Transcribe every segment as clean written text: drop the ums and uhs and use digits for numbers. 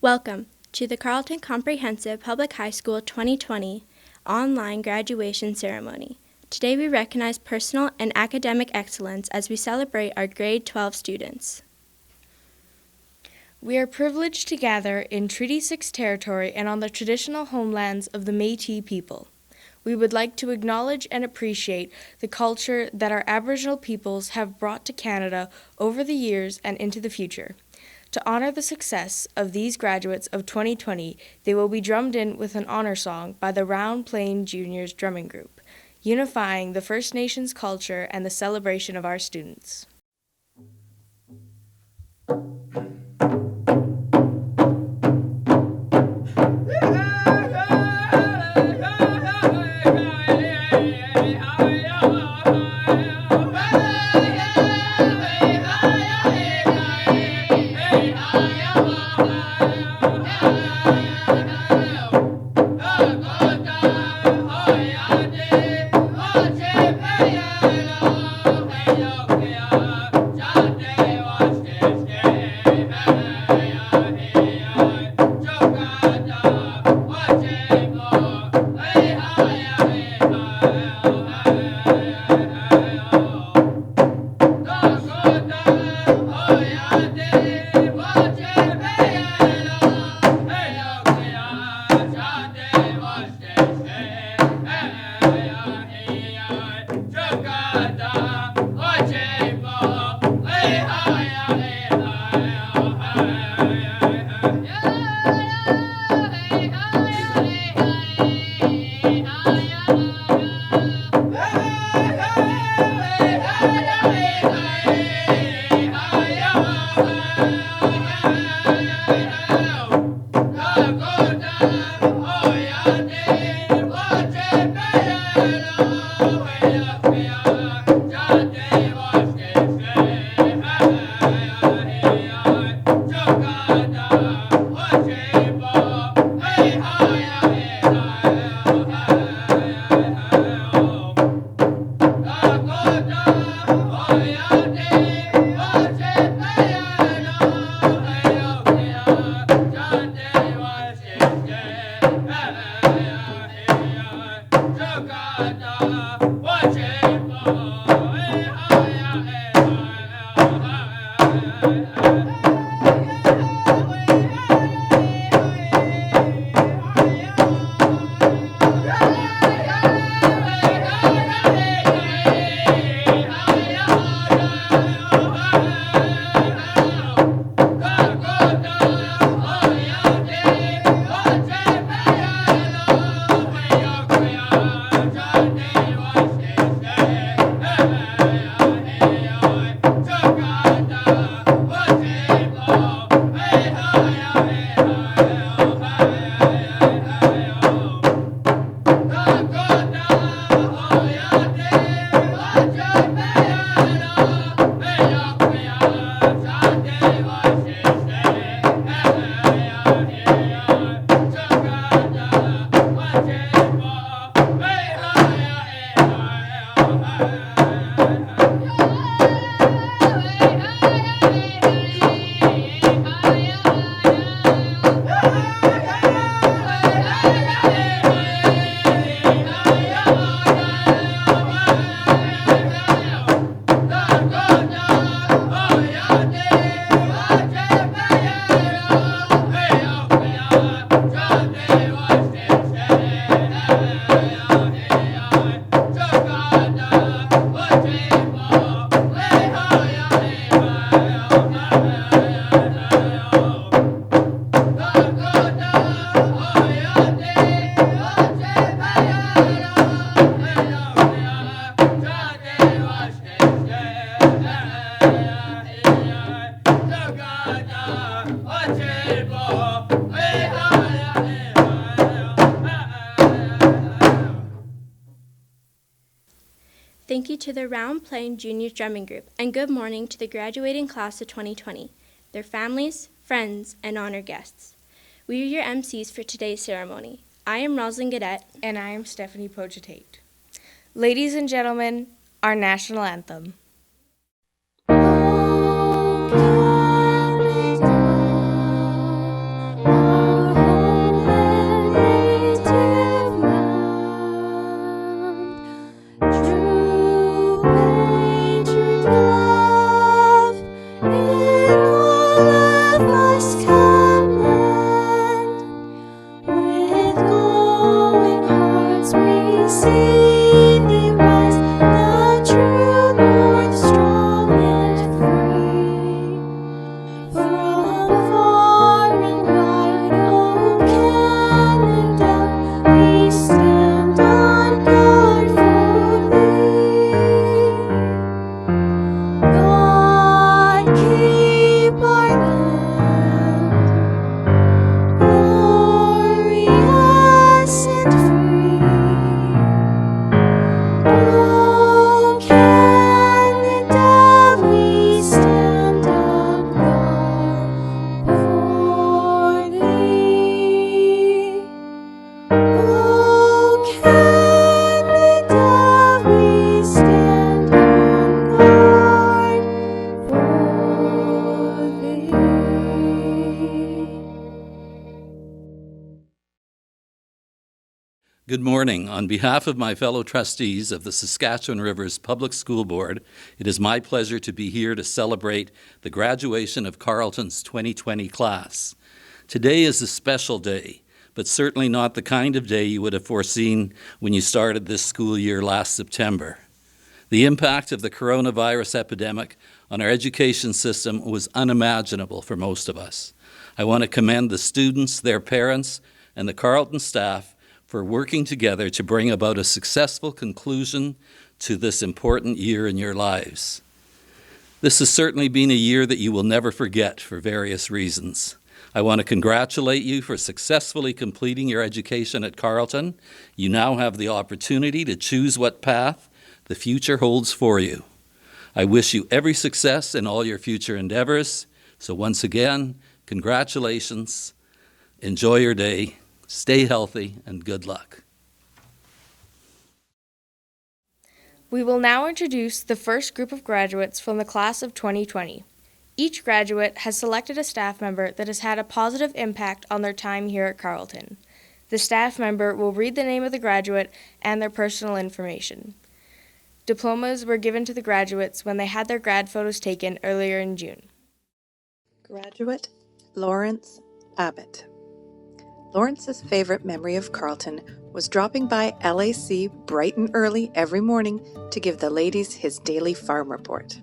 Welcome to the Carlton Comprehensive Public High School 2020 online graduation ceremony. Today we recognize personal and academic excellence as we celebrate our grade 12 students. We are privileged to gather in Treaty 6 territory and on the traditional homelands of the Métis people. We would like to acknowledge and appreciate the culture that our Aboriginal peoples have brought to Canada over the years and into the future. To honor the success of these graduates of 2020, they will be drummed in with an honor song by the Round Plain Juniors Drumming Group, unifying the First Nations culture and the celebration of our students. Thank you to the Round Plain Juniors Drumming Group, and good morning to the graduating class of 2020, their families, friends, and honored guests. We are your MCs for today's ceremony. I am Rosalind Gadet. And I am Stephanie Pochatate. Ladies and gentlemen, our national anthem. Good morning. On behalf of my fellow trustees of the Saskatchewan Rivers Public School Board, it is my pleasure to be here to celebrate the graduation of Carlton's 2020 class. Today is a special day, but certainly not the kind of day you would have foreseen when you started this school year last September. The impact of the coronavirus epidemic on our education system was unimaginable for most of us. I want to commend the students, their parents, and the Carlton staff for working together to bring about a successful conclusion to this important year in your lives. This has certainly been a year that you will never forget for various reasons. I want to congratulate you for successfully completing your education at Carlton. You now have the opportunity to choose what path the future holds for you. I wish you every success in all your future endeavors. So once again, congratulations. Enjoy your day. Stay healthy and good luck. We will now introduce the first group of graduates from the class of 2020. Each graduate has selected a staff member that has had a positive impact on their time here at Carlton. The staff member will read the name of the graduate and their personal information. Diplomas were given to the graduates when they had their grad photos taken earlier in June. Graduate Lawrence Abbott. Lawrence's favorite memory of Carlton was dropping by LAC bright and early every morning to give the ladies his daily farm report.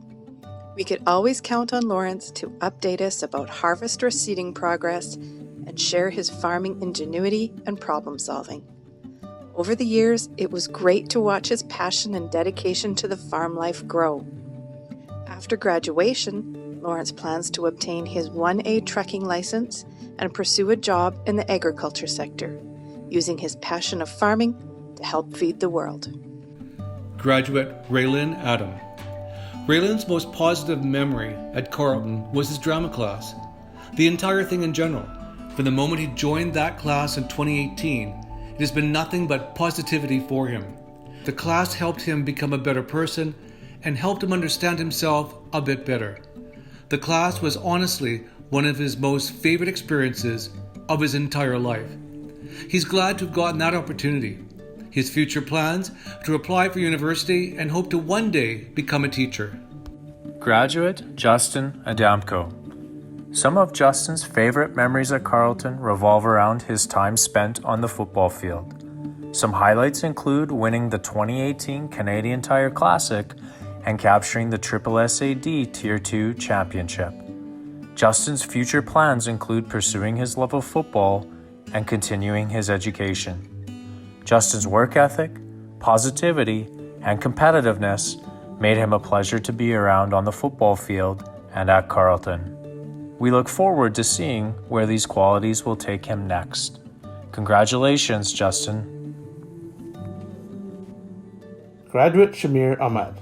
We could always count on Lawrence to update us about harvest or seeding progress and share his farming ingenuity and problem solving. Over the years, it was great to watch his passion and dedication to the farm life grow. After graduation, Lawrence plans to obtain his 1A trucking license and pursue a job in the agriculture sector, using his passion of farming to help feed the world. Graduate Raylin Adam. Raylin's most positive memory at Carlton was his drama class. The entire thing in general. From the moment he joined that class in 2018, it has been nothing but positivity for him. The class helped him become a better person and helped him understand himself a bit better. The class was honestly one of his most favorite experiences of his entire life. He's glad to have gotten that opportunity. His future plans to apply for university and hope to one day become a teacher. Graduate Justin Adamko. Some of Justin's favorite memories at Carlton revolve around his time spent on the football field. Some highlights include winning the 2018 Canadian Tire Classic and capturing the SSAD Tier 2 Championship. Justin's future plans include pursuing his love of football and continuing his education. Justin's work ethic, positivity, and competitiveness made him a pleasure to be around on the football field and at Carlton. We look forward to seeing where these qualities will take him next. Congratulations, Justin. Graduate Shamir Ahmad.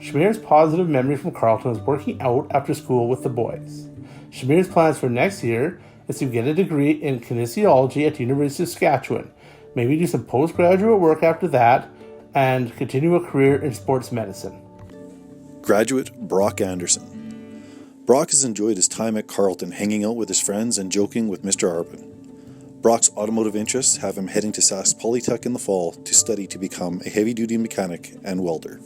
Shamir's positive memory from Carlton is working out after school with the boys. Shamir's plans for next year is to get a degree in kinesiology at the University of Saskatchewan, maybe do some postgraduate work after that, and continue a career in sports medicine. Graduate Brooke Anderson. Brock has enjoyed his time at Carlton hanging out with his friends and joking with Mr. Arbin. Brock's automotive interests have him heading to Sask Polytech in the fall to study to become a heavy-duty mechanic and welder.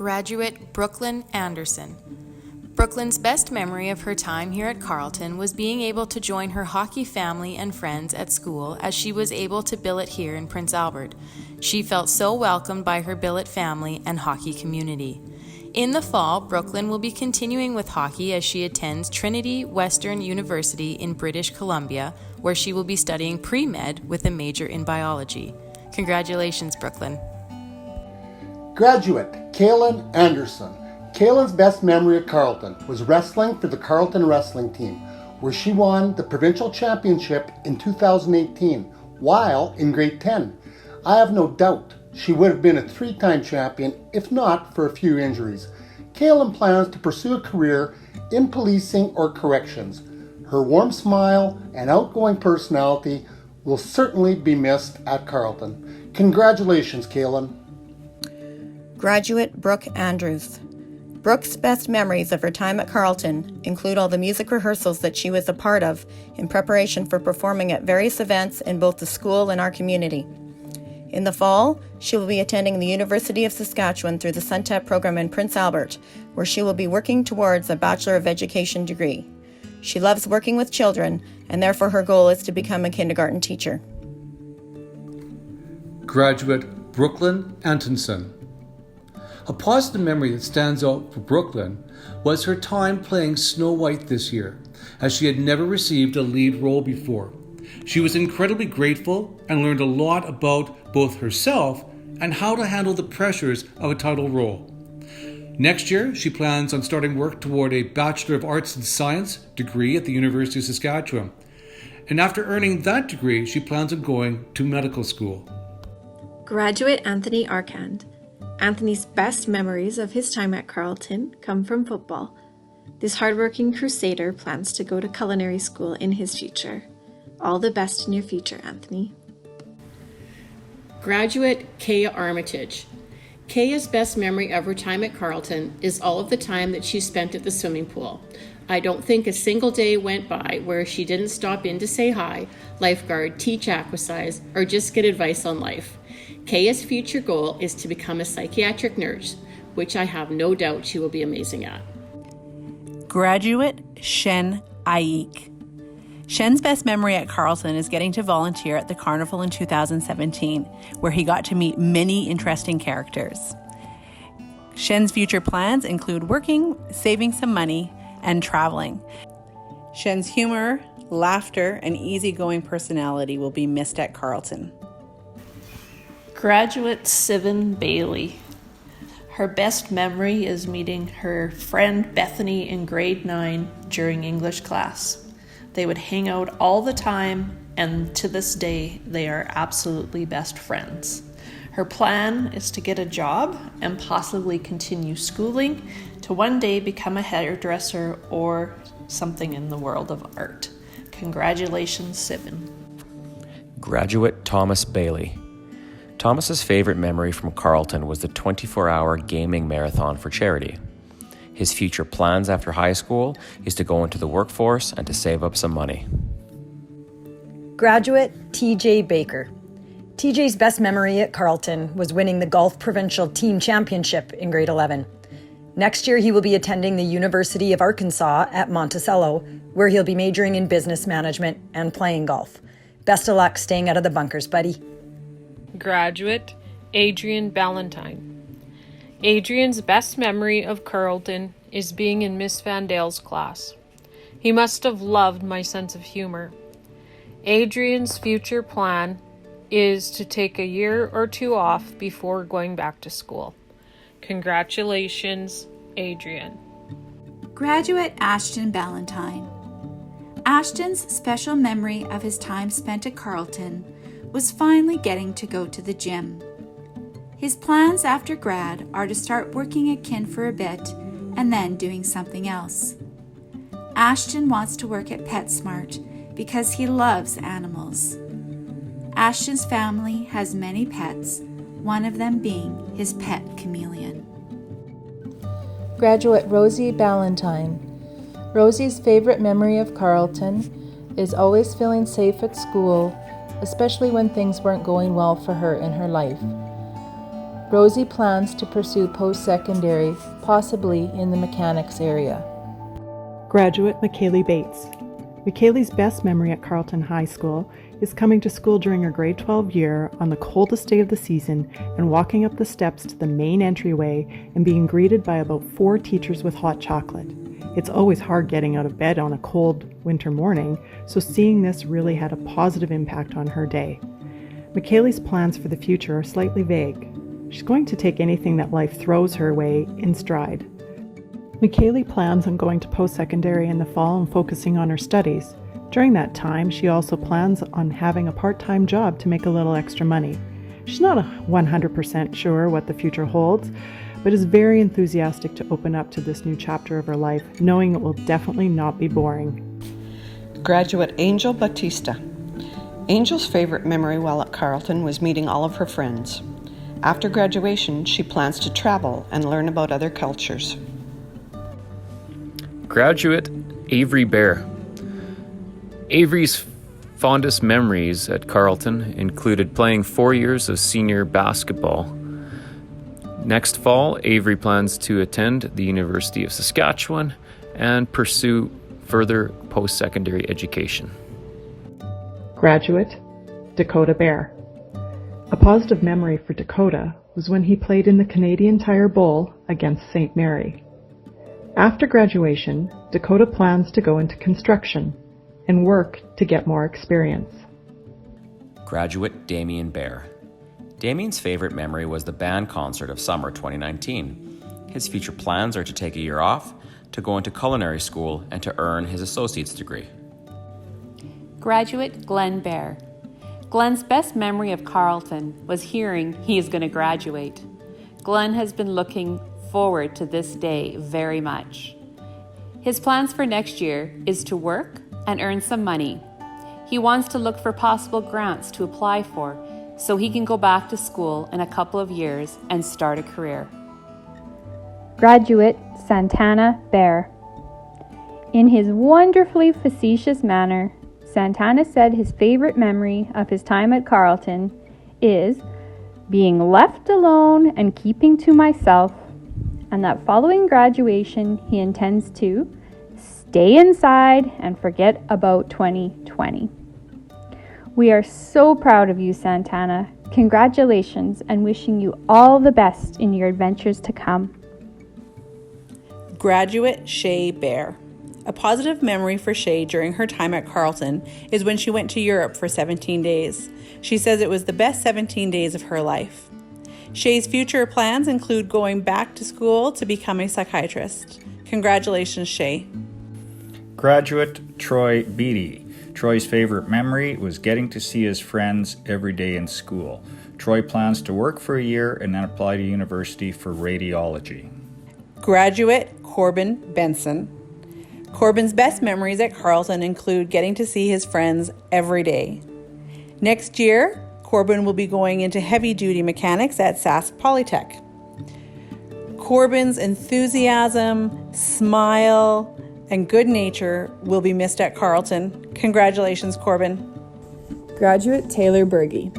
Graduate Brooklyn Anderson. Brooklyn's best memory of her time here at Carlton was being able to join her hockey family and friends at school as she was able to billet here in Prince Albert. She felt so welcomed by her billet family and hockey community. In the fall, Brooklyn will be continuing with hockey as she attends Trinity Western University in British Columbia, where she will be studying pre-med with a major in biology. Congratulations, Brooklyn. Graduate Kaylin Anderson. Kaylin's best memory at Carlton was wrestling for the Carlton wrestling team, where she won the provincial championship in 2018 while in grade 10. I have no doubt she would have been a 3-time champion if not for a few injuries. Kaylin plans to pursue a career in policing or corrections. Her warm smile and outgoing personality will certainly be missed at Carlton. Congratulations, Kaylin. Graduate Brooke Andrews. Brooke's best memories of her time at Carlton include all the music rehearsals that she was a part of in preparation for performing at various events in both the school and our community. In the fall, she will be attending the University of Saskatchewan through the SUNTEP program in Prince Albert, where she will be working towards a Bachelor of Education degree. She loves working with children, and therefore her goal is to become a kindergarten teacher. Graduate Brooklyn Antonson. A positive memory that stands out for Brooklyn was her time playing Snow White this year, as she had never received a lead role before. She was incredibly grateful and learned a lot about both herself and how to handle the pressures of a title role. Next year, she plans on starting work toward a Bachelor of Arts and Science degree at the University of Saskatchewan. And after earning that degree, she plans on going to medical school. Graduate Anthony Arcand. Anthony's best memories of his time at Carlton come from football. This hardworking crusader plans to go to culinary school in his future. All the best in your future, Anthony. Graduate Kay Armitage. Kaya's best memory of her time at Carlton is all of the time that she spent at the swimming pool. I don't think a single day went by where she didn't stop in to say hi, lifeguard, teach aquasize, or just get advice on life. Kaya's future goal is to become a psychiatric nurse, which I have no doubt she will be amazing at. Graduate Shen Aik. Shen's best memory at Carlton is getting to volunteer at the carnival in 2017, where he got to meet many interesting characters. Shen's future plans include working, saving some money, and traveling. Shen's humor, laughter, and easygoing personality will be missed at Carlton. Graduate Sivan Bailey. Her best memory is meeting her friend Bethany in grade 9 during English class. They would hang out all the time, and to this day, they are absolutely best friends. Her plan is to get a job and possibly continue schooling to one day become a hairdresser or something in the world of art. Congratulations, Sivan. Graduate Thomas Bailey. Thomas's favorite memory from Carlton was the 24-hour gaming marathon for charity. His future plans after high school is to go into the workforce and to save up some money. Graduate TJ Baker. TJ's best memory at Carlton was winning the Golf Provincial Team Championship in grade 11. Next year, he will be attending the University of Arkansas at Monticello, where he'll be majoring in business management and playing golf. Best of luck staying out of the bunkers, buddy. Graduate Adrian Ballantyne. Adrian's best memory of Carlton is being in Miss Vandale's class. He must have loved my sense of humor. Adrian's future plan is to take a year or two off before going back to school. Congratulations, Adrian. Graduate Ashton Ballantyne. Ashton's special memory of his time spent at Carlton was finally getting to go to the gym. His plans after grad are to start working at Kin for a bit and then doing something else. Ashton wants to work at PetSmart because he loves animals. Ashton's family has many pets, one of them being his pet chameleon. Graduate Rosie Ballantyne. Rosie's favorite memory of Carlton is always feeling safe at school, especially when things weren't going well for her in her life. Rosie plans to pursue post-secondary, possibly in the mechanics area. Graduate McKaylee Bates. McKaylee's best memory at Carlton High School is coming to school during her grade 12 year on the coldest day of the season and walking up the steps to the main entryway and being greeted by about 4 teachers with hot chocolate. It's always hard getting out of bed on a cold winter morning, so seeing this really had a positive impact on her day. McKaylee's plans for the future are slightly vague. She's going to take anything that life throws her way in stride. McKaylee plans on going to post-secondary in the fall and focusing on her studies. During that time, she also plans on having a part-time job to make a little extra money. She's not 100% sure what the future holds, but is very enthusiastic to open up to this new chapter of her life, knowing it will definitely not be boring. Graduate Angel Batista. Angel's favorite memory while at Carlton was meeting all of her friends. After graduation, she plans to travel and learn about other cultures. Graduate Avery Bear. Avery's fondest memories at Carlton included playing 4 years of senior basketball. Next fall, Avery plans to attend the University of Saskatchewan and pursue further post-secondary education. Graduate Dakota Bear. A positive memory for Dakota was when he played in the Canadian Tire Bowl against St. Mary. After graduation, Dakota plans to go into construction and work to get more experience. Graduate Damien Bear. Damien's favorite memory was the band concert of summer 2019. His future plans are to take a year off, to go into culinary school, and to earn his associate's degree. Graduate Glenn Bear. Glenn's best memory of Carlton was hearing he is going to graduate. Glenn has been looking forward to this day very much. His plans for next year is to work and earn some money. He wants to look for possible grants to apply for so he can go back to school in a couple of years and start a career. Graduate Santana Bear. In his wonderfully facetious manner, Santana said his favorite memory of his time at Carlton is being left alone and keeping to myself, and that following graduation he intends to stay inside and forget about 2020. We are so proud of you, Santana. Congratulations, and wishing you all the best in your adventures to come. Graduate Shay Bear. A positive memory for Shay during her time at Carlton is when she went to Europe for 17 days. She says it was the best 17 days of her life. Shay's future plans include going back to school to become a psychiatrist. Congratulations, Shay. Graduate Troy Beatty. Troy's favorite memory was getting to see his friends every day in school. Troy plans to work for a year and then apply to university for radiology. Graduate Corbin Benson. Corbin's best memories at Carlton include getting to see his friends every day. Next year, Corbin will be going into heavy-duty mechanics at Sask Polytech. Corbin's enthusiasm, smile, and good nature will be missed at Carlton. Congratulations, Corbin. Graduate Taylor Berge.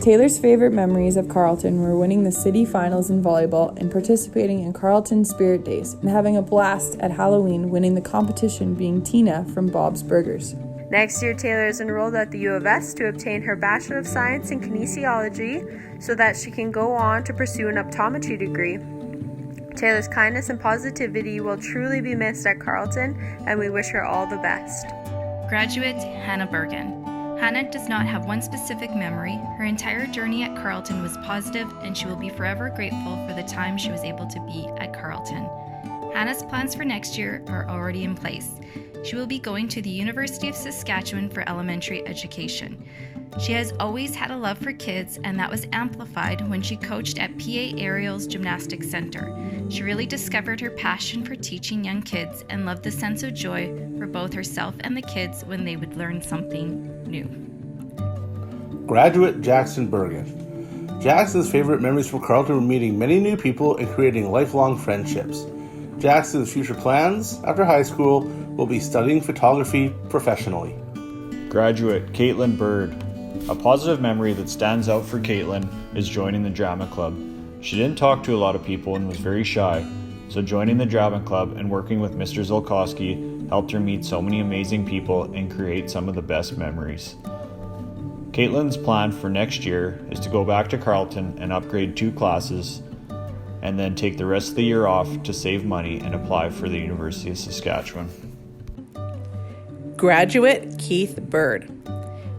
Taylor's favorite memories of Carlton were winning the city finals in volleyball and participating in Carlton Spirit Days and having a blast at Halloween, winning the competition being Tina from Bob's Burgers. Next year, Taylor is enrolled at the U of S to obtain her Bachelor of Science in Kinesiology so that she can go on to pursue an optometry degree. Taylor's kindness and positivity will truly be missed at Carlton, and we wish her all the best. Graduate Hannah Bergen. Hannah does not have one specific memory. Her entire journey at Carlton was positive, and she will be forever grateful for the time she was able to be at Carlton. Hannah's plans for next year are already in place. She will be going to the University of Saskatchewan for elementary education. She has always had a love for kids, and that was amplified when she coached at PA Ariel's Gymnastics Center. She really discovered her passion for teaching young kids and loved the sense of joy for both herself and the kids when they would learn something new. Graduate Jackson Bergen. Jackson's favorite memories from Carlton were meeting many new people and creating lifelong friendships. Jackson's future plans after high school will be studying photography professionally. Graduate Caitlin Bird. A positive memory that stands out for Caitlin is joining the drama club. She didn't talk to a lot of people and was very shy, so joining the drama club and working with Mr. Zolkowski helped her meet so many amazing people and create some of the best memories. Caitlin's plan for next year is to go back to Carlton and upgrade 2 classes, and then take the rest of the year off to save money and apply for the University of Saskatchewan. Graduate Keith Bird.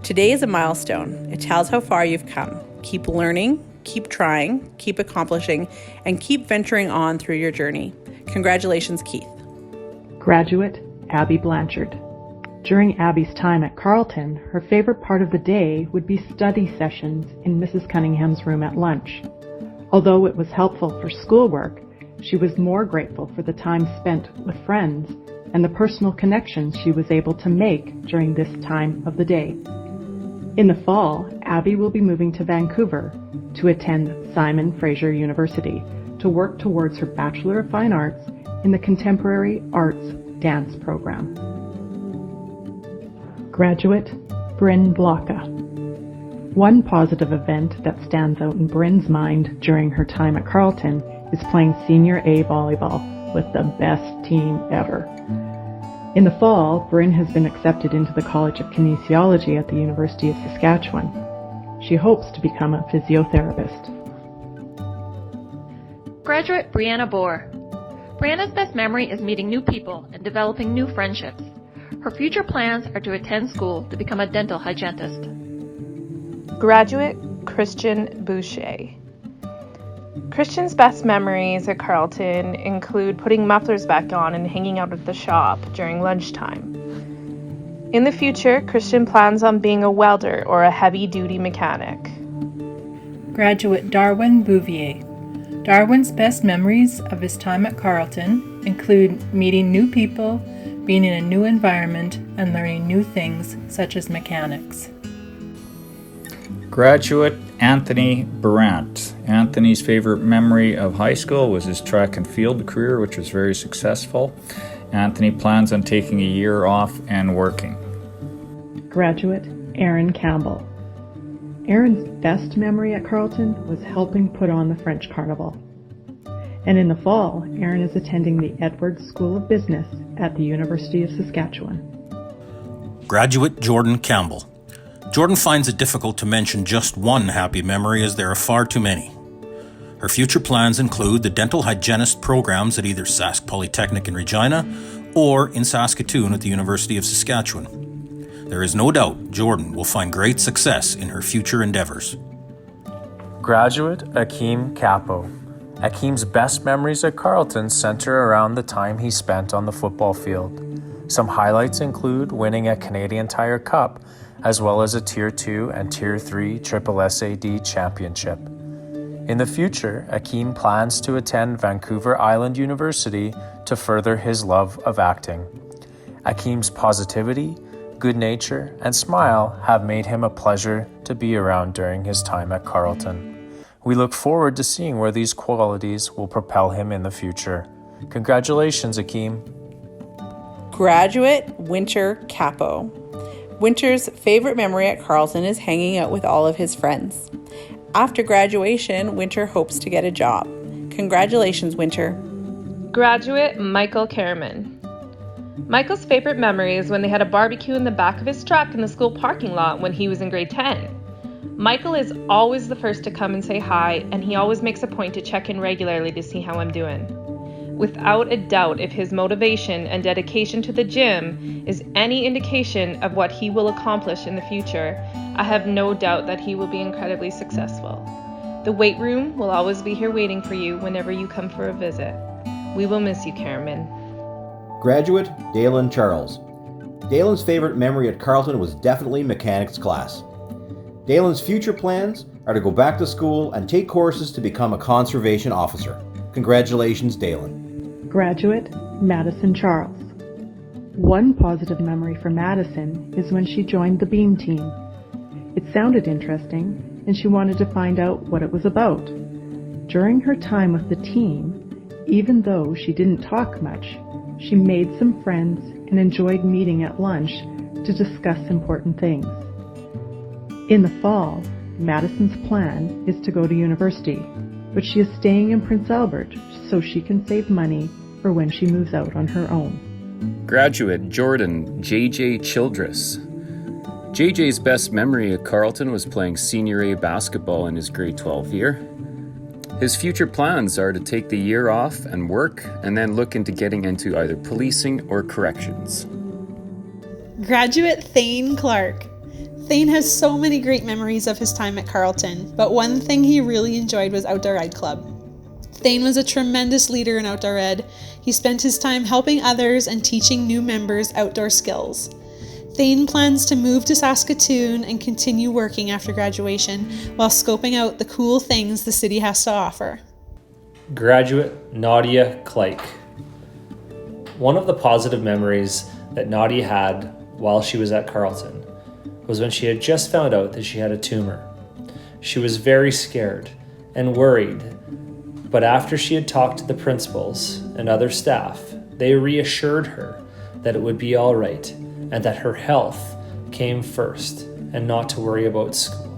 Today is a milestone. It tells how far you've come. Keep learning, keep trying, keep accomplishing, and keep venturing on through your journey. Congratulations, Keith. Graduate Abby Blanchard. During Abby's time at Carlton, her favorite part of the day would be study sessions in Mrs. Cunningham's room at lunch. Although it was helpful for schoolwork, she was more grateful for the time spent with friends and the personal connections she was able to make during this time of the day. In the fall, Abby will be moving to Vancouver to attend Simon Fraser University to work towards her Bachelor of Fine Arts in the Contemporary Arts Dance program. Graduate Bryn Blocka. One positive event that stands out in Bryn's mind during her time at Carlton is playing Senior A volleyball with the best team ever. In the fall, Bryn has been accepted into the College of Kinesiology at the University of Saskatchewan. She hopes to become a physiotherapist. Graduate Brianna Bohr. Brianna's best memory is meeting new people and developing new friendships. Her future plans are to attend school to become a dental hygienist. Graduate Krysten Boucher. Christian's best memories at Carlton include putting mufflers back on and hanging out at the shop during lunchtime. In the future, Christian plans on being a welder or a heavy-duty mechanic. Graduate Darwin Bouvier. Darwin's best memories of his time at Carlton include meeting new people, being in a new environment, and learning new things such as mechanics. Graduate Anthony Brandt. Anthony's favorite memory of high school was his track and field career, which was very successful. Anthony plans on taking a year off and working. Graduate Aaron Campbell. Aaron's best memory at Carlton was helping put on the French Carnival. And in the fall, Aaron is attending the Edwards School of Business at the University of Saskatchewan. Graduate Jordan Campbell. Jordan finds it difficult to mention just one happy memory as there are far too many. Her future plans include the dental hygienist programs at either Sask Polytechnic in Regina or in Saskatoon at the University of Saskatchewan. There is no doubt Jordan will find great success in her future endeavors. Graduate Akeem Capo. Akeem's best memories at Carlton center around the time he spent on the football field. Some highlights include winning a Canadian Tire Cup, as well as a Tier 2 and Tier 3 Triple SAD championship. In the future, Akeem plans to attend Vancouver Island University to further his love of acting. Akeem's positivity, good nature, and smile have made him a pleasure to be around during his time at Carlton. We look forward to seeing where these qualities will propel him in the future. Congratulations, Akeem. Graduate Winter Capo. Winter's favorite memory at Carlton is hanging out with all of his friends. After graduation, Winter hopes to get a job. Congratulations, Winter. Graduate Michael Kerman. Michael's favorite memory is when they had a barbecue in the back of his truck in the school parking lot when he was in grade 10. Michael is always the first to come and say hi, and he always makes a point to check in regularly to see how I'm doing. Without a doubt, if his motivation and dedication to the gym is any indication of what he will accomplish in the future, I have no doubt that he will be incredibly successful. The weight room will always be here waiting for you whenever you come for a visit. We will miss you, Carmen. Graduate Dalen Charles. Dalen's favorite memory at Carlton was definitely mechanics class. Dalen's future plans are to go back to school and take courses to become a conservation officer. Congratulations, Dalen. Graduate Madison Charles. One positive memory for Madison is when she joined the BEAM team. It sounded interesting, and she wanted to find out what it was about. During her time with the team, even though she didn't talk much, she made some friends and enjoyed meeting at lunch to discuss important things. In the fall, Madison's plan is to go to university, but she is staying in Prince Albert so she can save money for when she moves out on her own. Graduate Jordan J.J. Childress. JJ's best memory at Carlton was playing Senior A basketball in his grade 12 year. His future plans are to take the year off and work, and then look into getting into either policing or corrections. Graduate Thane Clark. Thane has so many great memories of his time at Carlton, but one thing he really enjoyed was Outdoor Ed Club. Thane was a tremendous leader in Outdoor Ed. He spent his time helping others and teaching new members outdoor skills. Thane plans to move to Saskatoon and continue working after graduation while scoping out the cool things the city has to offer. Graduate Nadia Kleik. One of the positive memories that Nadia had while she was at Carlton was when she had just found out that she had a tumor. She was very scared and worried, but after she had talked to the principals and other staff, they reassured her that it would be all right and that her health came first and not to worry about school.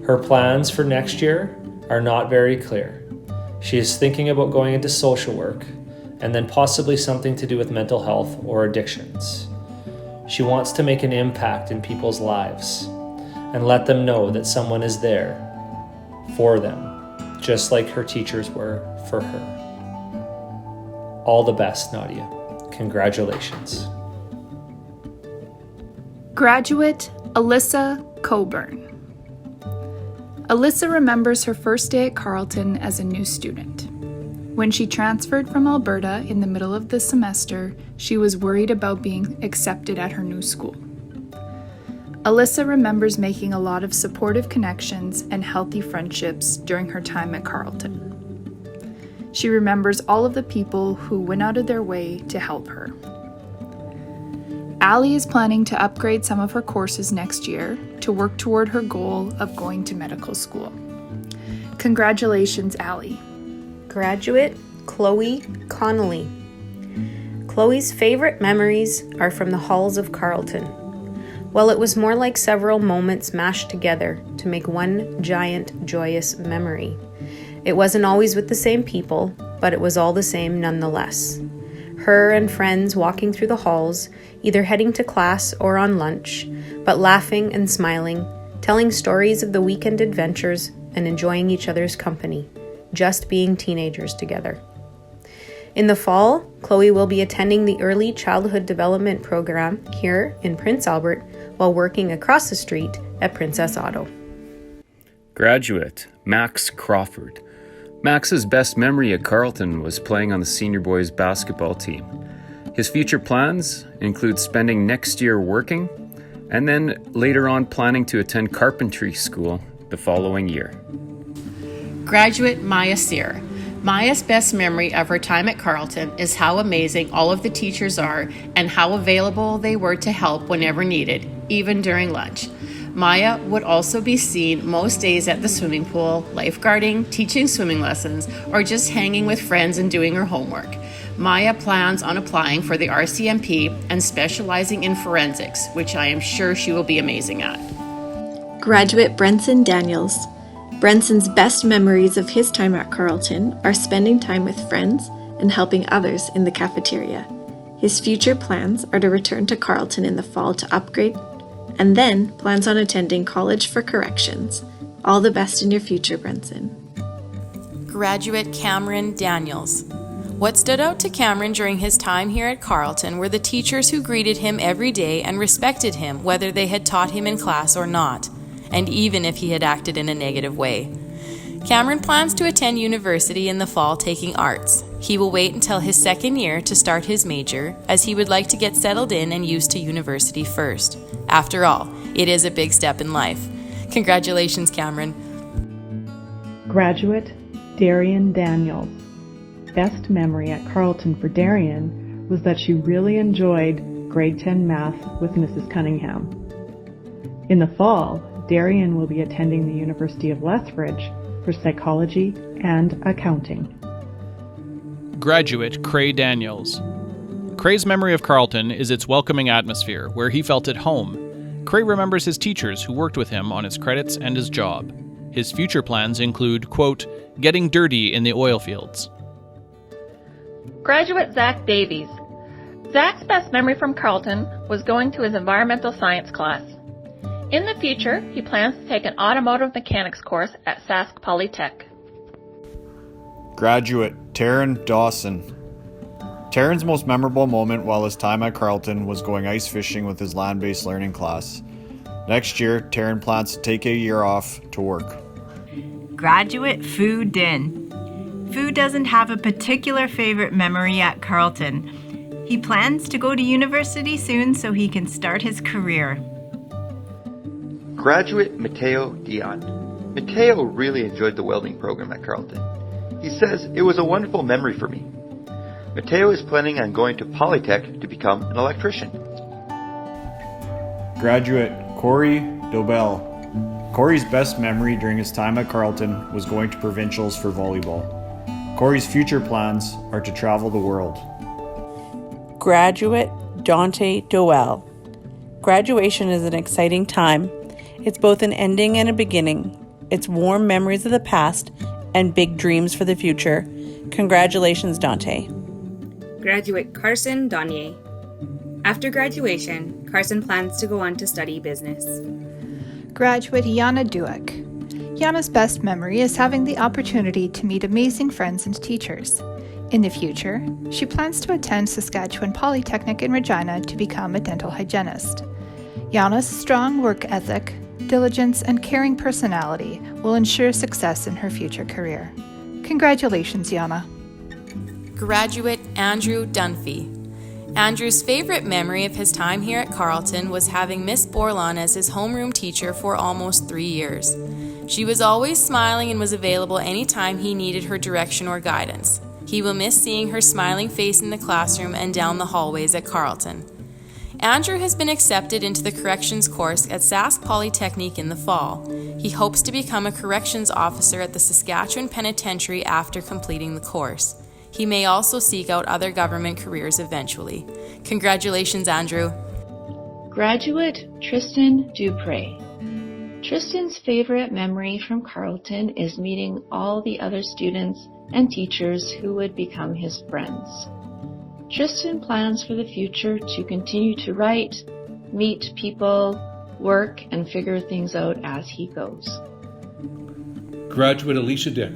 Her plans for next year are not very clear. She is thinking about going into social work and then possibly something to do with mental health or addictions. She wants to make an impact in people's lives and let them know that someone is there for them, just like her teachers were for her. All the best, Nadia. Congratulations. Graduate Alyssa Coburn. Alyssa remembers her first day at Carlton as a new student. When she transferred from Alberta in the middle of the semester, she was worried about being accepted at her new school. Alyssa remembers making a lot of supportive connections and healthy friendships during her time at Carlton. She remembers all of the people who went out of their way to help her. Allie is planning to upgrade some of her courses next year to work toward her goal of going to medical school. Congratulations, Allie. Graduate Chloe Connolly. Chloe's favorite memories are from the halls of Carlton. Well, it was more like several moments mashed together to make one giant, joyous memory. It wasn't always with the same people, but it was all the same nonetheless. Her and friends walking through the halls, either heading to class or on lunch, but laughing and smiling, telling stories of the weekend adventures and enjoying each other's company, just being teenagers together. In the fall, Chloe will be attending the Early Childhood Development Program here in Prince Albert while working across the street at Princess Auto. Graduate Max Crawford. Max's best memory at Carlton was playing on the senior boys basketball team. His future plans include spending next year working and then later on planning to attend carpentry school the following year. Graduate Maya Sear. Maya's best memory of her time at Carlton is how amazing all of the teachers are and how available they were to help whenever needed, even during lunch. Maya would also be seen most days at the swimming pool, lifeguarding, teaching swimming lessons, or just hanging with friends and doing her homework. Maya plans on applying for the RCMP and specializing in forensics, which I am sure she will be amazing at. Graduate Brenson Daniels. Brenson's best memories of his time at Carlton are spending time with friends and helping others in the cafeteria. His future plans are to return to Carlton in the fall to upgrade, and then plans on attending college for corrections. All the best in your future, Brenson. Graduate Cameron Daniels. What stood out to Cameron during his time here at Carlton were the teachers who greeted him every day and respected him, whether they had taught him in class or not, and even if he had acted in a negative way. Cameron plans to attend university in the fall taking arts. He will wait until his second year to start his major, as he would like to get settled in and used to university first. After all, it is a big step in life. Congratulations, Cameron. Graduate Darian Daniels. Best memory at Carlton for Darian was that she really enjoyed grade 10 math with Mrs. Cunningham. In the fall, Darian will be attending the University of Lethbridge for psychology and accounting. Graduate Cray Daniels. Cray's memory of Carlton is its welcoming atmosphere, where he felt at home. Cray remembers his teachers who worked with him on his credits and his job. His future plans include, quote, getting dirty in the oil fields. Graduate Zach Davies. Zach's best memory from Carlton was going to his environmental science class. In the future, he plans to take an automotive mechanics course at Sask Polytech. Graduate Taryn Dawson. Taryn's most memorable moment while his time at Carlton was going ice fishing with his land-based learning class. Next year, Taryn plans to take a year off to work. Graduate Fu Din. Fu doesn't have a particular favorite memory at Carlton. He plans to go to university soon so he can start his career. Graduate Mateo Dion. Mateo really enjoyed the welding program at Carlton. He says, it was a wonderful memory for me. Mateo is planning on going to Polytech to become an electrician. Graduate Corey Dobell. Corey's best memory during his time at Carlton was going to provincials for volleyball. Corey's future plans are to travel the world. Graduate Dante Doel. Graduation is an exciting time. It's both an ending and a beginning. It's warm memories of the past and big dreams for the future. Congratulations, Dante. Graduate Carson Donier. After graduation, Carson plans to go on to study business. Graduate Yana Duek. Yana's best memory is having the opportunity to meet amazing friends and teachers. In the future, she plans to attend Saskatchewan Polytechnic in Regina to become a dental hygienist. Yana's strong work ethic, diligence, and caring personality will ensure success in her future career. Congratulations, Yana. Graduate Andrew Dunphy. Andrew's favorite memory of his time here at Carlton was having Miss Borlon as his homeroom teacher for almost 3 years. She was always smiling and was available anytime he needed her direction or guidance. He will miss seeing her smiling face in the classroom and down the hallways at Carlton. Andrew has been accepted into the corrections course at Sask Polytechnic in the fall. He hopes to become a corrections officer at the Saskatchewan Penitentiary after completing the course. He may also seek out other government careers eventually. Congratulations, Andrew. Graduate Tristan Dupre. Tristan's favorite memory from Carlton is meeting all the other students and teachers who would become his friends. Tristan plans for the future to continue to write, meet people, work, and figure things out as he goes. Graduate Alicia Dick.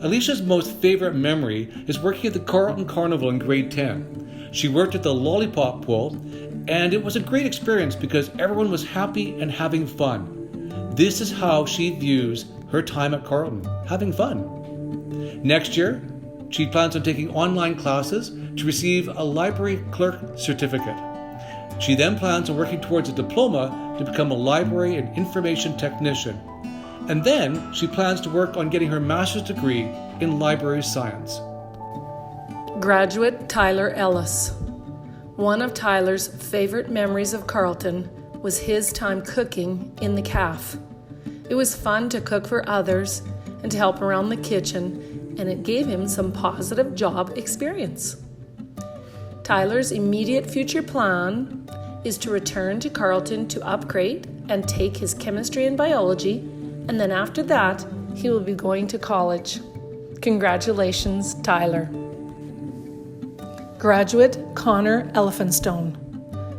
Alicia's most favorite memory is working at the Carlton Carnival in grade 10. She worked at the Lollipop Pool, and it was a great experience because everyone was happy and having fun. This is how she views her time at Carlton, having fun. Next year, she plans on taking online classes to receive a library clerk certificate. She then plans on working towards a diploma to become a library and information technician. And then she plans to work on getting her master's degree in library science. Graduate Tyler Ellis. One of Tyler's favorite memories of Carlton was his time cooking in the CAF. It was fun to cook for others and to help around the kitchen, and it gave him some positive job experience. Tyler's immediate future plan is to return to Carlton to upgrade and take his chemistry and biology, and then after that, he will be going to college. Congratulations, Tyler. Graduate Connor Elphinstone.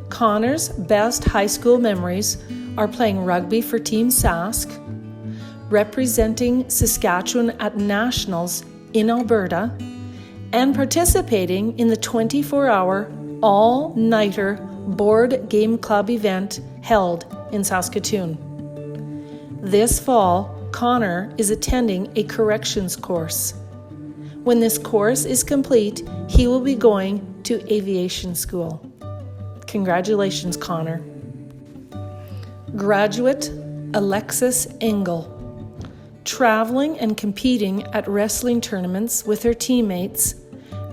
Connor's best high school memories are playing rugby for Team Sask, representing Saskatchewan at nationals in Alberta, and participating in the 24-hour all-nighter board game club event held in Saskatoon. This fall, Connor is attending a corrections course. When this course is complete, he will be going to aviation school. Congratulations, Connor. Graduate Alexis Engel. Traveling and competing at wrestling tournaments with her teammates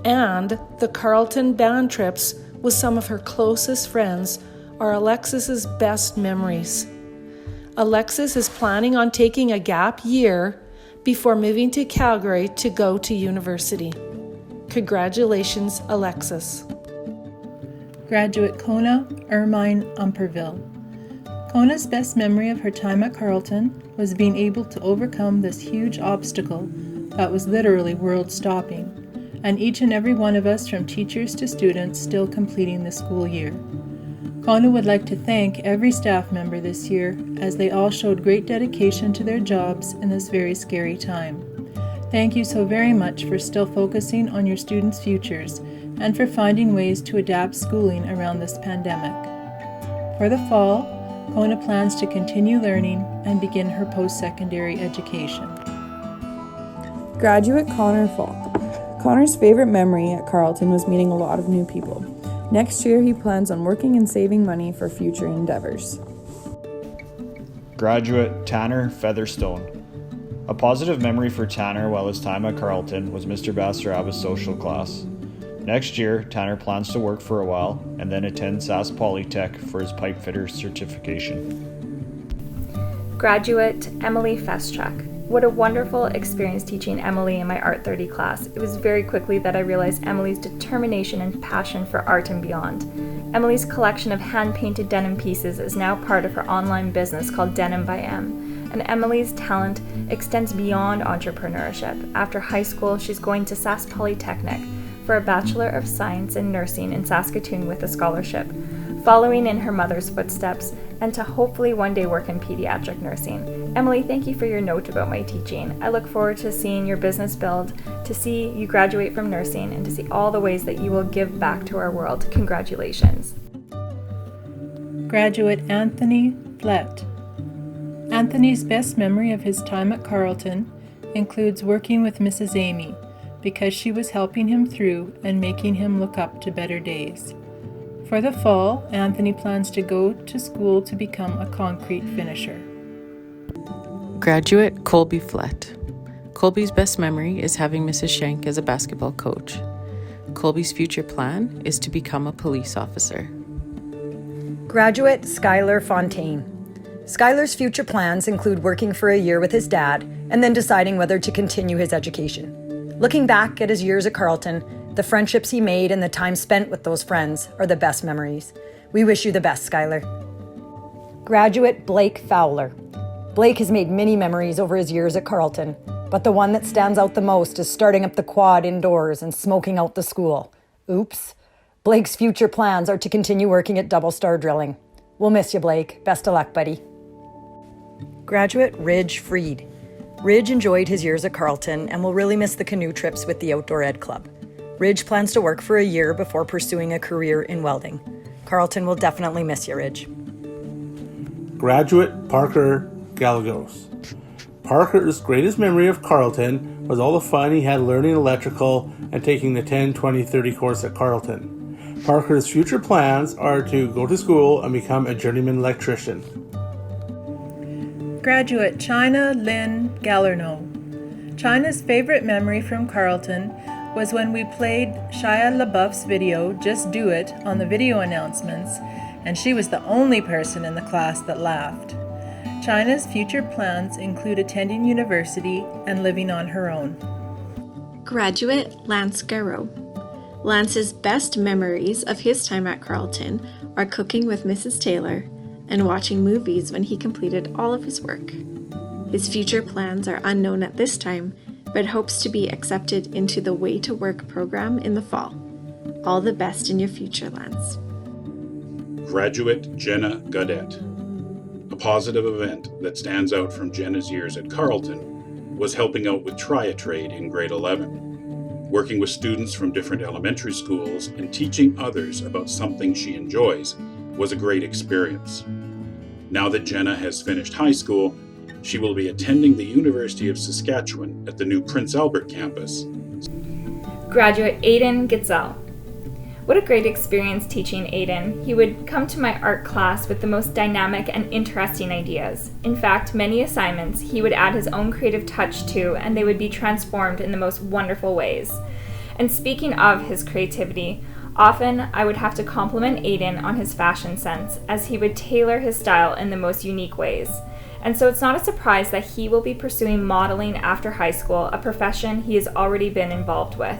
and the Carlton band trips with some of her closest friends are Alexis's best memories. Alexis is planning on taking a gap year before moving to Calgary to go to university. Congratulations, Alexis. Graduate Kona Ermine Umperville. Kona's best memory of her time at Carlton was being able to overcome this huge obstacle that was literally world-stopping, and each and every one of us, from teachers to students, still completing the school year. Kona would like to thank every staff member this year, as they all showed great dedication to their jobs in this very scary time. Thank you so very much for still focusing on your students' futures and for finding ways to adapt schooling around this pandemic. For the fall, Kona plans to continue learning and begin her post-secondary education. Graduate Connor Falk. Connor's favorite memory at Carlton was meeting a lot of new people. Next year, he plans on working and saving money for future endeavors. Graduate Tanner Featherstone. A positive memory for Tanner while his time at Carlton was Mr. Basaraba's social class. Next year, Tanner plans to work for a while and then attend Sask Polytech for his pipe fitter certification. Graduate Emily Festruk. What a wonderful experience teaching Emily in my Art 30 class. It was very quickly that I realized Emily's determination and passion for art and beyond. Emily's collection of hand-painted denim pieces is now part of her online business called Denim by M. And Emily's talent extends beyond entrepreneurship. After high school, she's going to Sask Polytechnic for a Bachelor of Science in Nursing in Saskatoon with a scholarship, following in her mother's footsteps, and to hopefully one day work in pediatric nursing. Emily, thank you for your note about my teaching. I look forward to seeing your business build, to see you graduate from nursing, and to see all the ways that you will give back to our world. Congratulations. Graduate Anthony Flett. Anthony's best memory of his time at Carlton includes working with Mrs. Amy because she was helping him through and making him look up to better days. For the fall, Anthony plans to go to school to become a concrete finisher. Graduate Colby Flett. Colby's best memory is having Mrs. Shank as a basketball coach. Colby's future plan is to become a police officer. Graduate Skylar Fontaine. Skylar's future plans include working for a year with his dad and then deciding whether to continue his education. Looking back at his years at Carlton, the friendships he made and the time spent with those friends are the best memories. We wish you the best, Skylar. Graduate Blake Fowler. Blake has made many memories over his years at Carlton, but the one that stands out the most is starting up the quad indoors and smoking out the school. Oops. Blake's future plans are to continue working at Double Star Drilling. We'll miss you, Blake. Best of luck, buddy. Graduate Ridge Freed. Ridge enjoyed his years at Carlton and will really miss the canoe trips with the Outdoor Ed Club. Ridge plans to work for a year before pursuing a career in welding. Carlton will definitely miss you, Ridge. Graduate Parker Galagos. Parker's greatest memory of Carlton was all the fun he had learning electrical and taking the 10, 20, 30 course at Carlton. Parker's future plans are to go to school and become a journeyman electrician. Graduate China Lynn Gallerno. China's favorite memory from Carlton was when we played Shia LaBeouf's video, Just Do It, on the video announcements, and she was the only person in the class that laughed. China's future plans include attending university and living on her own. Graduate Lance Garrow. Lance's best memories of his time at Carlton are cooking with Mrs. Taylor and watching movies when he completed all of his work. His future plans are unknown at this time, but hopes to be accepted into the Way to Work program in the fall. All the best in your future, Lance. Graduate Jenna Gaudette. A positive event that stands out from Jenna's years at Carlton was helping out with Try-A-Trade in grade 11. Working with students from different elementary schools and teaching others about something she enjoys was a great experience. Now that Jenna has finished high school, she will be attending the University of Saskatchewan at the new Prince Albert campus. Graduate Aiden Gitzel. What a great experience teaching Aiden. He would come to my art class with the most dynamic and interesting ideas. In fact, many assignments he would add his own creative touch to, and they would be transformed in the most wonderful ways. And speaking of his creativity, often I would have to compliment Aiden on his fashion sense, as he would tailor his style in the most unique ways. And so it's not a surprise that he will be pursuing modeling after high school, a profession he has already been involved with.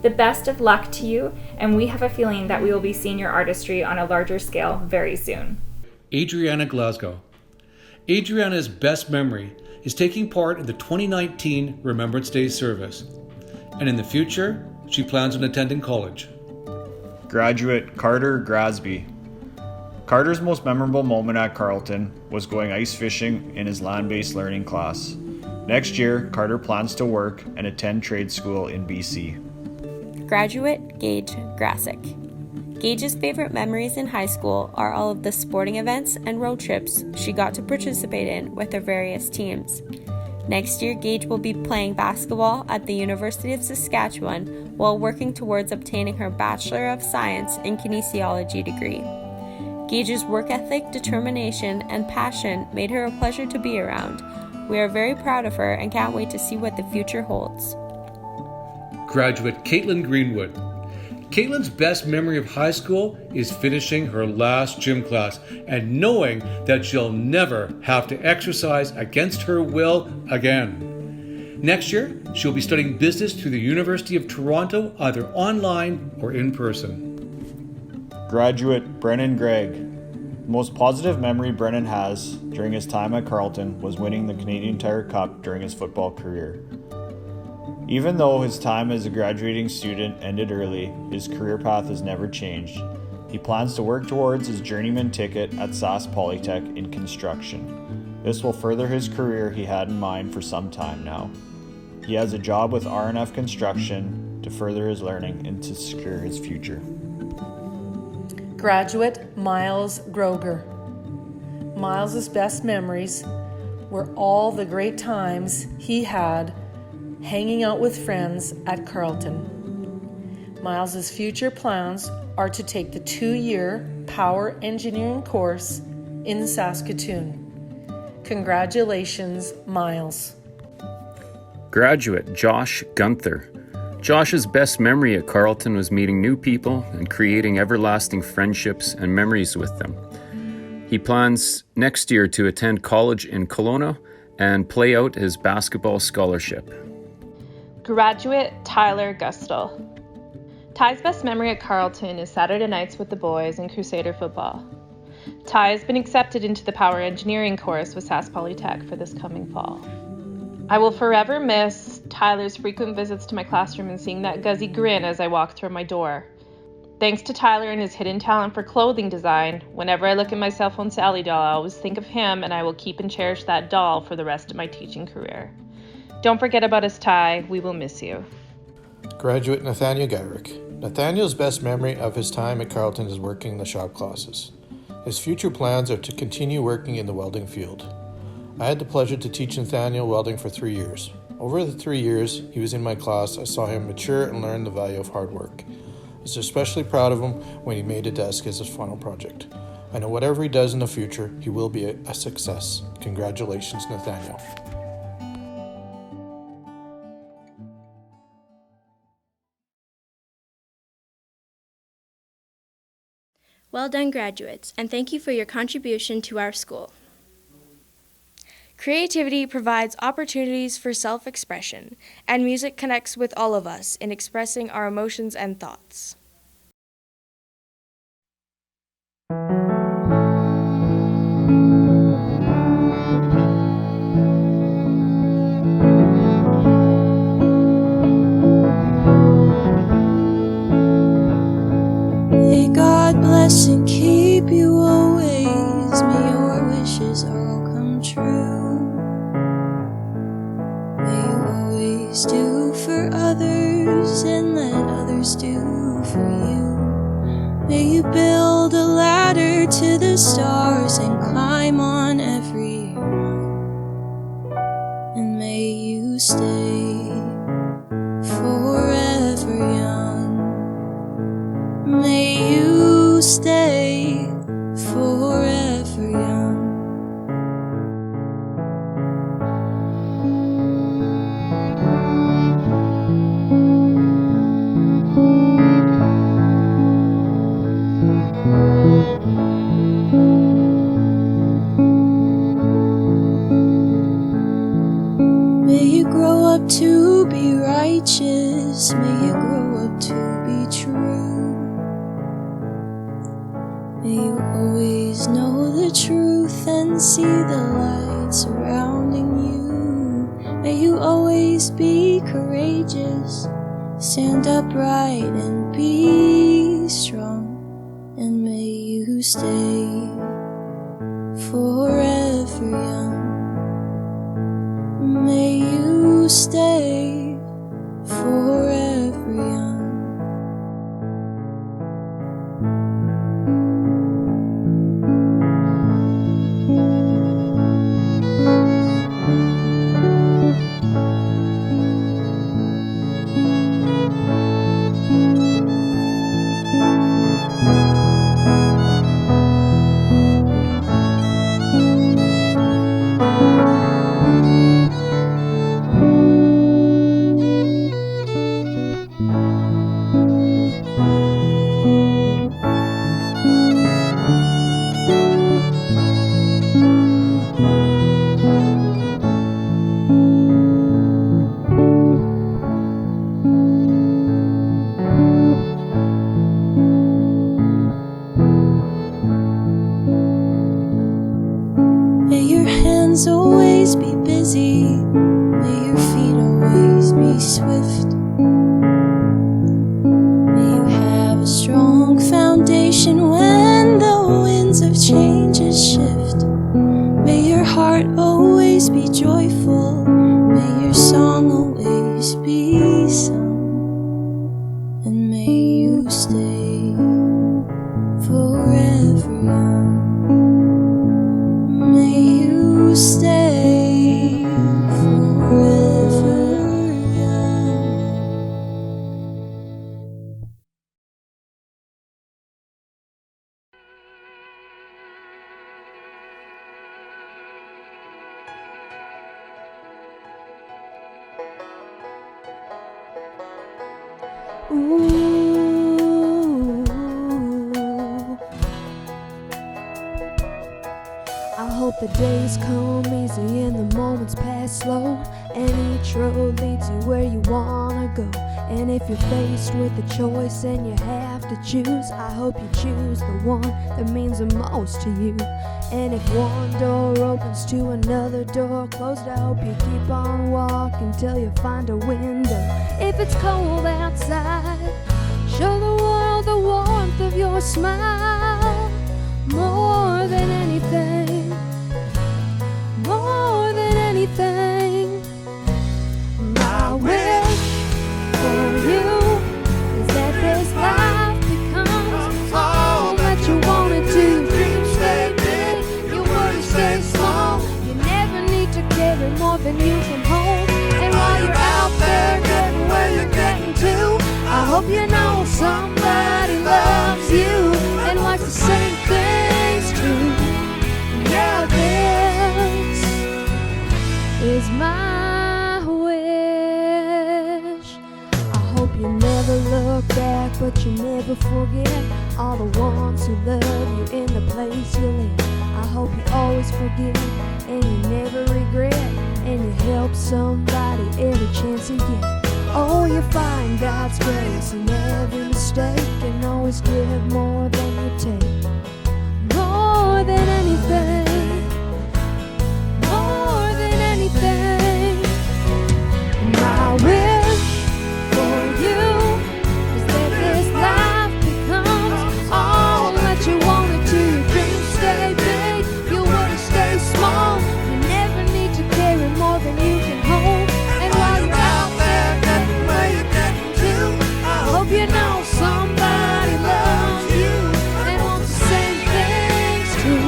The best of luck to you, and we have a feeling that we will be seeing your artistry on a larger scale very soon. Adriana Glasgow. Adriana's best memory is taking part in the 2019 Remembrance Day service, and in the future, she plans on attending college. Graduate Carter Grasby. Carter's most memorable moment at Carlton was going ice fishing in his land-based learning class. Next year, Carter plans to work and attend trade school in BC. Graduate Gage Grassick. Gage's favorite memories in high school are all of the sporting events and road trips she got to participate in with her various teams. Next year, Gage will be playing basketball at the University of Saskatchewan while working towards obtaining her Bachelor of Science in Kinesiology degree. Gage's work ethic, determination, and passion made her a pleasure to be around. We are very proud of her and can't wait to see what the future holds. Graduate Caitlin Greenwood. Caitlin's best memory of high school is finishing her last gym class and knowing that she'll never have to exercise against her will again. Next year, she'll be studying business through the University of Toronto, either online or in person. Graduate Brennan Gregg. The most positive memory Brennan has during his time at Carlton was winning the Canadian Tire Cup during his football career. Even though his time as a graduating student ended early, his career path has never changed. He plans to work towards his journeyman ticket at Sask Polytech in construction. This will further his career he had in mind for some time now. He has a job with R&F Construction to further his learning and to secure his future. Graduate Miles Groger. Miles's best memories were all the great times he had hanging out with friends at Carlton. Miles's future plans are to take the 2-year power engineering course in Saskatoon. Congratulations, Miles. Graduate Josh Gunther. Josh's best memory at Carlton was meeting new people and creating everlasting friendships and memories with them. He plans next year to attend college in Kelowna and play out his basketball scholarship. Graduate Tyler Gustel. Ty's best memory at Carlton is Saturday nights with the boys and Crusader football. Ty has been accepted into the power engineering course with Sask Polytech for this coming fall. I will forever miss Tyler's frequent visits to my classroom and seeing that guzzy grin as I walk through my door. Thanks to Tyler and his hidden talent for clothing design, whenever I look at my cell phone Sally doll, I always think of him, and I will keep and cherish that doll for the rest of my teaching career. Don't forget about us, Ty. We will miss you. Graduate Nathaniel Gyrick. Nathaniel's best memory of his time at Carlton is working in the shop classes. His future plans are to continue working in the welding field. I had the pleasure to teach Nathaniel welding for 3 years. Over the 3 years he was in my class, I saw him mature and learn the value of hard work. I was especially proud of him when he made a desk as his final project. I know whatever he does in the future, he will be a success. Congratulations, Nathaniel. Well done, graduates, and thank you for your contribution to our school. Creativity provides opportunities for self-expression, and music connects with all of us in expressing our emotions and thoughts. May God bless and keep you always. May your wishes all come true. May you always do for others and let others do for you. May you build a ladder to the stars and climb on every rung. And may you stay forever young. May you stay forever young. May you grow up to be righteous. May you grow up to be true. May you always know the truth and see the light surrounding you. May you always be courageous, stand upright and be strong. And may you stay forever young. May you stay forever young. busy. May your feet always be swift. May you have a strong foundation when the winds of changes shift. May your heart always be joyful. May your song always be sung. And may you stay forever young. May you stay forever young. Ooh, I hope the days come easy and the moments pass slow, and each road leads you where you wanna go. And if you're faced with a choice and you have to choose, I hope you choose the one that means the most to you. And if one door opens to another door closed, I hope you keep on walking till you find a window. If it's cold outside, show the world the warmth of your smile. More than anything, more than anything, my wish for you is that this life becomes all that you wanted to. Your dreams stay big, your worries stay small. You never need to carry more than you can hold. And while you're out there getting where you're getting to, I hope you know somebody loves you and likes the same things too. Yeah, this is my wish. I hope you never look back, but you never forget all the ones who love you in the place you live. I hope you always forgive and you never regret, and you help somebody every chance you get. Oh, you find God's grace in every mistake, and always give more than you take. More than anything, more than anything, my wish for you is that this life becomes all that you wanted to. Your dreams stay big, your worries stay small. You never need to carry more than you can hold. And while you're out there getting where you're getting to, I hope you know somebody loves you and wants the same things too.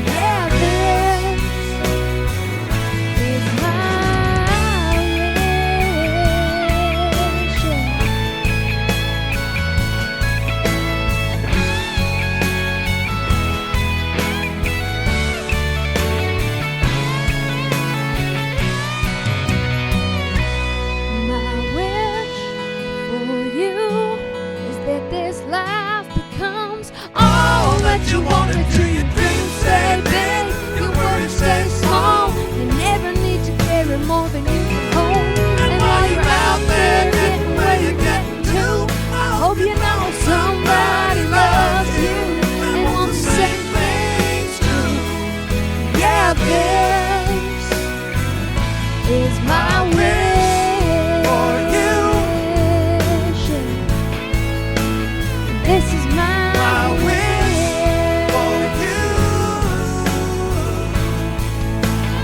Yeah, this is my wish. My wish for you is that this life becomes all that you wanted to. Your dreams stay big, your worries stay small. You never need to carry more than you can hold. And while you're out there getting where you're getting to, I hope you know somebody loves you and wants the same things too. Yeah, this is my wish for you. This is my wish for you.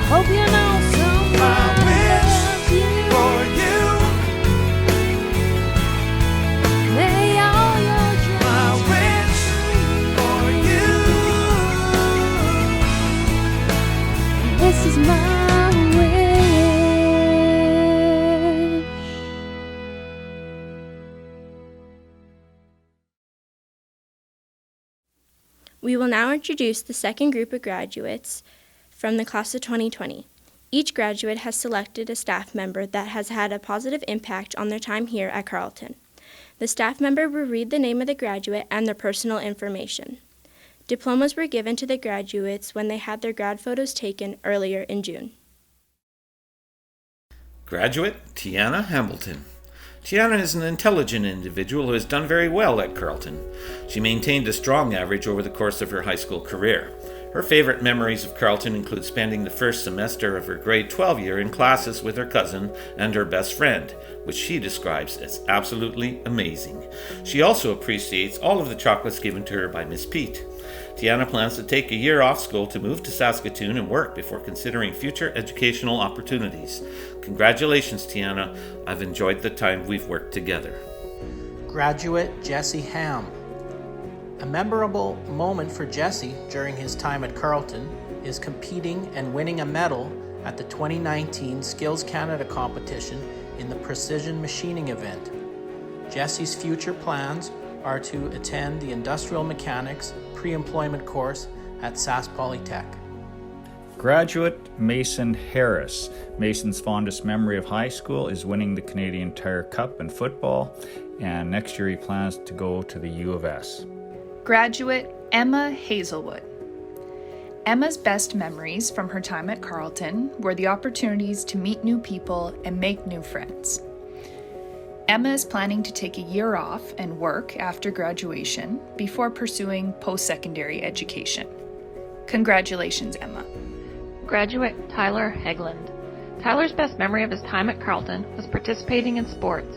Hope you know somebody loves you. For you. May all your dreams. My wish for you. This is my wish. We will now introduce the second group of graduates from the class of 2020. Each graduate has selected a staff member that has had a positive impact on their time here at Carlton. The staff member will read the name of the graduate and their personal information. Diplomas were given to the graduates when they had their grad photos taken earlier in June. Graduate Tiana Hamilton. Tiana is an intelligent individual who has done very well at Carlton. She maintained a strong average over the course of her high school career. Her favorite memories of Carlton include spending the first semester of her grade 12 year in classes with her cousin and her best friend, which she describes as absolutely amazing. She also appreciates all of the chocolates given to her by Miss Pete. Tiana plans to take a year off school to move to Saskatoon and work before considering future educational opportunities. Congratulations, Tiana. I've enjoyed the time we've worked together. Graduate Jesse Ham. A memorable moment for Jesse during his time at Carlton is competing and winning a medal at the 2019 Skills Canada competition in the precision machining event. Jesse's future plans are to attend the Industrial Mechanics pre-employment course at Sask Polytech. Graduate Mason Harris. Mason's fondest memory of high school is winning the Canadian Tire Cup in football, and next year he plans to go to the U of S. Graduate Emma Hazelwood. Emma's best memories from her time at Carlton were the opportunities to meet new people and make new friends. Emma is planning to take a year off and work after graduation before pursuing post-secondary education. Congratulations, Emma. Graduate Tyler Hegland. Tyler's best memory of his time at Carlton was participating in sports.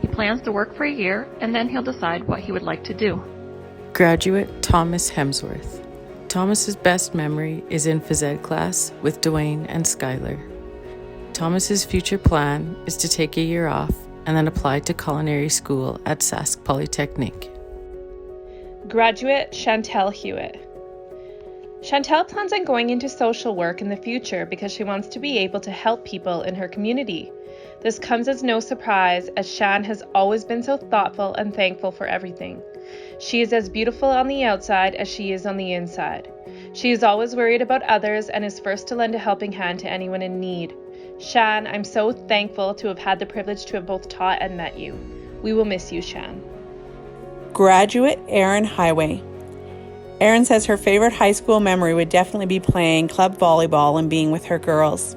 He plans to work for a year and then he'll decide what he would like to do. Graduate Thomas Hemsworth. Thomas's best memory is in phys ed class with Dwayne and Skylar. Thomas's future plan is to take a year off and then apply to culinary school at Sask Polytechnique. Graduate Chantel Hewitt. Chantel plans on going into social work in the future because she wants to be able to help people in her community. This comes as no surprise, as Shan has always been so thoughtful and thankful for everything. She is as beautiful on the outside as she is on the inside. She is always worried about others and is first to lend a helping hand to anyone in need. Shan, I'm so thankful to have had the privilege to have both taught and met you. We will miss you, Shan. Graduate Erin Highway. Erin says her favorite high school memory would definitely be playing club volleyball and being with her girls.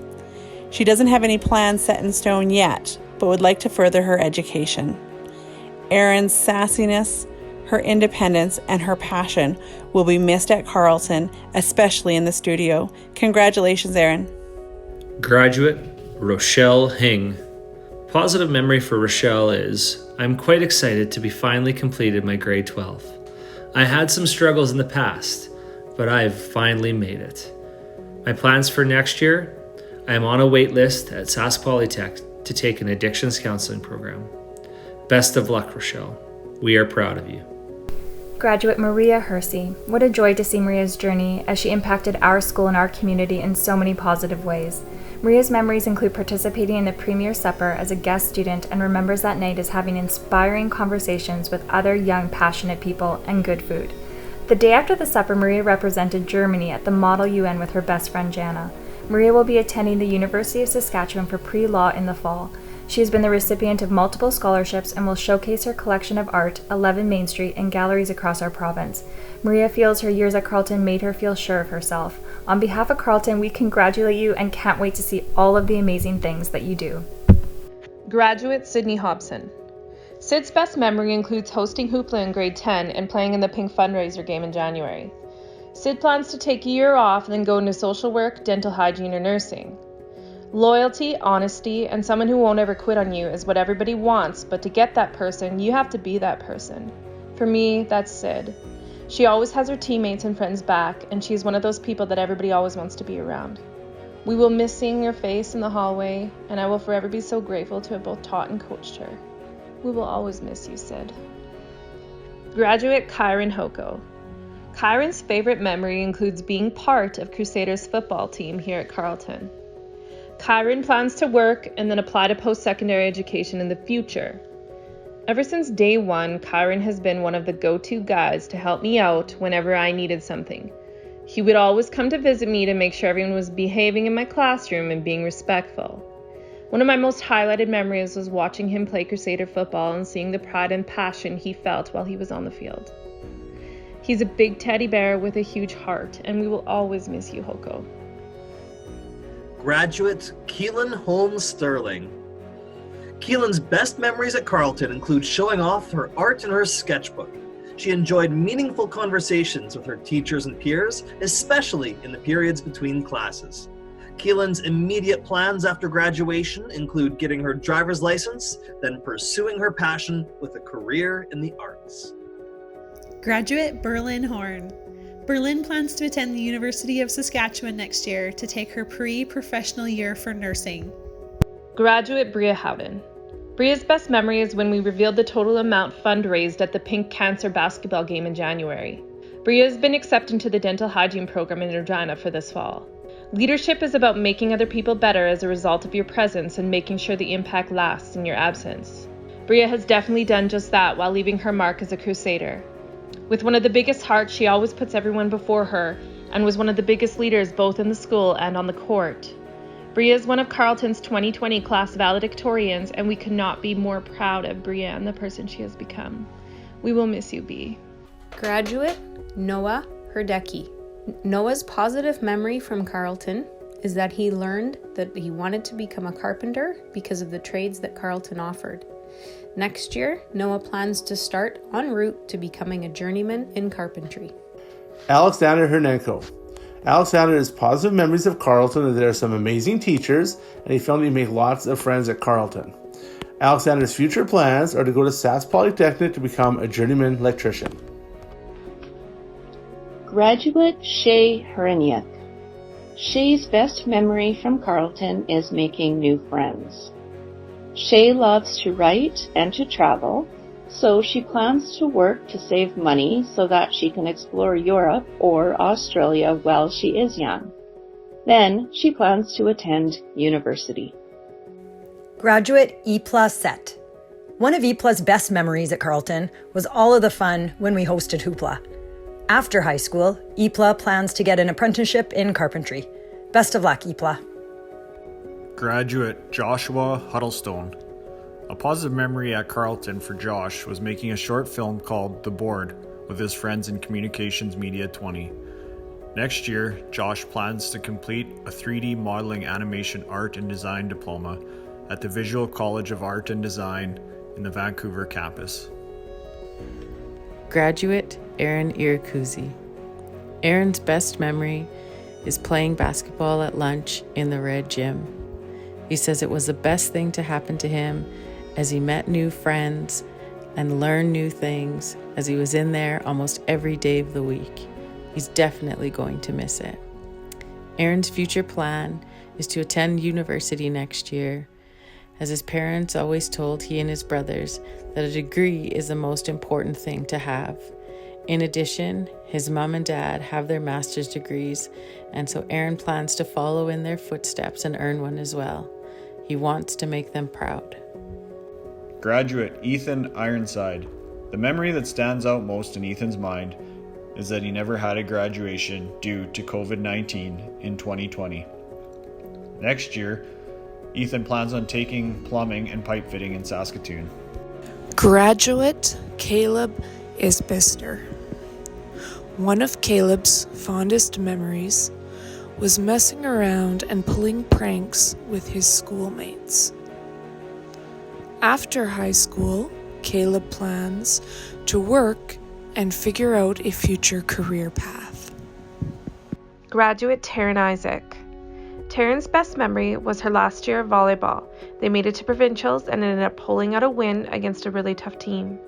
She doesn't have any plans set in stone yet, but would like to further her education. Erin's sassiness, her independence, and her passion will be missed at Carlton, especially in the studio. Congratulations, Erin. Graduate Rochelle Hing. Positive memory for Rochelle is, I'm quite excited to be finally completed my grade 12. I had some struggles in the past, but I've finally made it. My plans for next year, I am on a wait list at Sask Polytech to take an addictions counseling program. Best of luck, Rochelle. We are proud of you. Graduate Maria Hersey. What a joy to see Maria's journey as she impacted our school and our community in so many positive ways. Maria's memories include participating in the premier supper as a guest student and remembers that night as having inspiring conversations with other young, passionate people and good food. The day after the supper, Maria represented Germany at the Model UN with her best friend Jana. Maria will be attending the University of Saskatchewan for pre-law in the fall. She has been the recipient of multiple scholarships and will showcase her collection of art, 11 Main Street, in galleries across our province. Maria feels her years at Carlton made her feel sure of herself. On behalf of Carlton, we congratulate you and can't wait to see all of the amazing things that you do. Graduate Sydney Hobson. Sid's best memory includes hosting Hoopla in grade 10 and playing in the Pink fundraiser game in January. Sid plans to take a year off and then go into social work, dental hygiene, or nursing. Loyalty, honesty, and someone who won't ever quit on you is what everybody wants, but to get that person, you have to be that person. For me, that's Sid. She always has her teammates and friends back, and she's one of those people that everybody always wants to be around. We will miss seeing your face in the hallway, and I will forever be so grateful to have both taught and coached her. We will always miss you, Sid. Graduate Kyron Hoko. Kyron's favorite memory includes being part of Crusaders' football team here at Carlton. Kyron plans to work and then apply to post-secondary education in the future. Ever since day one, Kyron has been one of the go-to guys to help me out whenever I needed something. He would always come to visit me to make sure everyone was behaving in my classroom and being respectful. One of my most highlighted memories was watching him play Crusader football and seeing the pride and passion he felt while he was on the field. He's a big teddy bear with a huge heart, and we will always miss you, Hoko. Graduate Keelan Holmes Sterling. Keelan's best memories at Carlton include showing off her art in her sketchbook. She enjoyed meaningful conversations with her teachers and peers, especially in the periods between classes. Keelan's immediate plans after graduation include getting her driver's license, then pursuing her passion with a career in the arts. Graduate Berlin Horn. Berlin plans to attend the University of Saskatchewan next year to take her pre-professional year for nursing. Graduate Bria Howden. Bria's best memory is when we revealed the total amount fundraised at the Pink Cancer basketball game in January. Bria has been accepted into the dental hygiene program in Regina for this fall. Leadership is about making other people better as a result of your presence and making sure the impact lasts in your absence. Bria has definitely done just that while leaving her mark as a crusader. With one of the biggest hearts, she always puts everyone before her and was one of the biggest leaders both in the school and on the court. Bria is one of Carlton's 2020 class valedictorians, and we could not be more proud of Bria and the person she has become. We will miss you, B. Graduate Noah Herdecki. Noah's positive memory from Carlton is that he learned that he wanted to become a carpenter because of the trades that Carlton offered. Next year, Noah plans to start en route to becoming a journeyman in carpentry. Alexander Hernenko. Alexander has positive memories of Carlton and there are some amazing teachers, and he felt he'd make lots of friends at Carlton. Alexander's future plans are to go to Sask Polytechnic to become a journeyman electrician. Graduate Shay Hereniuk. Shay's best memory from Carlton is making new friends. Shay loves to write and to travel, so she plans to work to save money so that she can explore Europe or Australia while she is young. Then she plans to attend university. Graduate E+ Set. One of E+'s best memories at Carlton was all of the fun when we hosted Hoopla. After high school, E+ plans to get an apprenticeship in carpentry. Best of luck, E+. Graduate Joshua Huddlestone. A positive memory at Carlton for Josh was making a short film called The Board with his friends in Communications Media 20. Next year, Josh plans to complete a 3D modeling animation art and design diploma at the Visual College of Art and Design in the Vancouver campus. Graduate Aaron Irakuzi. Aaron's best memory is playing basketball at lunch in the Red Gym. He says it was the best thing to happen to him as he met new friends and learned new things as he was in there almost every day of the week. He's definitely going to miss it. Aaron's future plan is to attend university next year, as his parents always told he and his brothers that a degree is the most important thing to have. In addition, his mom and dad have their master's degrees, and so Aaron plans to follow in their footsteps and earn one as well. He wants to make them proud. Graduate Ethan Ironside. The memory that stands out most in Ethan's mind is that he never had a graduation due to COVID-19 in 2020. Next year, Ethan plans on taking plumbing and pipe fitting in Saskatoon. Graduate Caleb Isbister. One of Caleb's fondest memories was messing around and pulling pranks with his schoolmates. After high school, Caleb plans to work and figure out a future career path. Graduate Taryn Isaac. Taryn's best memory was her last year of volleyball. They made it to provincials and ended up pulling out a win against a really tough team.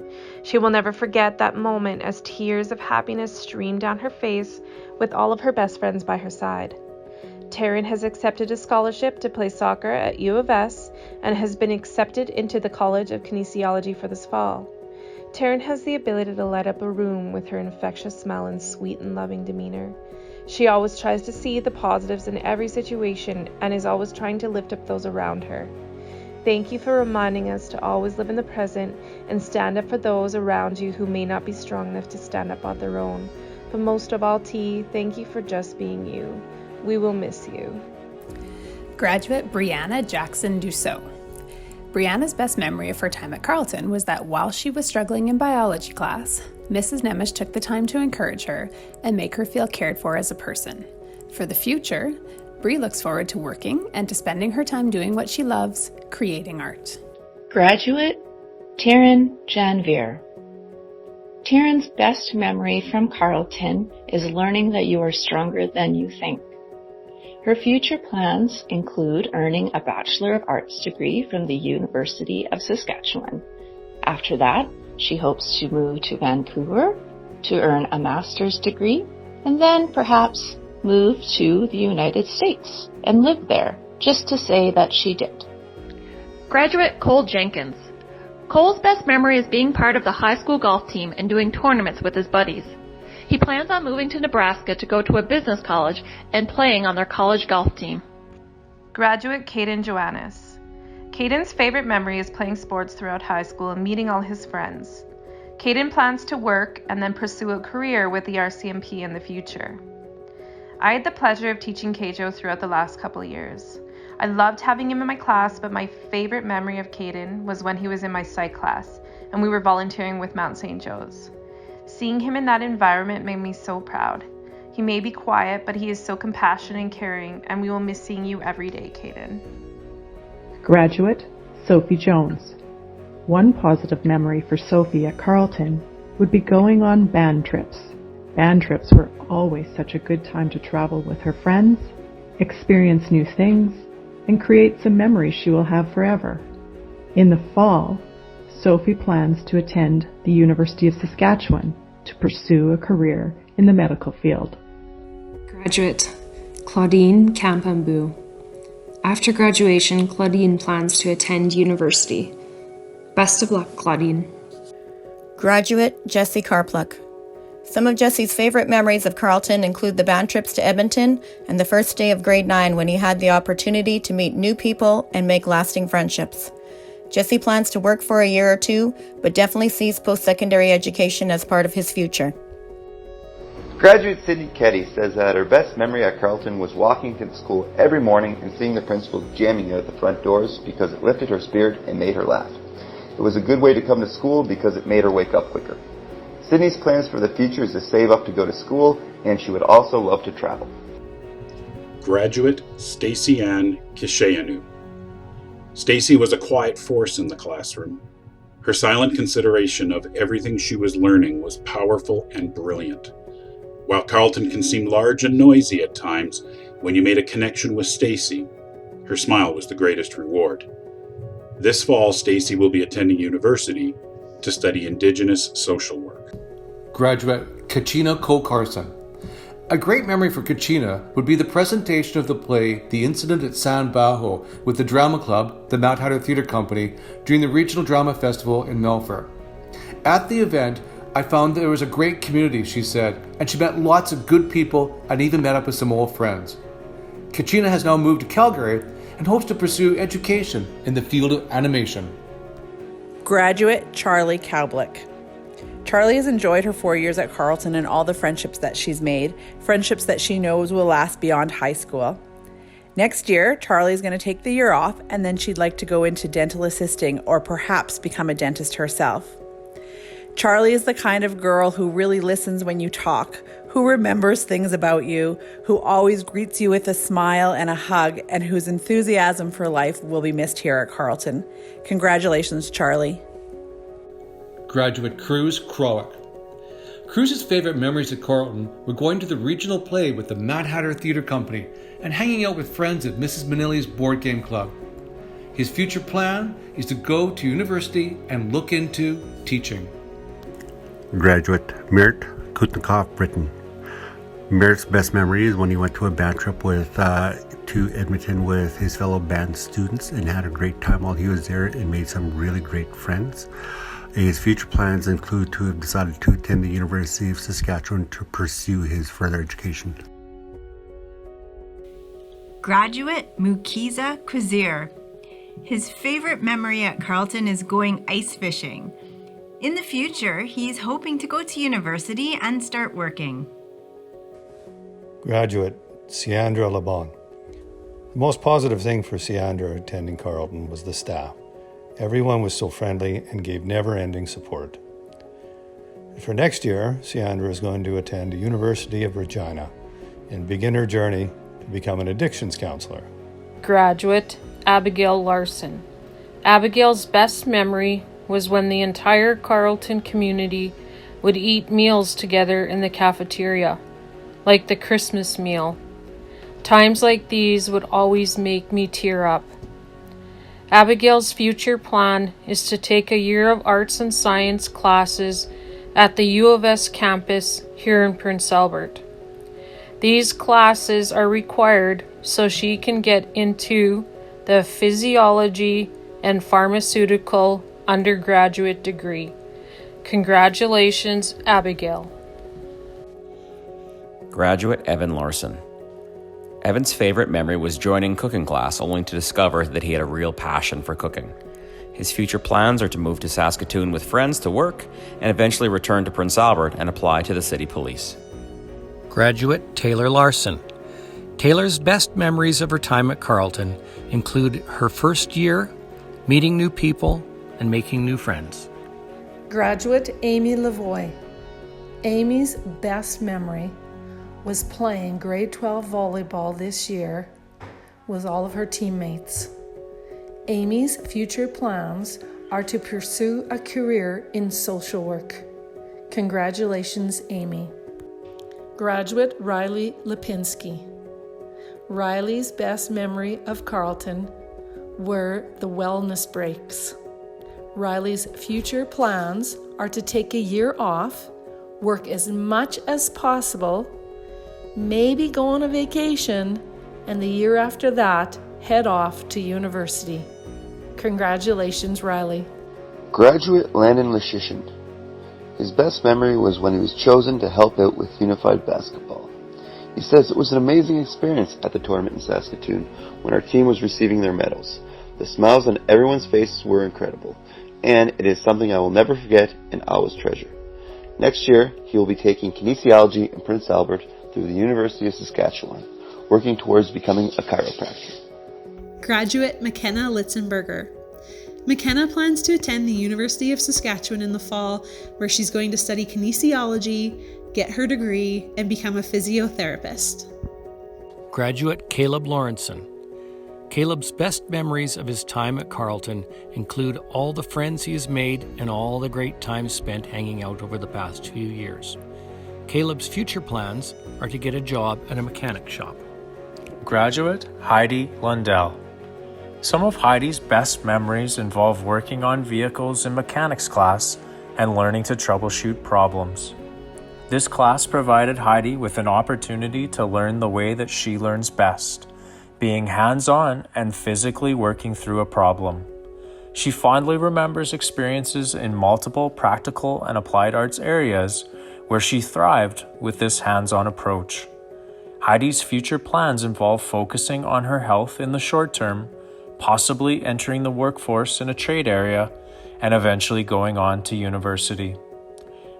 She will never forget that moment as tears of happiness streamed down her face with all of her best friends by her side. Taryn has accepted a scholarship to play soccer at U of S and has been accepted into the College of Kinesiology for this fall. Taryn has the ability to light up a room with her infectious smile and sweet and loving demeanor. She always tries to see the positives in every situation and is always trying to lift up those around her. Thank you for reminding us to always live in the present and stand up for those around you who may not be strong enough to stand up on their own. But most of all, T, thank you for just being you. We will miss you. Graduate Brianna Jackson Dussault. Brianna's best memory of her time at Carlton was that while she was struggling in biology class, Mrs. Nemish took the time to encourage her and make her feel cared for as a person. For the future, Bri looks forward to working and to spending her time doing what she loves, creating art. Graduate Taryn Janvier. Taryn's best memory from Carlton is learning that you are stronger than you think. Her future plans include earning a Bachelor of Arts degree from the University of Saskatchewan. After that, she hopes to move to Vancouver to earn a master's degree, and then perhaps move to the United States and live there, just to say that she did. Graduate Cole Jenkins. Cole's best memory is being part of the high school golf team and doing tournaments with his buddies. He plans on moving to Nebraska to go to a business college and playing on their college golf team. Graduate Caden Joannis. Caden's favorite memory is playing sports throughout high school and meeting all his friends. Caden plans to work and then pursue a career with the RCMP in the future. I had the pleasure of teaching Keijo throughout the last couple of years. I loved having him in my class, but my favorite memory of Caden was when he was in my psych class and we were volunteering with Mount St. Joe's. Seeing him in that environment made me so proud. He may be quiet, but he is so compassionate and caring, and we will miss seeing you every day, Caden. Graduate Sophie Jones. One positive memory for Sophie at Carlton would be going on band trips. Band trips were always such a good time to travel with her friends, experience new things, and create some memories she will have forever. In the fall, Sophie plans to attend the University of Saskatchewan to pursue a career in the medical field. Graduate Claudine Campambu. After graduation, Claudine plans to attend university. Best of luck, Claudine. Graduate Jessie Carpluck. Some of Jessie's favorite memories of Carlton include the band trips to Edmonton and the first day of grade 9 when he had the opportunity to meet new people and make lasting friendships. Jessie plans to work for a year or two, but definitely sees post-secondary education as part of his future. Graduate Sydney Ketty says that her best memory at Carlton was walking to school every morning and seeing the principal jamming out the front doors because it lifted her spirit and made her laugh. It was a good way to come to school because it made her wake up quicker. Sydney's plans for the future is to save up to go to school, and she would also love to travel. Graduate Stacey Ann Kisheanu. Stacey was a quiet force in the classroom. Her silent consideration of everything she was learning was powerful and brilliant. While Carlton can seem large and noisy at times, when you made a connection with Stacey, her smile was the greatest reward. This fall, Stacey will be attending university to study Indigenous social work. Graduate Kachina Cole-Carson. A great memory for Kachina would be the presentation of the play The Incident at San Bajo with the drama club, the Mount Hatter Theatre Company, during the Regional Drama Festival in Melfort. At the event, I found there was a great community, she said, and she met lots of good people and even met up with some old friends. Kachina has now moved to Calgary and hopes to pursue education in the field of animation. Graduate Charlie Cowblick. Charlie has enjoyed her 4 years at Carlton and all the friendships that she's made, friendships that she knows will last beyond high school. Next year, Charlie's going to take the year off, and then she'd like to go into dental assisting or perhaps become a dentist herself. Charlie is the kind of girl who really listens when you talk, who remembers things about you, who always greets you with a smile and a hug, and whose enthusiasm for life will be missed here at Carlton. Congratulations, Charlie. Graduate Cruz Krowick. Cruz's favorite memories at Carlton were going to the regional play with the Mad Hatter Theatre Company and hanging out with friends at Mrs. Manili's board game club. His future plan is to go to university and look into teaching. Graduate Mirt Kutnikov Britain. Mirt's best memory is when he went to a band trip to Edmonton with his fellow band students and had a great time while he was there and made some really great friends. His future plans include to have decided to attend the University of Saskatchewan to pursue his further education. Graduate Mukiza Kuzir. His favorite memory at Carlton is going ice fishing. In the future, he's hoping to go to university and start working. Graduate Siandra Lebon. The most positive thing for Siandra attending Carlton was the staff. Everyone was so friendly and gave never-ending support. For next year, Siandra is going to attend the University of Regina and begin her journey to become an addictions counselor. Graduate Abigail Larson. Abigail's best memory was when the entire Carlton community would eat meals together in the cafeteria, like the Christmas meal. Times like these would always make me tear up. Abigail's future plan is to take a year of arts and science classes at the U of S campus here in Prince Albert. These classes are required so she can get into the physiology and pharmaceutical undergraduate degree. Congratulations, Abigail. Graduate Evan Larson. Evan's favorite memory was joining cooking class only to discover that he had a real passion for cooking. His future plans are to move to Saskatoon with friends to work and eventually return to Prince Albert and apply to the city police. Graduate Taylor Larson. Taylor's best memories of her time at Carlton include her first year, meeting new people, and making new friends. Graduate Amy Lavoie. Amy's best memory was playing grade 12 volleyball this year with all of her teammates. Amy's future plans are to pursue a career in social work. Congratulations, Amy. Graduate Riley Lipinski. Riley's best memory of Carlton were the wellness breaks. Riley's future plans are to take a year off, work as much as possible, maybe go on a vacation, and the year after that, head off to university. Congratulations, Riley. Graduate Landon Leshishin. His best memory was when he was chosen to help out with Unified Basketball. He says it was an amazing experience at the tournament in Saskatoon when our team was receiving their medals. The smiles on everyone's faces were incredible, and it is something I will never forget and always treasure. Next year, he will be taking kinesiology in Prince Albert through the University of Saskatchewan, working towards becoming a chiropractor. Graduate McKenna Litzenberger. McKenna plans to attend the University of Saskatchewan in the fall, where she's going to study kinesiology, get her degree, and become a physiotherapist. Graduate Caleb Lawrenson. Caleb's best memories of his time at Carlton include all the friends he has made and all the great time spent hanging out over the past few years. Caleb's future plans are to get a job at a mechanic shop. Graduate Heidi Lundell. Some of Heidi's best memories involve working on vehicles in mechanics class and learning to troubleshoot problems. This class provided Heidi with an opportunity to learn the way that she learns best, being hands-on and physically working through a problem. She fondly remembers experiences in multiple practical and applied arts areas where she thrived with this hands-on approach. Heidi's future plans involve focusing on her health in the short term, possibly entering the workforce in a trade area, and eventually going on to university.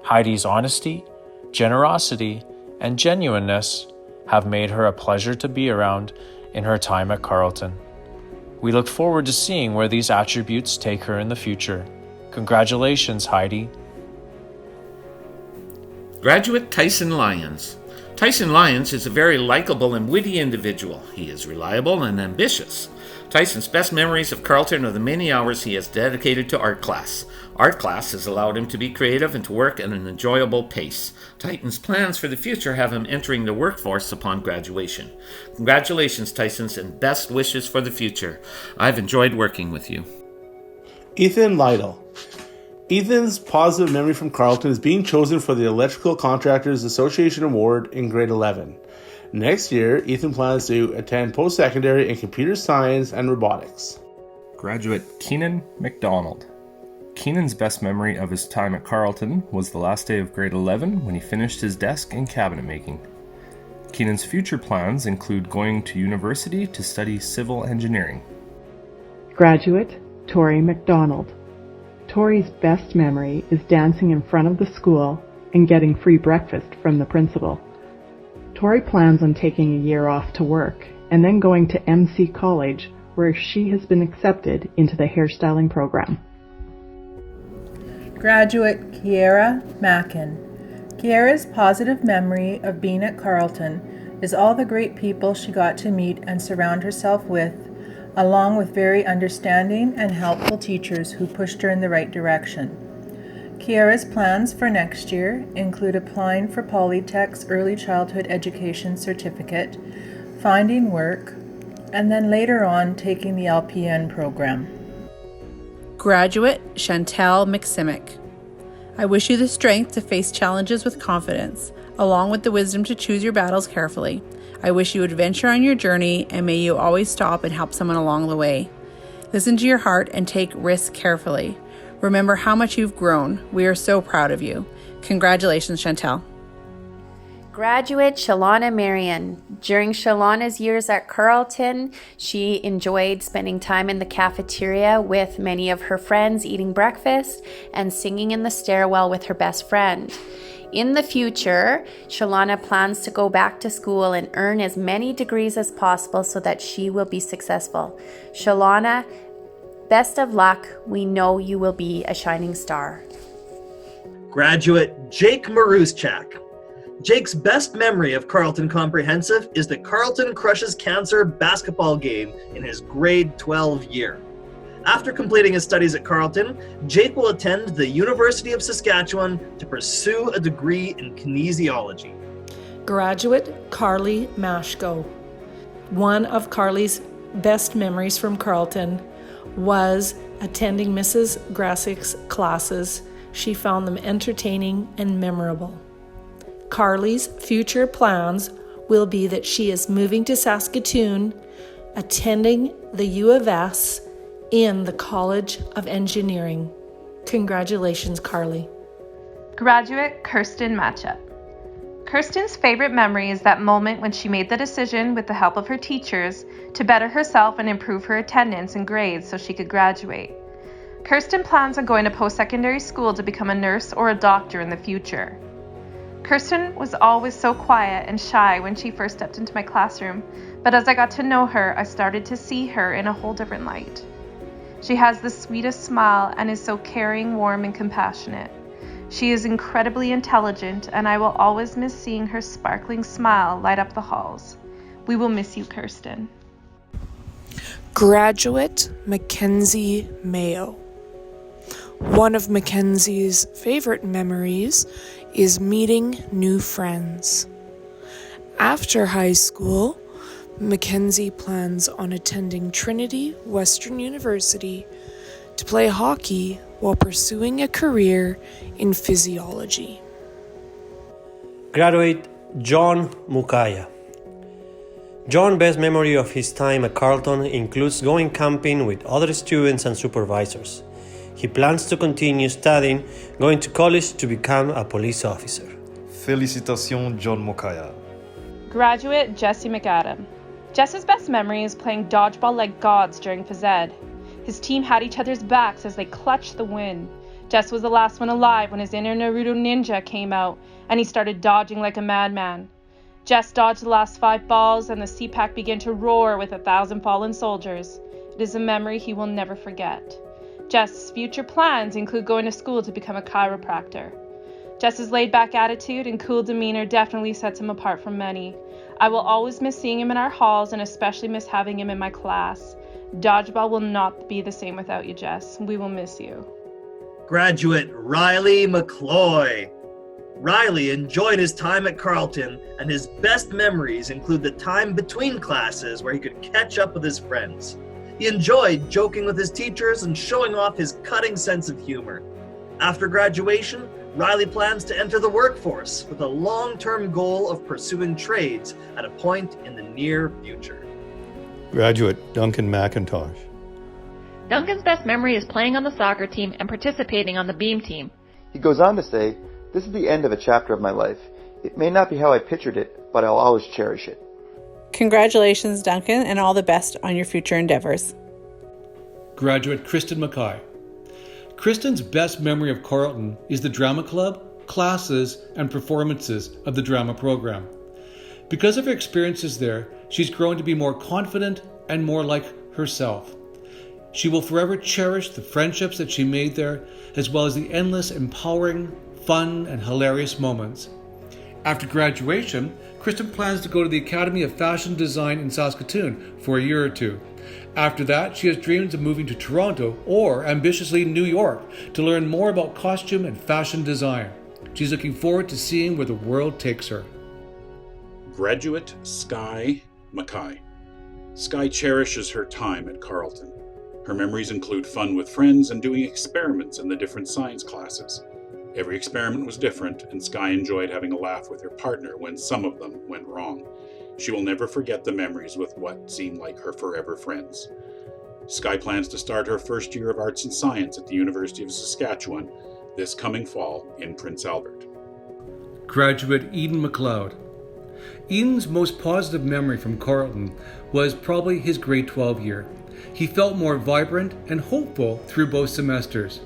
Heidi's honesty, generosity, and genuineness have made her a pleasure to be around in her time at Carlton. We look forward to seeing where these attributes take her in the future. Congratulations, Heidi. Graduate Tyson Lyons. Tyson Lyons is a very likable and witty individual. He is reliable and ambitious. Tyson's best memories of Carlton are the many hours he has dedicated to art class. Art class has allowed him to be creative and to work at an enjoyable pace. Tyson's plans for the future have him entering the workforce upon graduation. Congratulations, Tyson, and best wishes for the future. I've enjoyed working with you. Ethan Lytle. Ethan's positive memory from Carlton is being chosen for the Electrical Contractors Association Award in grade 11. Next year, Ethan plans to attend post-secondary in computer science and robotics. Graduate Keenan McDonald. Keenan's best memory of his time at Carlton was the last day of grade 11 when he finished his desk in cabinet making. Keenan's future plans include going to university to study civil engineering. Graduate Tori McDonald. Tori's best memory is dancing in front of the school and getting free breakfast from the principal. Tori plans on taking a year off to work and then going to MC College, where she has been accepted into the hairstyling program. Graduate Kiera Mackin. Kiera's positive memory of being at Carlton is all the great people she got to meet and surround herself with, along with very understanding and helpful teachers who pushed her in the right direction. Kiara's plans for next year include applying for Polytech's Early Childhood Education Certificate, finding work, and then later on taking the LPN program. Graduate Chantel McSimic. I wish you the strength to face challenges with confidence, along with the wisdom to choose your battles carefully. I wish you adventure on your journey, and may you always stop and help someone along the way. Listen to your heart and take risks carefully. Remember how much you've grown. We are so proud of you. Congratulations, Chantel. Graduate Shalana Marion. During Shalana's years at Carlton, she enjoyed spending time in the cafeteria with many of her friends, eating breakfast and singing in the stairwell with her best friend. In the future, Shalana plans to go back to school and earn as many degrees as possible so that she will be successful. Shalana, best of luck. We know you will be a shining star. Graduate Jake Maruschak. Jake's best memory of Carlton Comprehensive is the Carlton Crushes Cancer basketball game in his grade 12 year. After completing his studies at Carlton, Jake will attend the University of Saskatchewan to pursue a degree in kinesiology. Graduate Carly Mashko. One of Carly's best memories from Carlton was attending Mrs. Grassick's classes. She found them entertaining and memorable. Carly's future plans will be that she is moving to Saskatoon, attending the U of S in the College of Engineering. Congratulations, Carly. Graduate Krysten McKay. Kirsten's favorite memory is that moment when she made the decision, with the help of her teachers, to better herself and improve her attendance and grades so she could graduate. Kirsten plans on going to post-secondary school to become a nurse or a doctor in the future. Kirsten was always so quiet and shy when she first stepped into my classroom, but as I got to know her, I started to see her in a whole different light. She has the sweetest smile and is so caring, warm, and compassionate. She is incredibly intelligent, and I will always miss seeing her sparkling smile light up the halls. We will miss you, Kirsten. Graduate Mackenzie Mayo. One of Mackenzie's favorite memories is meeting new friends. After high school, Mackenzie plans on attending Trinity Western University to play hockey while pursuing a career in physiology. Graduate John Mukaya. John's best memory of his time at Carlton includes going camping with other students and supervisors. He plans to continue studying, going to college to become a police officer. Félicitations, John Mukaya. Graduate Jesse McAdam. Jess's best memory is playing dodgeball like gods during phys ed. His team had each other's backs as they clutched the win. Jess was the last one alive when his inner Naruto ninja came out, and he started dodging like a madman. Jess dodged the last 5 balls, and the CPAC began to roar with 1,000 fallen soldiers. It is a memory he will never forget. Jess's future plans include going to school to become a chiropractor. Jess's laid-back attitude and cool demeanor definitely sets him apart from many. I will always miss seeing him in our halls and especially miss having him in my class. Dodgeball will not be the same without you, Jess. We will miss you. Graduate Riley McCloy. Riley enjoyed his time at Carlton, and his best memories include the time between classes where he could catch up with his friends. He enjoyed joking with his teachers and showing off his cutting sense of humor. After graduation, Riley plans to enter the workforce with a long-term goal of pursuing trades at a point in the near future. Graduate Duncan McIntosh. Duncan's best memory is playing on the soccer team and participating on the beam team. He goes on to say, "This is the end of a chapter of my life. It may not be how I pictured it, but I'll always cherish it." Congratulations, Duncan, and all the best on your future endeavors. Graduate Krysten McKay. Kristen's best memory of Carlton is the drama club, classes, and performances of the drama program. Because of her experiences there, she's grown to be more confident and more like herself. She will forever cherish the friendships that she made there, as well as the endless, empowering, fun, and hilarious moments. After graduation, Krysten plans to go to the Academy of Fashion Design in Saskatoon for a year or two. After that, she has dreams of moving to Toronto or, ambitiously, New York to learn more about costume and fashion design. She's looking forward to seeing where the world takes her. Graduate Skye McKay. Skye cherishes her time at Carlton. Her memories include fun with friends and doing experiments in the different science classes. Every experiment was different, and Skye enjoyed having a laugh with her partner when some of them went wrong. She will never forget the memories with what seemed like her forever friends. Skye plans to start her first year of arts and science at the University of Saskatchewan this coming fall in Prince Albert. Graduate Eden McLeod. Eden's most positive memory from Carlton was probably his grade 12 year. He felt more vibrant and hopeful through both semesters.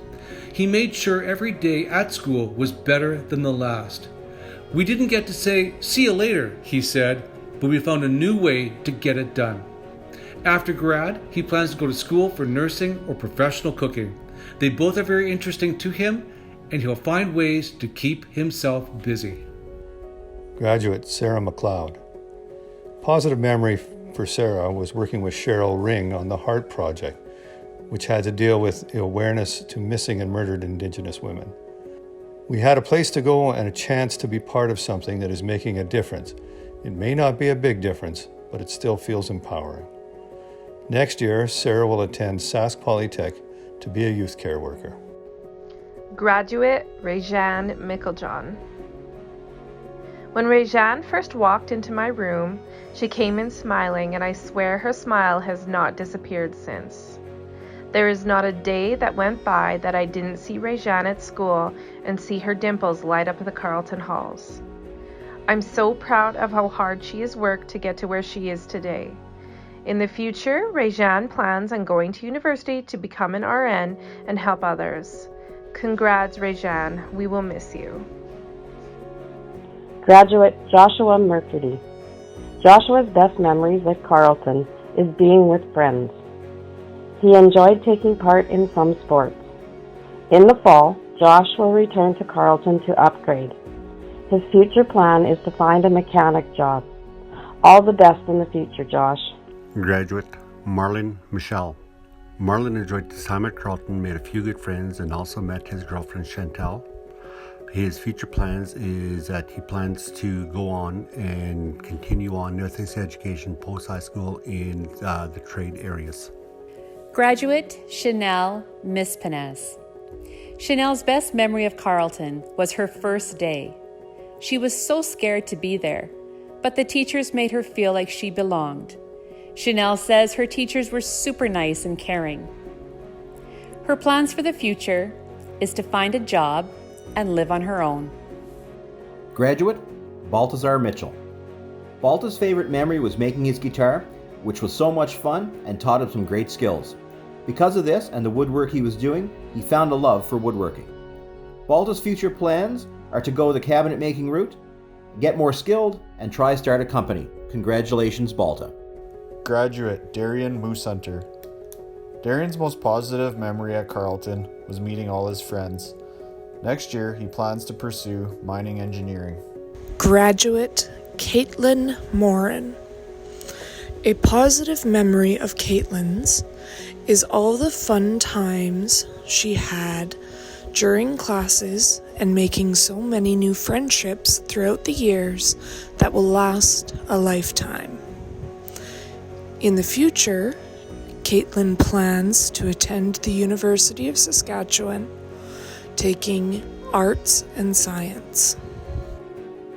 He made sure every day at school was better than the last. We didn't get to say, "See you later," he said, but we found a new way to get it done. After grad, he plans to go to school for nursing or professional cooking. They both are very interesting to him, and he'll find ways to keep himself busy. Graduate Sarah McLeod. Positive memory for Sarah was working with Cheryl Ring on the Heart Project, which had to deal with awareness to missing and murdered Indigenous women. We had a place to go and a chance to be part of something that is making a difference. It may not be a big difference, but it still feels empowering. Next year, Sarah will attend Sask Polytech to be a youth care worker. Graduate Rayjan Micklejohn. When Rayjan first walked into my room, she came in smiling, and I swear her smile has not disappeared since. There is not a day that went by that I didn't see Rayjan at school and see her dimples light up the Carlton halls. I'm so proud of how hard she has worked to get to where she is today. In the future, Rayjan plans on going to university to become an RN and help others. Congrats, Rayjan. We will miss you. Graduate Joshua Mercady. Joshua's best memories at Carlton is being with friends. He enjoyed taking part in some sports. In the fall, Josh will return to Carlton to upgrade. His future plan is to find a mechanic job. All the best in the future, Josh. Graduate Marlon Michelle. Marlon enjoyed his time at Carlton, made a few good friends, and also met his girlfriend Chantel. His future plans is that he plans to go on and continue on with his education post-high school in the trade areas. Graduate Chanel Mispenez. Chanel's best memory of Carlton was her first day. She was so scared to be there, but the teachers made her feel like she belonged. Chanel says her teachers were super nice and caring. Her plans for the future is to find a job and live on her own. Graduate Baltazar Mitchell. Balta's favorite memory was making his guitar, which was so much fun and taught him some great skills. Because of this and the woodwork he was doing, he found a love for woodworking. Balta's future plans are to go the cabinet making route, get more skilled, and try start a company. Congratulations, Balta. Graduate Darian Moosehunter. Darian's most positive memory at Carlton was meeting all his friends. Next year, he plans to pursue mining engineering. Graduate Caitlin Morin. A positive memory of Caitlin's is all the fun times she had during classes and making so many new friendships throughout the years that will last a lifetime. In the future, Caitlin plans to attend the University of Saskatchewan, taking arts and science.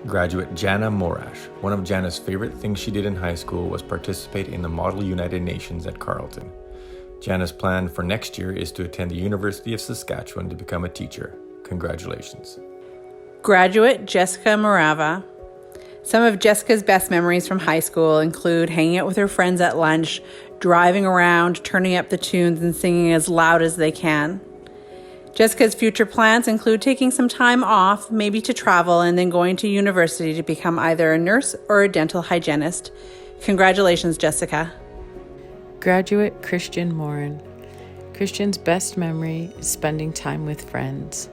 Graduate Jana Morash. One of Jana's favorite things she did in high school was participate in the Model United Nations at Carlton. Jana's plan for next year is to attend the University of Saskatchewan to become a teacher. Congratulations. Graduate Jessica Morava. Some of Jessica's best memories from high school include hanging out with her friends at lunch, driving around, turning up the tunes, and singing as loud as they can. Jessica's future plans include taking some time off, maybe to travel, and then going to university to become either a nurse or a dental hygienist. Congratulations, Jessica. Graduate Christian Morin. Christian's best memory is spending time with friends.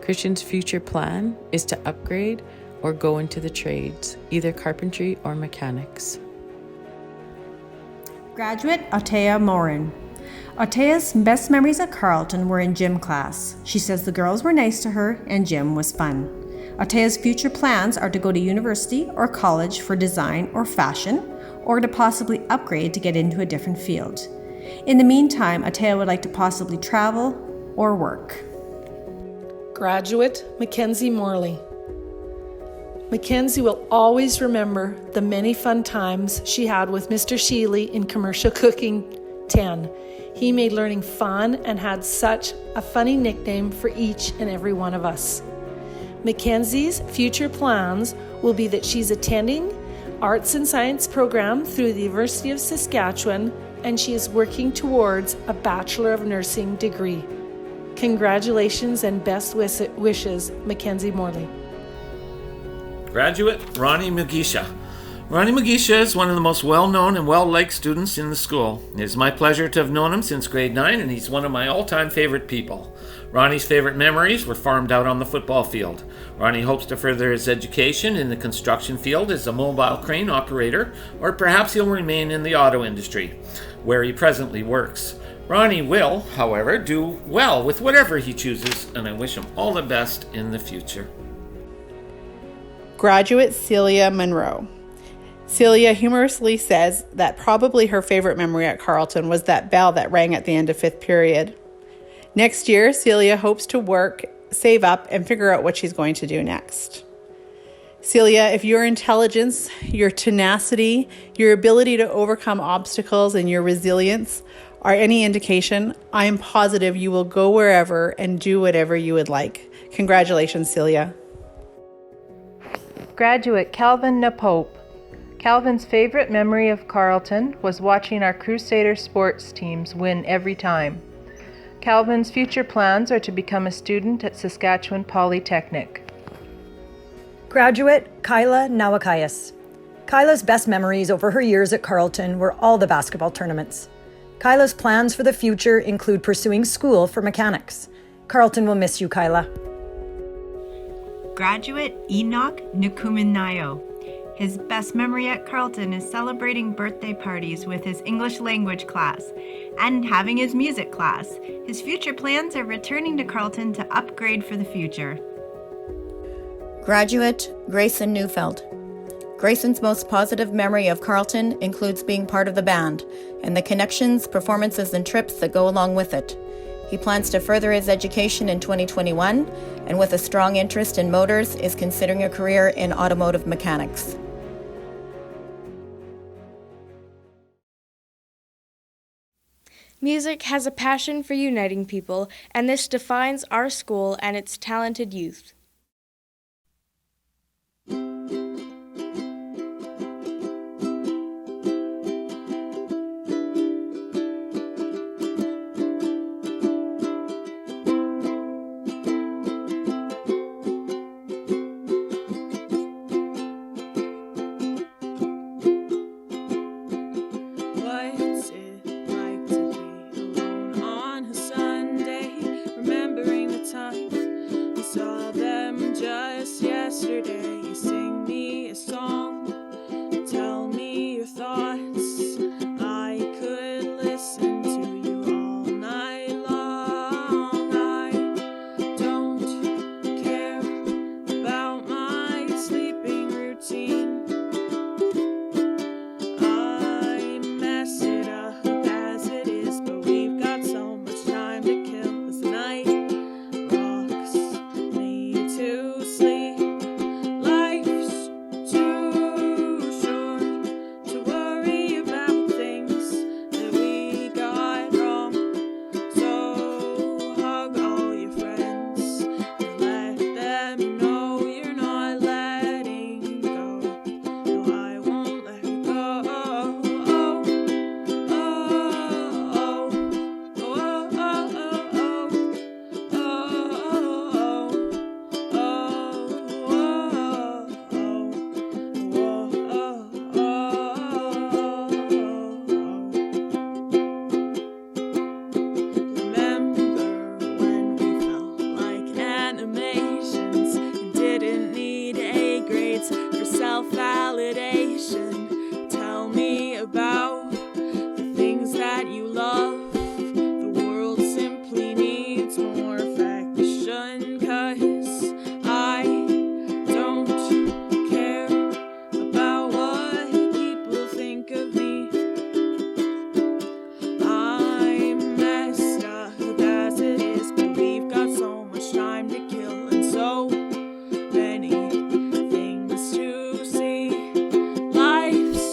Christian's future plan is to upgrade or go into the trades, either carpentry or mechanics. Graduate Atea Morin. Atea's best memories at Carlton were in gym class. She says the girls were nice to her and gym was fun. Atea's future plans are to go to university or college for design or fashion, or to possibly upgrade to get into a different field. In the meantime, Atea would like to possibly travel or work. Graduate Mackenzie Morley. Mackenzie will always remember the many fun times she had with Mr. Sheely in Commercial Cooking 10. He made learning fun and had such a funny nickname for each and every one of us. Mackenzie's future plans will be that she's attending Arts and Science program through the University of Saskatchewan, and she is working towards a Bachelor of Nursing degree. Congratulations and best wishes, Mackenzie Morley. Graduate Ronnie Mugisha. Ronnie Mugisha is one of the most well-known and well-liked students in the school. It is my pleasure to have known him since grade 9, and he's one of my all-time favorite people. Ronnie's favorite memories were farmed out on the football field. Ronnie hopes to further his education in the construction field as a mobile crane operator, or perhaps he'll remain in the auto industry, where he presently works. Ronnie will, however, do well with whatever he chooses, and I wish him all the best in the future. Graduate Celia Monroe. Celia humorously says that probably her favorite memory at Carlton was that bell that rang at the end of 5th period. Next year, Celia hopes to work, save up, and figure out what she's going to do next. Celia, if your intelligence, your tenacity, your ability to overcome obstacles, and your resilience are any indication, I am positive you will go wherever and do whatever you would like. Congratulations, Celia. Graduate Calvin Napope. Calvin's favorite memory of Carlton was watching our Crusader sports teams win every time. Calvin's future plans are to become a student at Saskatchewan Polytechnic. Graduate Kyla Nawakayas. Kyla's best memories over her years at Carlton were all the basketball tournaments. Kyla's plans for the future include pursuing school for mechanics. Carlton will miss you, Kyla. Graduate Enoch Nukuminayo. His best memory at Carlton is celebrating birthday parties with his English language class and having his music class. His future plans are returning to Carlton to upgrade for the future. Graduate Grayson Neufeld. Grayson's most positive memory of Carlton includes being part of the band and the connections, performances, and trips that go along with it. He plans to further his education in 2021, and with a strong interest in motors, is considering a career in automotive mechanics. Music has a passion for uniting people, and this defines our school and its talented youth. Remembering the times we saw them just yesterday. You sing self-validation. Tell me about the things that you love. The world simply needs more affection, 'cause I don't care about what people think of me. I'm messed up as it is, but we've got so much time to kill and so many things to see. Life's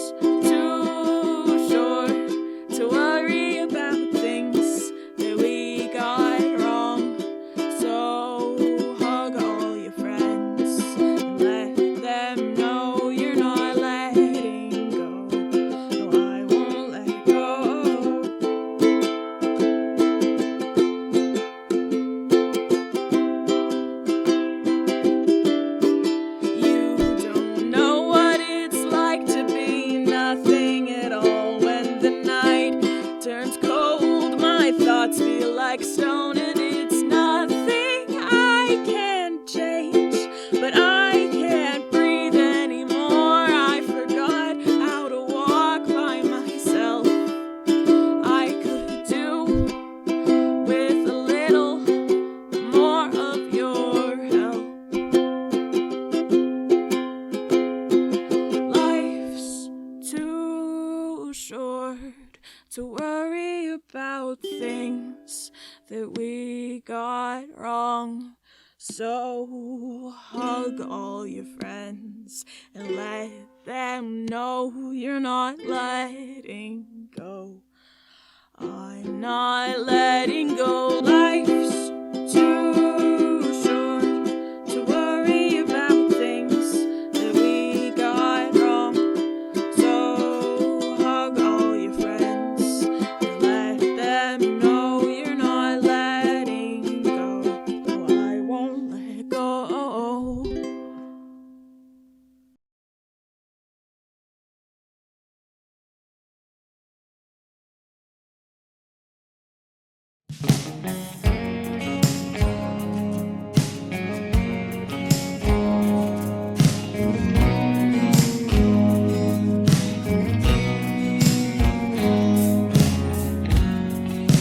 too short to worry about things that we got wrong. So hug all your friends and let them know you're not letting go. No, I won't let go. You don't know what it's like to be nothing at all. When the night turns cold, my thoughts feel like stone, and it's nothing I can change, but I can't breathe anymore. I forgot how to walk by myself. I could do with a little more of your help. Life's too short to worry about things that we got wrong. So hug all your friends and let them know you're not letting go. I'm not letting go. Life's too short to worry about things that we got wrong. So hug all your friends and let them know you're not letting go. No, I won't let go.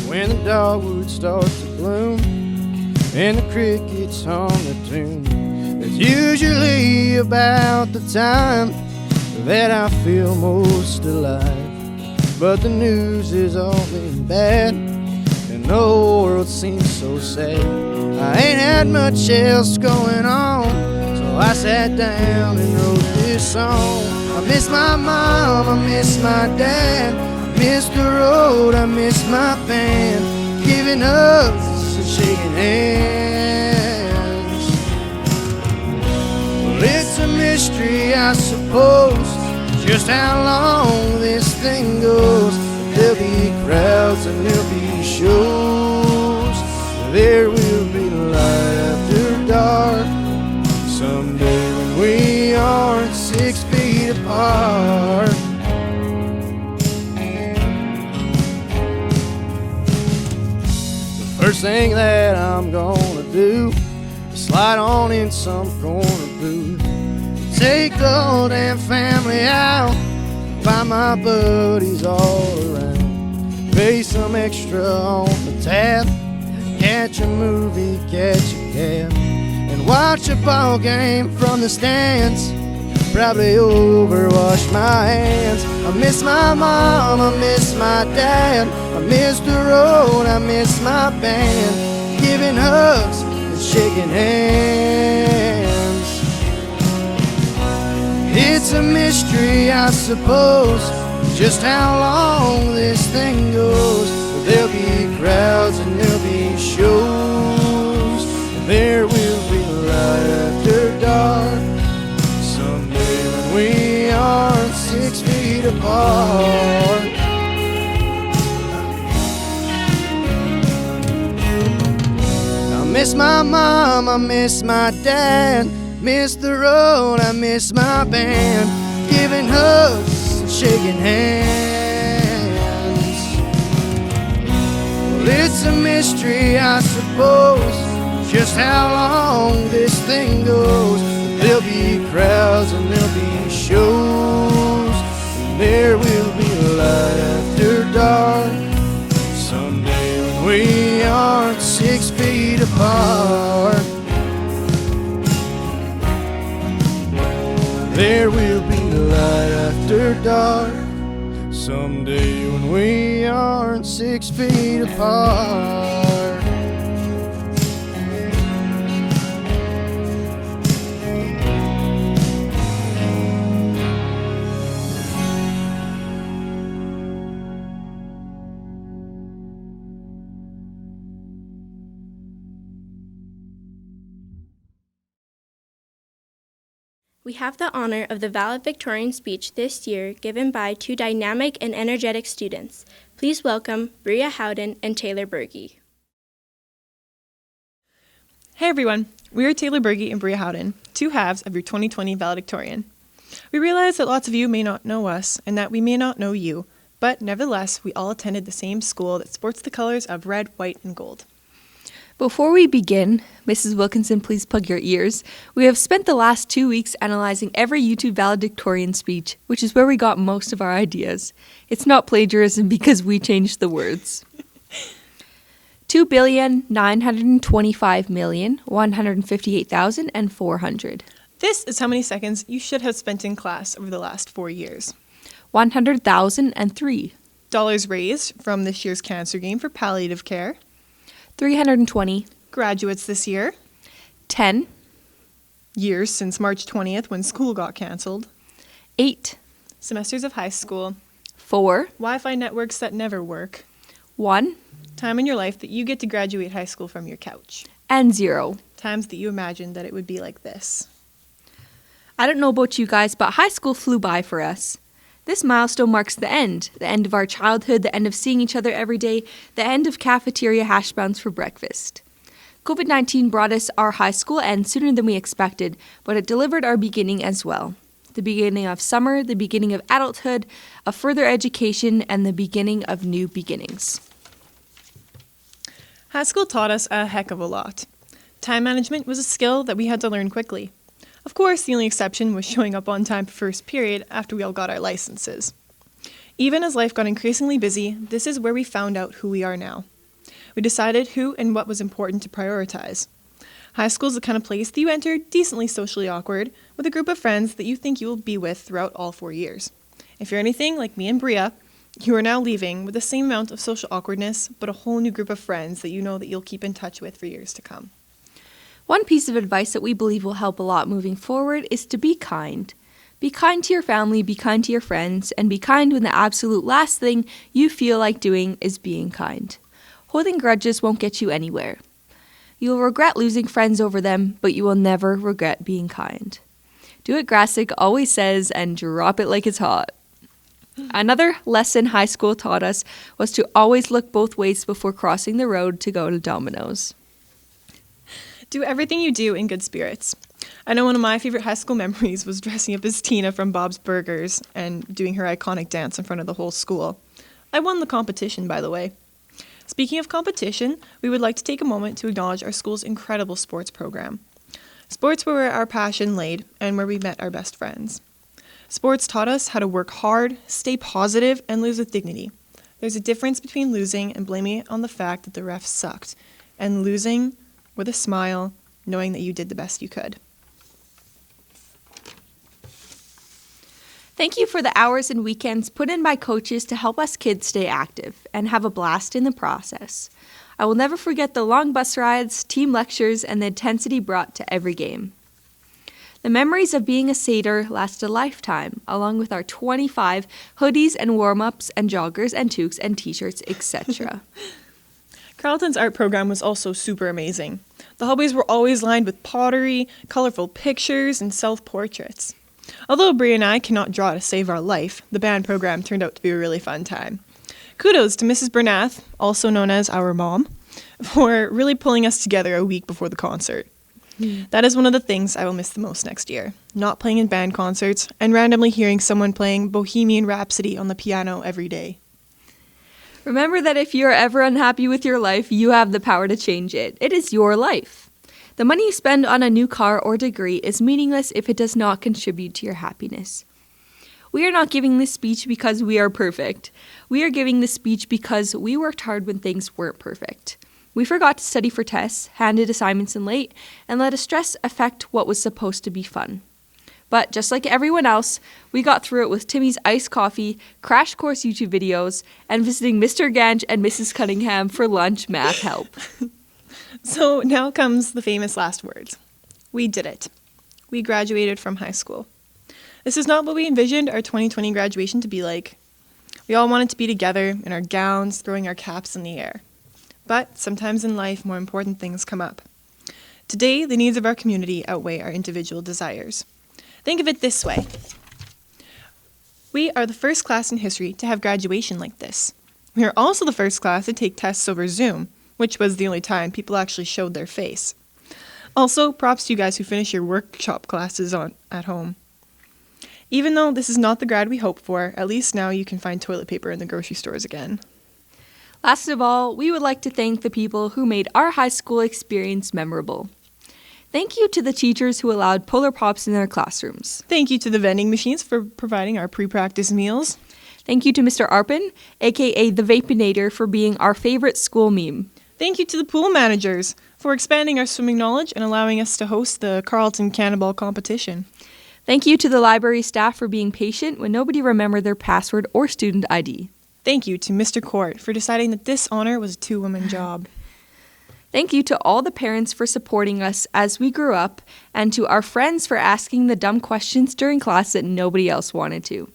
When the dogwood starts to bloom and the crickets hum the tune, it's usually about the time that I feel most alive. But the news has all been bad and the whole world seems so sad. I ain't had much else going on, so I sat down and wrote this song. I miss my mom, I miss my dad, I miss the road, I miss my band, giving hugs and shaking hands. Well, it's a mystery, I suppose, just how long this thing goes. There'll be crowds and there'll be shows. There will be light after dark someday when we aren't 6 feet apart. The first thing that I'm gonna do is slide on in some corner booth, take the whole damn family out, find my buddies all around, pay some extra on the tab, catch a movie, catch a cab, and watch a ball game from the stands. Probably overwash my hands. I miss my mom, I miss my dad, I miss the road, I miss my band, giving hugs and shaking hands. It's a mystery, I suppose, just how long this thing goes. There'll be crowds and there'll be shows, and there will be light after dark someday when we aren't 6 feet apart. I miss my mom, I miss my dad, miss the road, I miss my band, giving hugs and shaking hands. Well, it's a mystery, I suppose, just how long this thing goes. There'll be crowds and there'll be There will be light after dark someday when we aren't 6 feet apart. We have the honor of the valedictorian speech this year given by two dynamic and energetic students. Please welcome Bria Howden and Taylor Berge. Hey everyone, we are Taylor Berge and Bria Howden, two halves of your 2020 valedictorian. We realize that lots of you may not know us and that we may not know you, but nevertheless, we all attended the same school that sports the colors of red, white, and gold. Before we begin, Mrs. Wilkinson, please plug your ears. We have spent the last 2 weeks analyzing every YouTube valedictorian speech, which is where we got most of our ideas. It's not plagiarism because we changed the words. 2,925,158,400. This is how many seconds you should have spent in class over the last 4 years. 100,003. Dollars raised from this year's cancer game for palliative care. 320. Graduates this year. 10. Years since March 20th when school got cancelled. 8. Semesters of high school. 4. Wi-Fi networks that never work. 1. Time in your life that you get to graduate high school from your couch. And 0. Times that you imagined that it would be like this. I don't know about you guys, but high school flew by for us. This milestone marks the end of our childhood, the end of seeing each other every day, the end of cafeteria hash browns for breakfast. COVID-19 brought us our high school end sooner than we expected, but it delivered our beginning as well. The beginning of summer, the beginning of adulthood, of further education, and the beginning of new beginnings. High school taught us a heck of a lot. Time management was a skill that we had to learn quickly. Of course, the only exception was showing up on time for first period after we all got our licenses. Even as life got increasingly busy, this is where we found out who we are now. We decided who and what was important to prioritize. High school is the kind of place that you enter decently socially awkward with a group of friends that you think you will be with throughout all 4 years. If you're anything like me and Bria, you are now leaving with the same amount of social awkwardness, but a whole new group of friends that you know that you'll keep in touch with for years to come. One piece of advice that we believe will help a lot moving forward is to be kind. Be kind to your family, be kind to your friends, and be kind when the absolute last thing you feel like doing is being kind. Holding grudges won't get you anywhere. You'll regret losing friends over them, but you will never regret being kind. Do what Grassic always says and drop it like it's hot. Another lesson high school taught us was to always look both ways before crossing the road to go to Domino's. Do everything you do in good spirits. I know one of my favorite high school memories was dressing up as Tina from Bob's Burgers and doing her iconic dance in front of the whole school. I won the competition, by the way. Speaking of competition, we would like to take a moment to acknowledge our school's incredible sports program. Sports were where our passion laid and where we met our best friends. Sports taught us how to work hard, stay positive, and lose with dignity. There's a difference between losing and blaming it on the fact that the refs sucked, and losing with a smile, knowing that you did the best you could. Thank you for the hours and weekends put in by coaches to help us kids stay active and have a blast in the process. I will never forget the long bus rides, team lectures, and the intensity brought to every game. The memories of being a satyr last a lifetime, along with our 25 hoodies and warm-ups and joggers and toques and t-shirts, etc. Carlton's art program was also super amazing. The hallways were always lined with pottery, colorful pictures, and self-portraits. Although Bria and I cannot draw to save our life, the band program turned out to be a really fun time. Kudos to Mrs. Bernath, also known as our mom, for really pulling us together a week before the concert. That is one of the things I will miss the most next year, not playing in band concerts and randomly hearing someone playing Bohemian Rhapsody on the piano every day. Remember that if you are ever unhappy with your life, you have the power to change it. It is your life. The money you spend on a new car or degree is meaningless if it does not contribute to your happiness. We are not giving this speech because we are perfect. We are giving this speech because we worked hard when things weren't perfect. We forgot to study for tests, handed assignments in late, and let a stress affect what was supposed to be fun. But just like everyone else, we got through it with Timmy's iced coffee, crash course YouTube videos, and visiting Mr. Gange and Mrs. Cunningham for lunch math help. So now comes the famous last words. We did it. We graduated from high school. This is not what we envisioned our 2020 graduation to be like. We all wanted to be together in our gowns, throwing our caps in the air. But sometimes in life, more important things come up. Today, the needs of our community outweigh our individual desires. Think of it this way. We are the first class in history to have graduation like this. We are also the first class to take tests over Zoom, which was the only time people actually showed their face. Also, props to you guys who finish your workshop classes at home. Even though this is not the grad we hoped for, at least now you can find toilet paper in the grocery stores again. Last of all, we would like to thank the people who made our high school experience memorable. Thank you to the teachers who allowed Polar Pops in their classrooms. Thank you to the vending machines for providing our pre-practice meals. Thank you to Mr. Arpin, aka the Vapinator, for being our favorite school meme. Thank you to the pool managers for expanding our swimming knowledge and allowing us to host the Carlton Cannonball competition. Thank you to the library staff for being patient when nobody remembered their password or student ID. Thank you to Mr. Court for deciding that this honor was a two-woman job. Thank you to all the parents for supporting us as we grew up, and to our friends for asking the dumb questions during class that nobody else wanted to.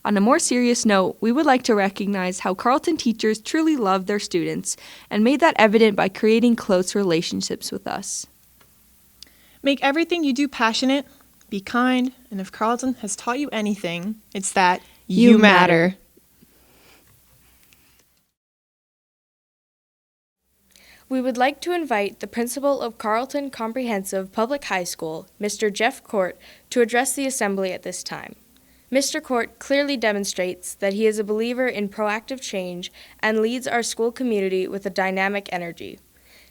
On a more serious note, we would like to recognize how Carlton teachers truly love their students and made that evident by creating close relationships with us. Make everything you do passionate, be kind, and if Carlton has taught you anything, it's that you matter. We would like to invite the principal of Carlton Comprehensive Public High School, Mr. Jeff Court, to address the assembly at this time. Mr. Court clearly demonstrates that he is a believer in proactive change and leads our school community with a dynamic energy.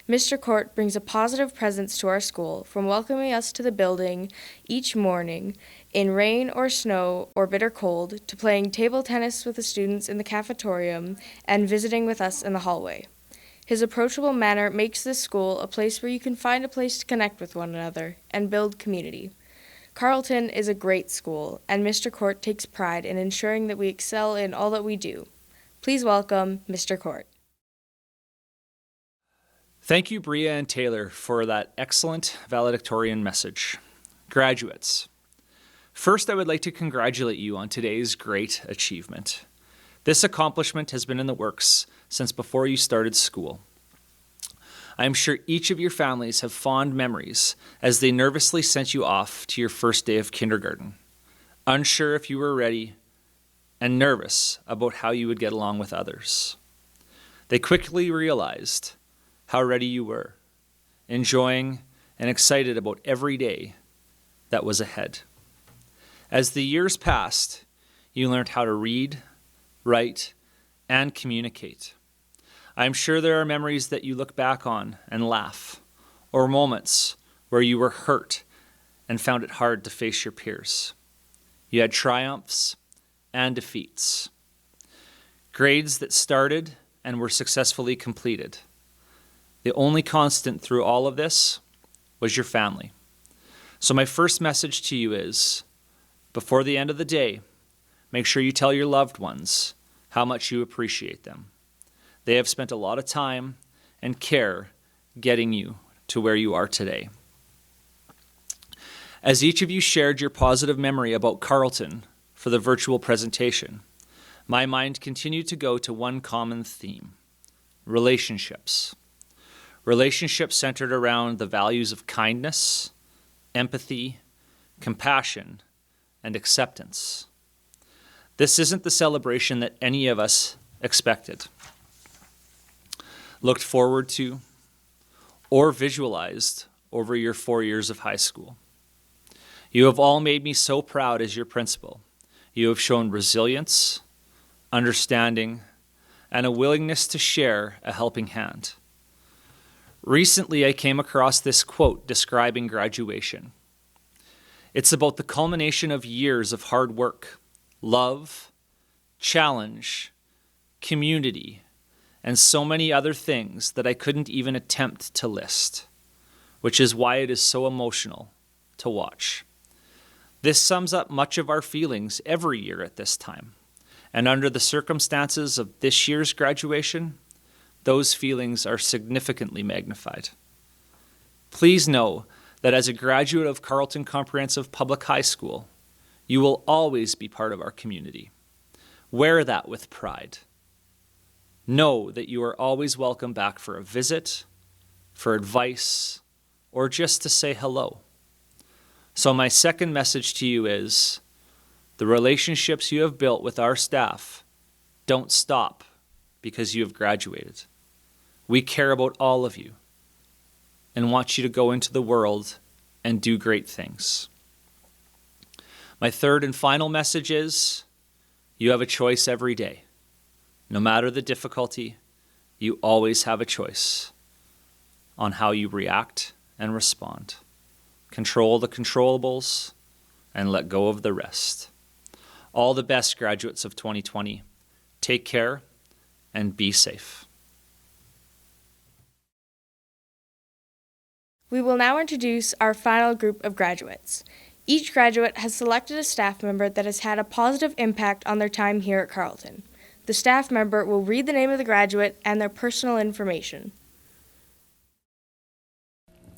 Mr. Court brings a positive presence to our school, from welcoming us to the building each morning in rain or snow or bitter cold, to playing table tennis with the students in the cafetorium and visiting with us in the hallway. His approachable manner makes this school a place where you can find a place to connect with one another and build community. Carlton is a great school, and Mr. Court takes pride in ensuring that we excel in all that we do. Please welcome Mr. Court. Thank you, Bria and Taylor, for that excellent valedictorian message. Graduates, first I would like to congratulate you on today's great achievement. This accomplishment has been in the works since before you started school. I am sure each of your families have fond memories as they nervously sent you off to your first day of kindergarten, unsure if you were ready and nervous about how you would get along with others. They quickly realized how ready you were, enjoying and excited about every day that was ahead. As the years passed, you learned how to read, write, and communicate. I'm sure there are memories that you look back on and laugh, or moments where you were hurt and found it hard to face your peers. You had triumphs and defeats, grades that started and were successfully completed. The only constant through all of this was your family. So my first message to you is, before the end of the day, make sure you tell your loved ones how much you appreciate them. They have spent a lot of time and care getting you to where you are today. As each of you shared your positive memory about Carlton for the virtual presentation, my mind continued to go to one common theme: relationships. Relationships centered around the values of kindness, empathy, compassion, and acceptance. This isn't the celebration that any of us expected, looked forward to, or visualized over your 4 years of high school. You have all made me so proud as your principal. You have shown resilience, understanding, and a willingness to share a helping hand. Recently, I came across this quote describing graduation. It's about the culmination of years of hard work, love, challenge, community, and so many other things that I couldn't even attempt to list, which is why it is so emotional to watch. This sums up much of our feelings every year at this time. And under the circumstances of this year's graduation, those feelings are significantly magnified. Please know that as a graduate of Carlton Comprehensive Public High School, you will always be part of our community. Wear that with pride. Know that you are always welcome back for a visit, for advice, or just to say hello. So my second message to you is, the relationships you have built with our staff don't stop because you have graduated. We care about all of you and want you to go into the world and do great things. My third and final message is, you have a choice every day. No matter the difficulty, you always have a choice on how you react and respond. Control the controllables and let go of the rest. All the best, graduates of 2020. Take care and be safe. We will now introduce our final group of graduates. Each graduate has selected a staff member that has had a positive impact on their time here at Carlton. The staff member will read the name of the graduate and their personal information.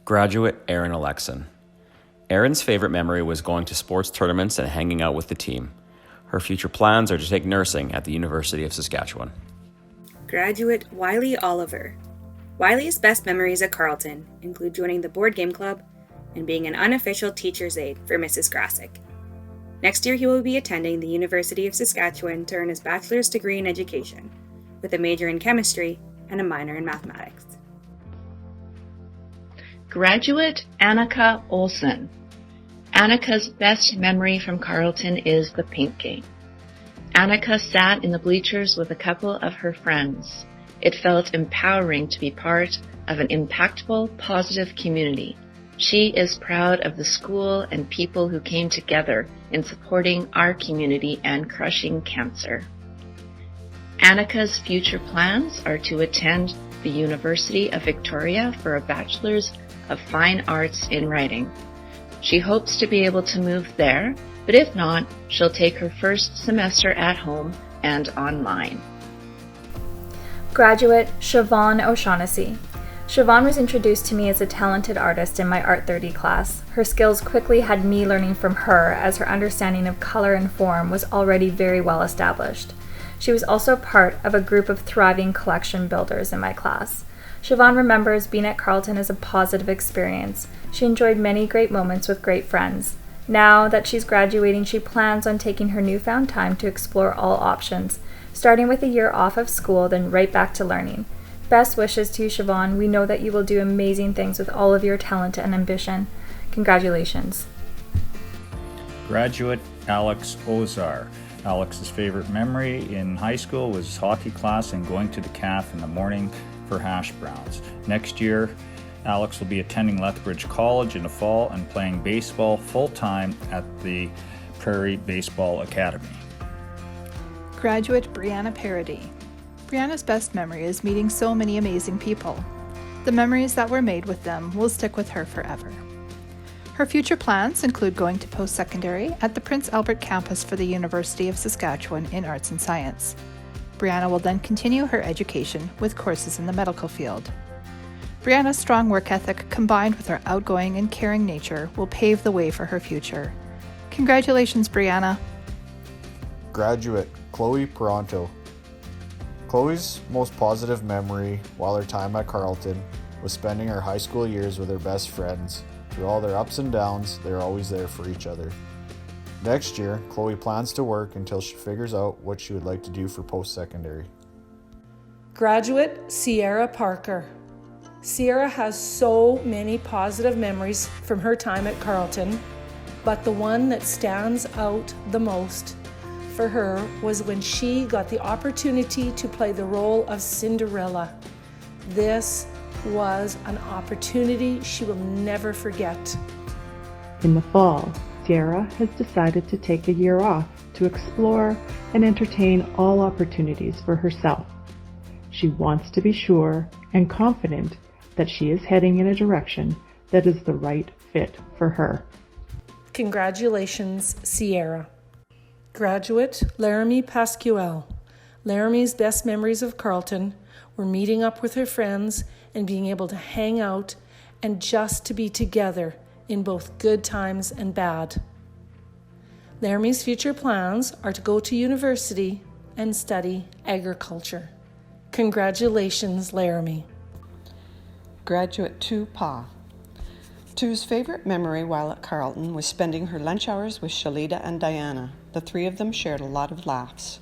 Graduate Erin Alexson. Erin's favorite memory was going to sports tournaments and hanging out with the team. Her future plans are to take nursing at the University of Saskatchewan. Graduate Wiley Oliver. Wiley's best memories at Carlton include joining the board game club and being an unofficial teacher's aide for Mrs. Grassick. Next year, he will be attending the University of Saskatchewan to earn his bachelor's degree in education, with a major in chemistry and a minor in mathematics. Graduate Annika Olsen. Annika's best memory from Carlton is the paint game. Annika sat in the bleachers with a couple of her friends. It felt empowering to be part of an impactful, positive community. She is proud of the school and people who came together in supporting our community and crushing cancer. Annika's future plans are to attend the University of Victoria for a Bachelor's of Fine Arts in Writing. She hopes to be able to move there, but if not, she'll take her first semester at home and online. Graduate Siobhan O'Shaughnessy. Siobhan was introduced to me as a talented artist in my Art 30 class. Her skills quickly had me learning from her, as her understanding of color and form was already very well established. She was also part of a group of thriving collection builders in my class. Siobhan remembers being at Carlton as a positive experience. She enjoyed many great moments with great friends. Now that she's graduating, she plans on taking her newfound time to explore all options, starting with a year off of school, then right back to learning. Best wishes to you, Siobhan. We know that you will do amazing things with all of your talent and ambition. Congratulations. Graduate Alex Ozar. Alex's favorite memory in high school was hockey class and going to the caf in the morning for hash browns. Next year, Alex will be attending Lethbridge College in the fall and playing baseball full-time at the Prairie Baseball Academy. Graduate Brianna Parody. Brianna's best memory is meeting so many amazing people. The memories that were made with them will stick with her forever. Her future plans include going to post-secondary at the Prince Albert campus for the University of Saskatchewan in Arts and Science. Brianna will then continue her education with courses in the medical field. Brianna's strong work ethic combined with her outgoing and caring nature will pave the way for her future. Congratulations, Brianna. Graduate Chloe Peranto. Chloe's most positive memory while her time at Carlton was spending her high school years with her best friends. Through all their ups and downs, they're always there for each other. Next year, Chloe plans to work until she figures out what she would like to do for post-secondary. Graduate Sierra Parker. Sierra has so many positive memories from her time at Carlton, but the one that stands out the most for her was when she got the opportunity to play the role of Cinderella. This was an opportunity she will never forget. In the fall, Sierra has decided to take a year off to explore and entertain all opportunities for herself. She wants to be sure and confident that she is heading in a direction that is the right fit for her. Congratulations, Sierra. Graduate Laramie Pascuel. Laramie's best memories of Carlton were meeting up with her friends and being able to hang out and just to be together in both good times and bad. Laramie's future plans are to go to university and study agriculture. Congratulations, Laramie. Graduate 2 Pa. 2's favorite memory while at Carlton was spending her lunch hours with Shalita and Diana. The three of them shared a lot of laughs.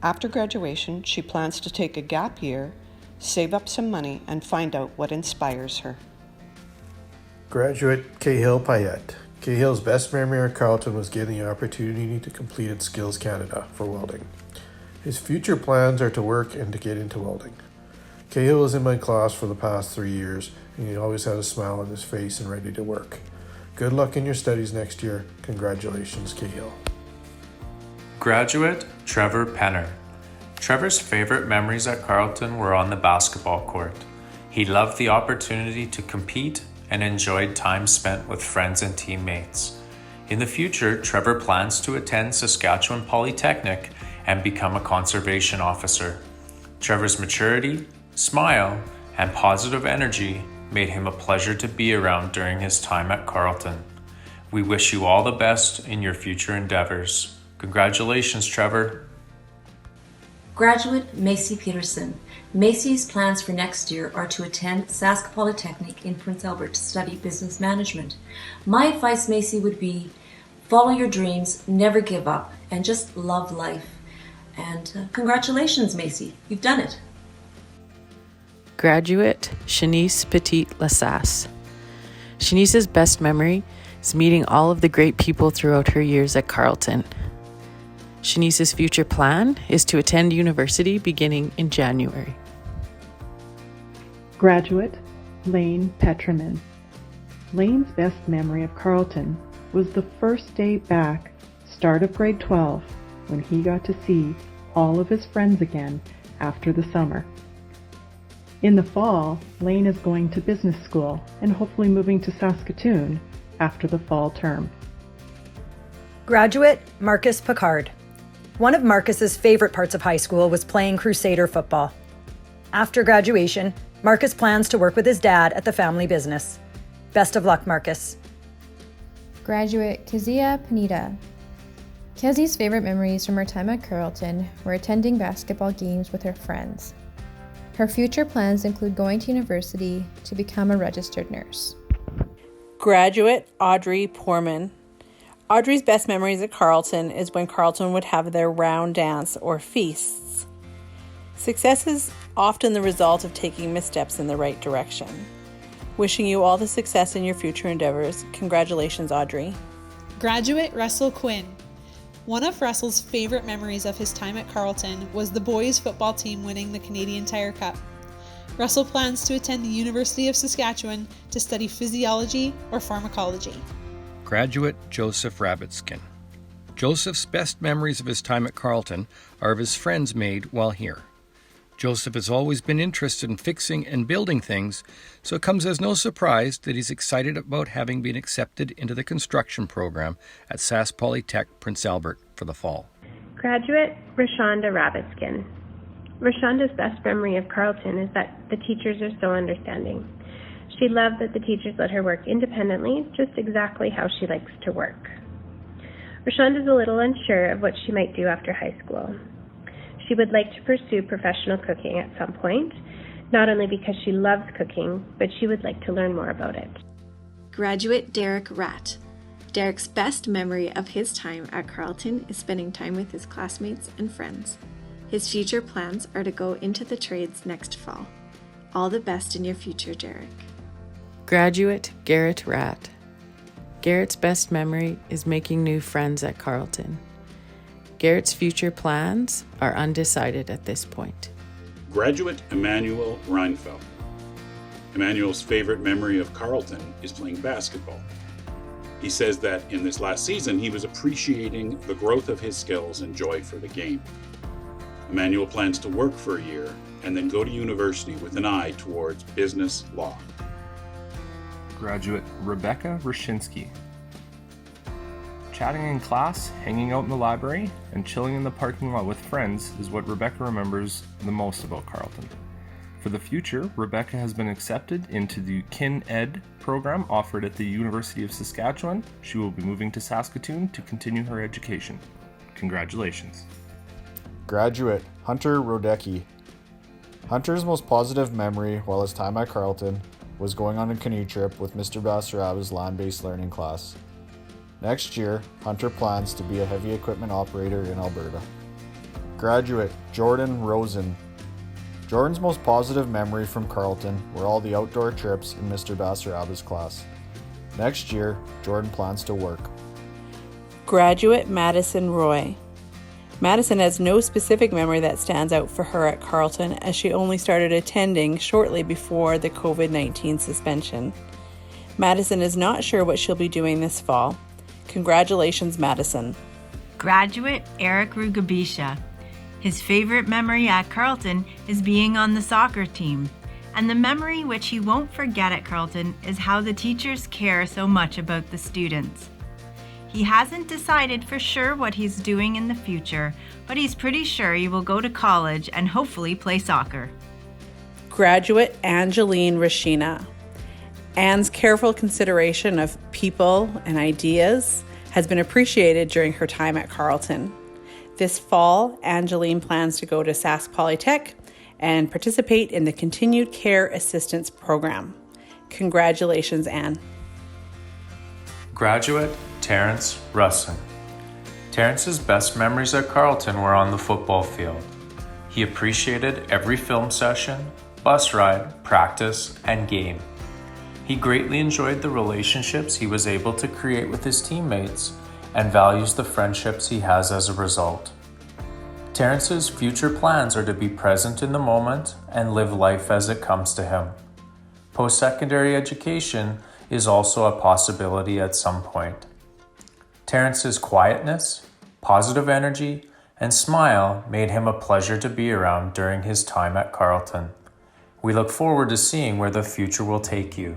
After graduation, she plans to take a gap year, save up some money, and find out what inspires her. Graduate Cahill Payette. Cahill's best memory at Carlton was getting the opportunity to complete at Skills Canada for welding. His future plans are to work and to get into welding. Cahill was in my class for the past 3 years, and he always had a smile on his face and ready to work. Good luck in your studies next year. Congratulations, Cahill. Graduate Trevor Penner. Trevor's favorite memories at Carlton were on the basketball court. He loved the opportunity to compete and enjoyed time spent with friends and teammates. In the future, Trevor plans to attend Saskatchewan Polytechnic and become a conservation officer. Trevor's maturity, smile, and positive energy made him a pleasure to be around during his time at Carlton. We wish you all the best in your future endeavors. Congratulations, Trevor. Graduate Macy Peterson. Macy's plans for next year are to attend Sask Polytechnic in Prince Albert to study business management. My advice, Macy, would be follow your dreams, never give up, and just love life. And congratulations, Macy. You've done it. Graduate Shanice Petit-Lassasse. Shanice's best memory is meeting all of the great people throughout her years at Carlton. Shanice's future plan is to attend university beginning in January. Graduate Lane Petraman. Lane's best memory of Carlton was the first day back, start of grade 12, when he got to see all of his friends again after the summer. In the fall, Lane is going to business school and hopefully moving to Saskatoon after the fall term. Graduate Marcus Picard. One of Marcus's favorite parts of high school was playing Crusader football. After graduation, Marcus plans to work with his dad at the family business. Best of luck, Marcus. Graduate Kezia Panita. Kezia's favorite memories from her time at Carlton were attending basketball games with her friends. Her future plans include going to university to become a registered nurse. Graduate Audrey Poorman. Audrey's best memories at Carlton is when Carlton would have their round dance or feasts. Success is often the result of taking missteps in the right direction. Wishing you all the success in your future endeavors. Congratulations, Audrey. Graduate Russell Quinn. One of Russell's favorite memories of his time at Carlton was the boys' football team winning the Canadian Tire Cup. Russell plans to attend the University of Saskatchewan to study physiology or pharmacology. Graduate Joseph Rabbitskin. Joseph's best memories of his time at Carlton are of his friends made while here. Joseph has always been interested in fixing and building things, so it comes as no surprise that he's excited about having been accepted into the construction program at Sask Polytech Prince Albert for the fall. Graduate Rashonda Rabbitskin. Rashonda's best memory of Carlton is that the teachers are so understanding. She loved that the teachers let her work independently, just exactly how she likes to work. Rashonda's a little unsure of what she might do after high school. She would like to pursue professional cooking at some point, not only because she loves cooking, but she would like to learn more about it. Graduate Derek Ratt. Derek's best memory of his time at Carlton is spending time with his classmates and friends. His future plans are to go into the trades next fall. All the best in your future, Derek. Graduate Garrett Ratt. Garrett's best memory is making new friends at Carlton. Garrett's future plans are undecided at this point. Graduate Emmanuel Reinfeld. Emmanuel's favorite memory of Carlton is playing basketball. He says that in this last season, he was appreciating the growth of his skills and joy for the game. Emmanuel plans to work for a year and then go to university with an eye towards business law. Graduate Rebecca Rashinsky. Chatting in class, hanging out in the library, and chilling in the parking lot with friends is what Rebecca remembers the most about Carlton. For the future, Rebecca has been accepted into the Kin Ed program offered at the University of Saskatchewan. She will be moving to Saskatoon to continue her education. Congratulations. Graduate Hunter Rodecki. Hunter's most positive memory while his time at Carlton was going on a canoe trip with Mr. Basaraba's land-based learning class. Next year, Hunter plans to be a heavy equipment operator in Alberta. Graduate Jordan Rosen. Jordan's most positive memory from Carlton were all the outdoor trips in Mr. Basaraba's class. Next year, Jordan plans to work. Graduate Madison Roy. Madison has no specific memory that stands out for her at Carlton, as she only started attending shortly before the COVID-19 suspension. Madison is not sure what she'll be doing this fall. Congratulations, Madison. Graduate Eric Rugabisha. His favorite memory at Carlton is being on the soccer team. And the memory which he won't forget at Carlton is how the teachers care so much about the students. He hasn't decided for sure what he's doing in the future, but he's pretty sure he will go to college and hopefully play soccer. Graduate Angeline Rashina. Anne's careful consideration of people and ideas has been appreciated during her time at Carlton. This fall, Angeline plans to go to Sask Polytech and participate in the Continued Care Assistance Program. Congratulations, Anne. Graduate Terrence Russin. Terrence's best memories at Carlton were on the football field. He appreciated every film session, bus ride, practice, and game. He greatly enjoyed the relationships he was able to create with his teammates and values the friendships he has as a result. Terrence's future plans are to be present in the moment and live life as it comes to him. Post-secondary education is also a possibility at some point. Terrence's quietness, positive energy, and smile made him a pleasure to be around during his time at Carlton. We look forward to seeing where the future will take you.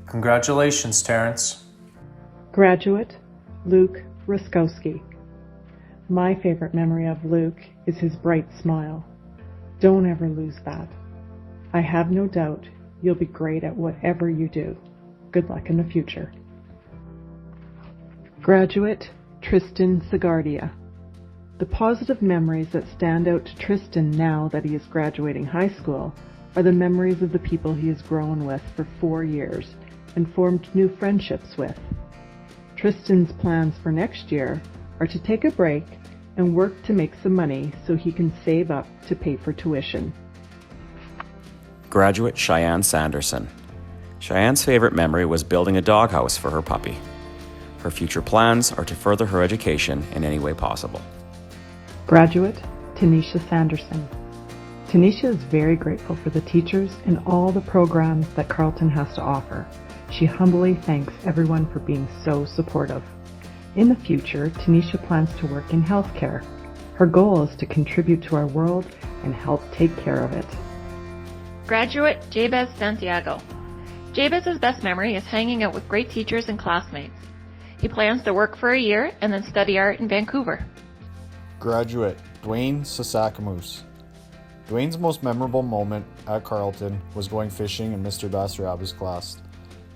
Congratulations, Terrence. Graduate Luke Ruskowski. My favorite memory of Luke is his bright smile. Don't ever lose that. I have no doubt you'll be great at whatever you do. Good luck in the future. Graduate Tristan Segardia. The positive memories that stand out to Tristan now that he is graduating high school are the memories of the people he has grown with for 4 years and formed new friendships with. Tristan's plans for next year are to take a break and work to make some money so he can save up to pay for tuition. Graduate Cheyenne Sanderson. Cheyenne's favorite memory was building a doghouse for her puppy. Her future plans are to further her education in any way possible. Graduate Tanisha Sanderson. Tanisha is very grateful for the teachers and all the programs that Carlton has to offer. She humbly thanks everyone for being so supportive. In the future, Tanisha plans to work in healthcare. Her goal is to contribute to our world and help take care of it. Graduate Jabez Santiago. Jabez's best memory is hanging out with great teachers and classmates. He plans to work for a year and then study art in Vancouver. Graduate Dwayne Sasakamoose. Dwayne's most memorable moment at Carlton was going fishing in Mr. Basaraba's class.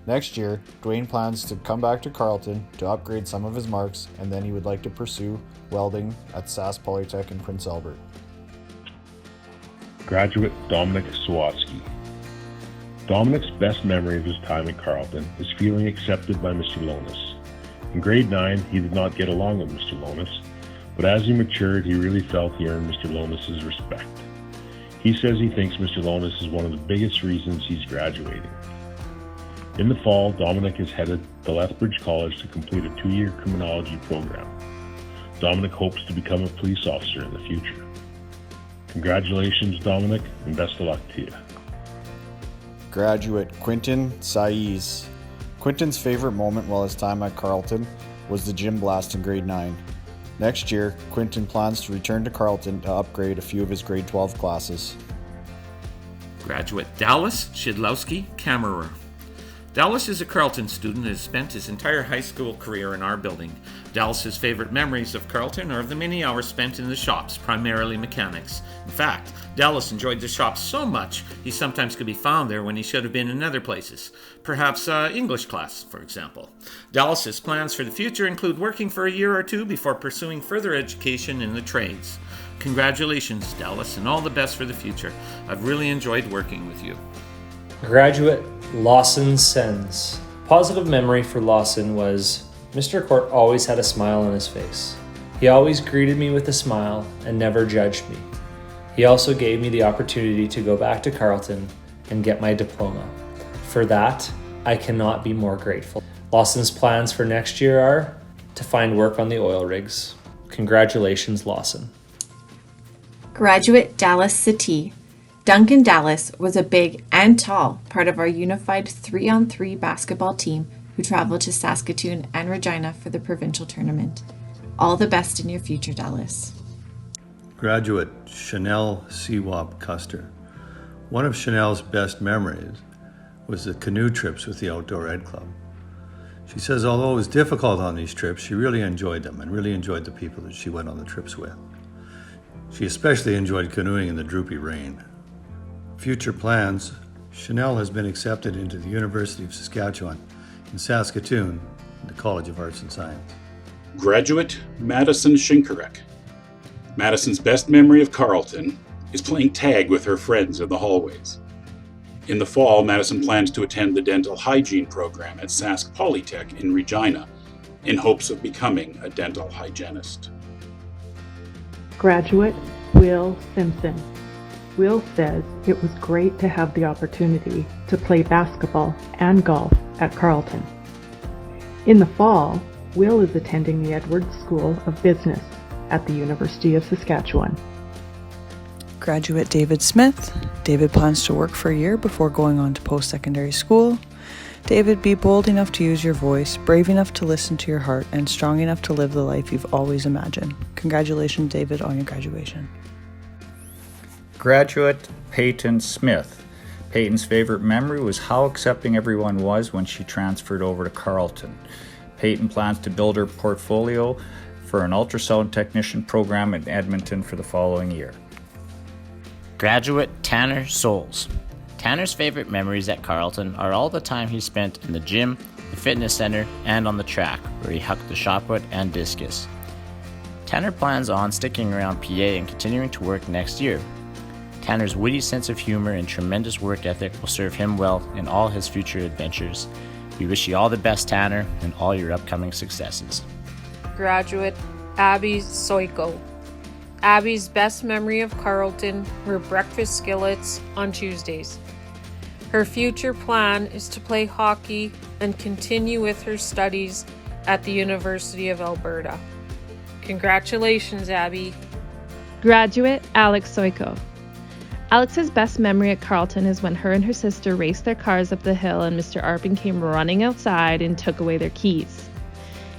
Next year, Dwayne plans to come back to Carlton to upgrade some of his marks, and then he would like to pursue welding at Sask Polytech in Prince Albert. Graduate Dominic Sawatsky. Dominic's best memory of his time at Carlton is feeling accepted by Mr. Lonis. In grade 9, he did not get along with Mr. Lonis, but as he matured, he really felt he earned Mr. Lonis' respect. He says he thinks Mr. Lonis is one of the biggest reasons he's graduating. In the fall, Dominic is headed to Lethbridge College to complete a 2-year criminology program. Dominic hopes to become a police officer in the future. Congratulations, Dominic, and best of luck to you. Graduate Quinton Saiz. Quinton's favorite moment while his time at Carlton was the gym blast in grade 9. Next year, Quinton plans to return to Carlton to upgrade a few of his grade 12 classes. Graduate Dallas Shidlowski Kammerer. Dallas is a Carleton student and has spent his entire high school career in our building, Dallas's favorite memories of Carlton are of the many hours spent in the shops, primarily mechanics. In fact, Dallas enjoyed the shops so much he sometimes could be found there when he should have been in other places. Perhaps English class, for example. Dallas's plans for the future include working for a year or two before pursuing further education in the trades. Congratulations, Dallas, and all the best for the future. I've really enjoyed working with you. Graduate Lawson Sens. Positive memory for Lawson was Mr. Court always had a smile on his face. He always greeted me with a smile and never judged me. He also gave me the opportunity to go back to Carlton and get my diploma. For that, I cannot be more grateful. Lawson's plans for next year are to find work on the oil rigs. Congratulations, Lawson. Graduate Dallas City. Duncan Dallas was a big and tall part of our unified 3-on-3 basketball team who traveled to Saskatoon and Regina for the provincial tournament. All the best in your future, Dallas. Graduate Chanel Seawap Custer. One of Chanel's best memories was the canoe trips with the Outdoor Ed Club. She says although it was difficult on these trips, she really enjoyed them and really enjoyed the people that she went on the trips with. She especially enjoyed canoeing in the droopy rain. Future plans, Chanel has been accepted into the University of Saskatchewan in Saskatoon, in the College of Arts and Science. Graduate Madison Shinkarek. Madison's best memory of Carlton is playing tag with her friends in the hallways. In the fall, Madison plans to attend the dental hygiene program at Sask Polytech in Regina in hopes of becoming a dental hygienist. Graduate Will Simpson. Will says it was great to have the opportunity to play basketball and golf at Carlton. In the fall, Will is attending the Edwards School of Business at the University of Saskatchewan. Graduate David Smith. David plans to work for a year before going on to post-secondary school. David, be bold enough to use your voice, brave enough to listen to your heart, and strong enough to live the life you've always imagined. Congratulations, David, on your graduation. Graduate Peyton Smith. Peyton's favorite memory was how accepting everyone was when she transferred over to Carlton. Peyton plans to build her portfolio for an ultrasound technician program in Edmonton for the following year. Graduate Tanner Souls. Tanner's favorite memories at Carlton are all the time he spent in the gym, the fitness center, and on the track, where he hucked the shot put and discus. Tanner plans on sticking around PA and continuing to work next year. Tanner's witty sense of humor and tremendous work ethic will serve him well in all his future adventures. We wish you all the best, Tanner, and all your upcoming successes. Graduate Abby Soiko. Abby's best memory of Carlton were breakfast skillets on Tuesdays. Her future plan is to play hockey and continue with her studies at the University of Alberta. Congratulations, Abby. Graduate Alex Soiko. Alex's best memory at Carlton is when her and her sister raced their cars up the hill and Mr. Arpin came running outside and took away their keys.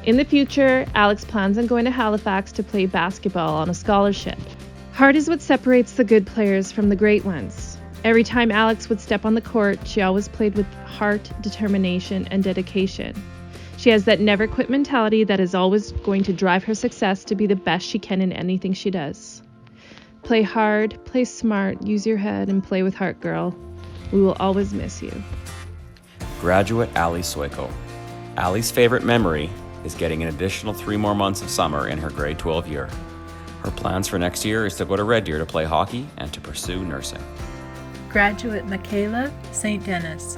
In the future, Alex plans on going to Halifax to play basketball on a scholarship. Heart is what separates the good players from the great ones. Every time Alex would step on the court, she always played with heart, determination, and dedication. She has that never quit mentality that is always going to drive her success to be the best she can in anything she does. Play hard, play smart, use your head, and play with heart, girl. We will always miss you. Graduate Ali Soiko. Ali's favorite memory is getting an additional 3 more months of summer in her grade 12 year. Her plans for next year is to go to Red Deer to play hockey and to pursue nursing. Graduate Michaela St. Dennis.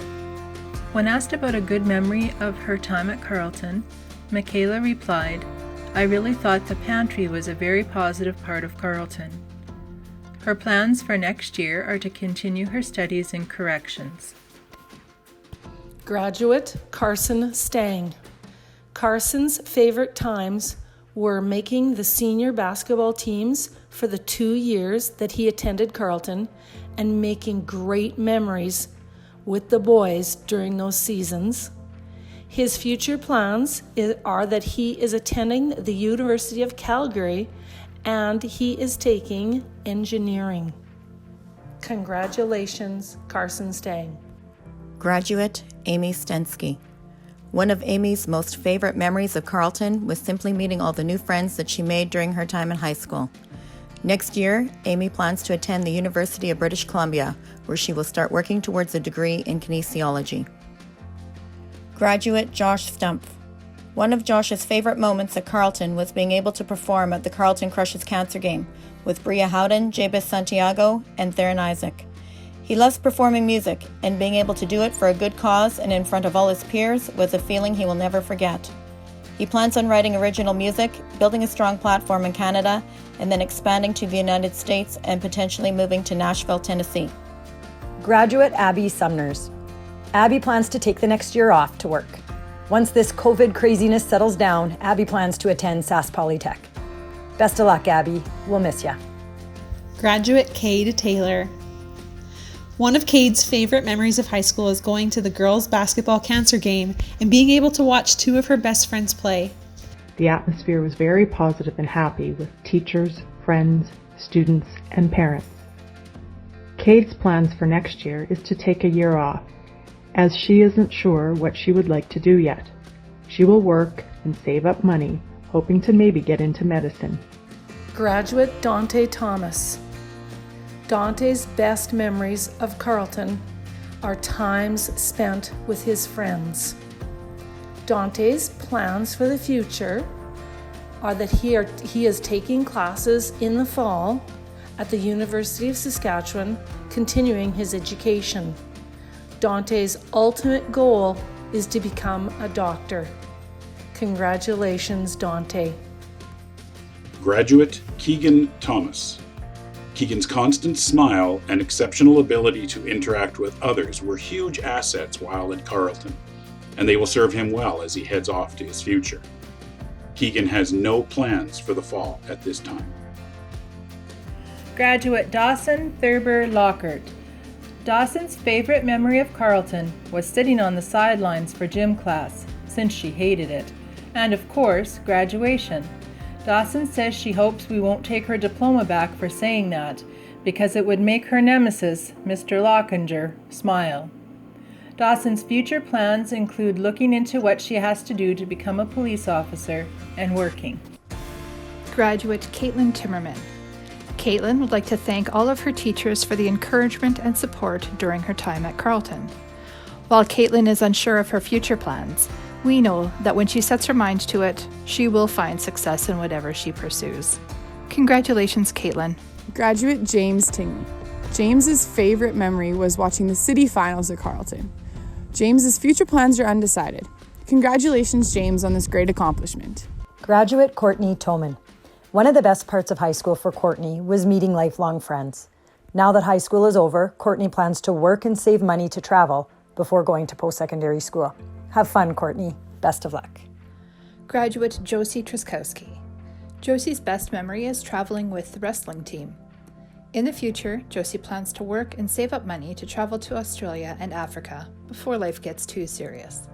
When asked about a good memory of her time at Carlton, Michaela replied, "I really thought the pantry was a very positive part of Carlton." Her plans for next year are to continue her studies in corrections. Graduate Carson Stang. Carson's favorite times were making the senior basketball teams for the 2 years that he attended Carlton and making great memories with the boys during those seasons. His future plans are that he is attending the University of Calgary and he is taking engineering. Congratulations, Carson Stang. Graduate Amy Stensky. One of Amy's most favorite memories of Carlton was simply meeting all the new friends that she made during her time in high school. Next year, Amy plans to attend the University of British Columbia, where she will start working towards a degree in kinesiology. Graduate Josh Stumpf. One of Josh's favorite moments at Carlton was being able to perform at the Carlton Crushes Cancer Game with Bria Howden, Jabez Santiago, and Theron Isaac. He loves performing music, and being able to do it for a good cause and in front of all his peers was a feeling he will never forget. He plans on writing original music, building a strong platform in Canada, and then expanding to the United States and potentially moving to Nashville, Tennessee. Graduate Abby Sumners. Abby plans to take the next year off to work. Once this COVID craziness settles down, Abby plans to attend Sask Polytech. Best of luck, Abby. We'll miss ya. Graduate Cade Taylor. One of Cade's favorite memories of high school is going to the girls' basketball cancer game and being able to watch two of her best friends play. The atmosphere was very positive and happy with teachers, friends, students, and parents. Cade's plans for next year is to take a year off, as she isn't sure what she would like to do yet. She will work and save up money, hoping to maybe get into medicine. Graduate Dante Thomas. Dante's best memories of Carlton are times spent with his friends. Dante's plans for the future are that he is taking classes in the fall at the University of Saskatchewan, continuing his education. Dante's ultimate goal is to become a doctor. Congratulations, Dante. Graduate Keegan Thomas. Keegan's constant smile and exceptional ability to interact with others were huge assets while at Carlton, and they will serve him well as he heads off to his future. Keegan has no plans for the fall at this time. Graduate Dawson Thurber Lockhart. Dawson's favorite memory of Carlton was sitting on the sidelines for gym class, since she hated it, and of course, graduation. Dawson says she hopes we won't take her diploma back for saying that, because it would make her nemesis, Mr. Lockinger, smile. Dawson's future plans include looking into what she has to do to become a police officer and working. Graduate Caitlin Timmerman. Caitlin would like to thank all of her teachers for the encouragement and support during her time at Carlton. While Caitlin is unsure of her future plans, we know that when she sets her mind to it, she will find success in whatever she pursues. Congratulations, Caitlin. Graduate James Tingley. James's favorite memory was watching the city finals at Carlton. James's future plans are undecided. Congratulations, James, on this great accomplishment. Graduate Courtney Toman. One of the best parts of high school for Courtney was meeting lifelong friends. Now that high school is over, Courtney plans to work and save money to travel before going to post-secondary school. Have fun, Courtney. Best of luck. Graduate Josie Truskowski. Josie's best memory is traveling with the wrestling team. In the future, Josie plans to work and save up money to travel to Australia and Africa before life gets too serious.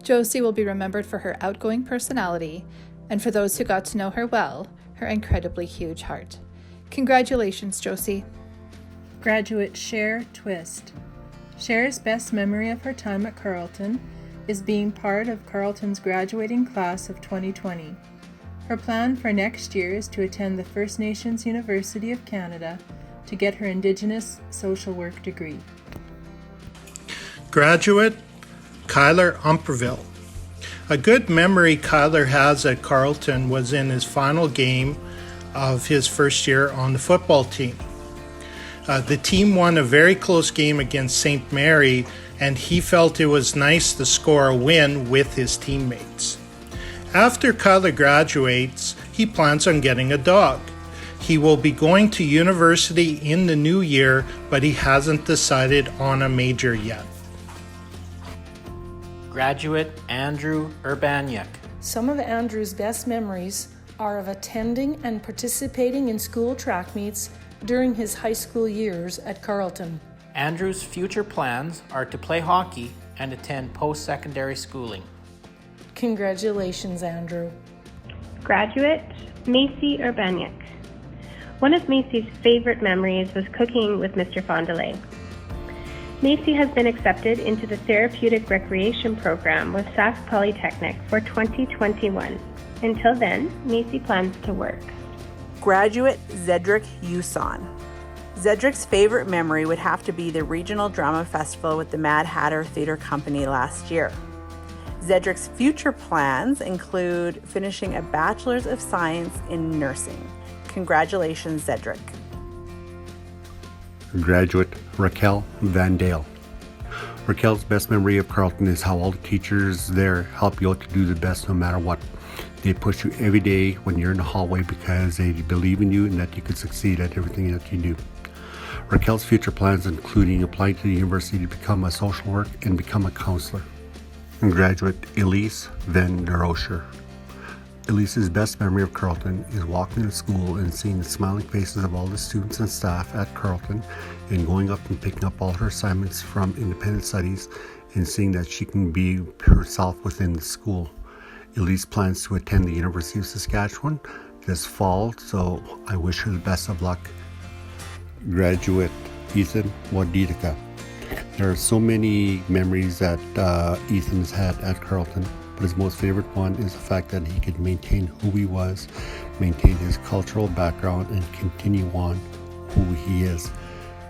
Josie will be remembered for her outgoing personality and, for those who got to know her well, her incredibly huge heart. Congratulations, Josie. Graduate Cher Twist. Cher's best memory of her time at Carlton is being part of Carlton's graduating class of 2020. Her plan for next year is to attend the First Nations University of Canada to get her Indigenous social work degree. Graduate Kyler Umperville. A good memory Kyler has at Carlton was in his final game of his first year on the football team. The team won a very close game against St. Mary, and he felt it was nice to score a win with his teammates. After Kyler graduates, he plans on getting a dog. He will be going to university in the new year, but he hasn't decided on a major yet. Graduate Andrew Urbaniak. Some of Andrew's best memories are of attending and participating in school track meets during his high school years at Carlton. Andrew's future plans are to play hockey and attend post-secondary schooling. Congratulations, Andrew. Graduate Macy Urbaniak. One of Macy's favorite memories was cooking with Mr. Fondele. Macy has been accepted into the Therapeutic Recreation Program with Sask Polytechnic for 2021. Until then, Macy plans to work. Graduate Zedric Uson. Zedric's favorite memory would have to be the Regional Drama Festival with the Mad Hatter Theatre Company last year. Zedric's future plans include finishing a Bachelor's of Science in Nursing. Congratulations, Zedric. Graduate Raquel Van Dale. Raquel's best memory of Carlton is how all the teachers there help you out to do the best no matter what. They push you every day when you're in the hallway because they believe in you and that you can succeed at everything that you do. Raquel's future plans including applying to the university to become a social work and become a counselor. And graduate Elise Van der Oscher. Elise's best memory of Carlton is walking to school and seeing the smiling faces of all the students and staff at Carlton and going up and picking up all her assignments from independent studies and seeing that she can be herself within the school. Elise plans to attend the University of Saskatchewan this fall, so I wish her the best of luck. Graduate Ethan Wadidika. There are so many memories that Ethan has had at Carlton, but his most favorite one is the fact that he could maintain who he was, maintain his cultural background, and continue on who he is.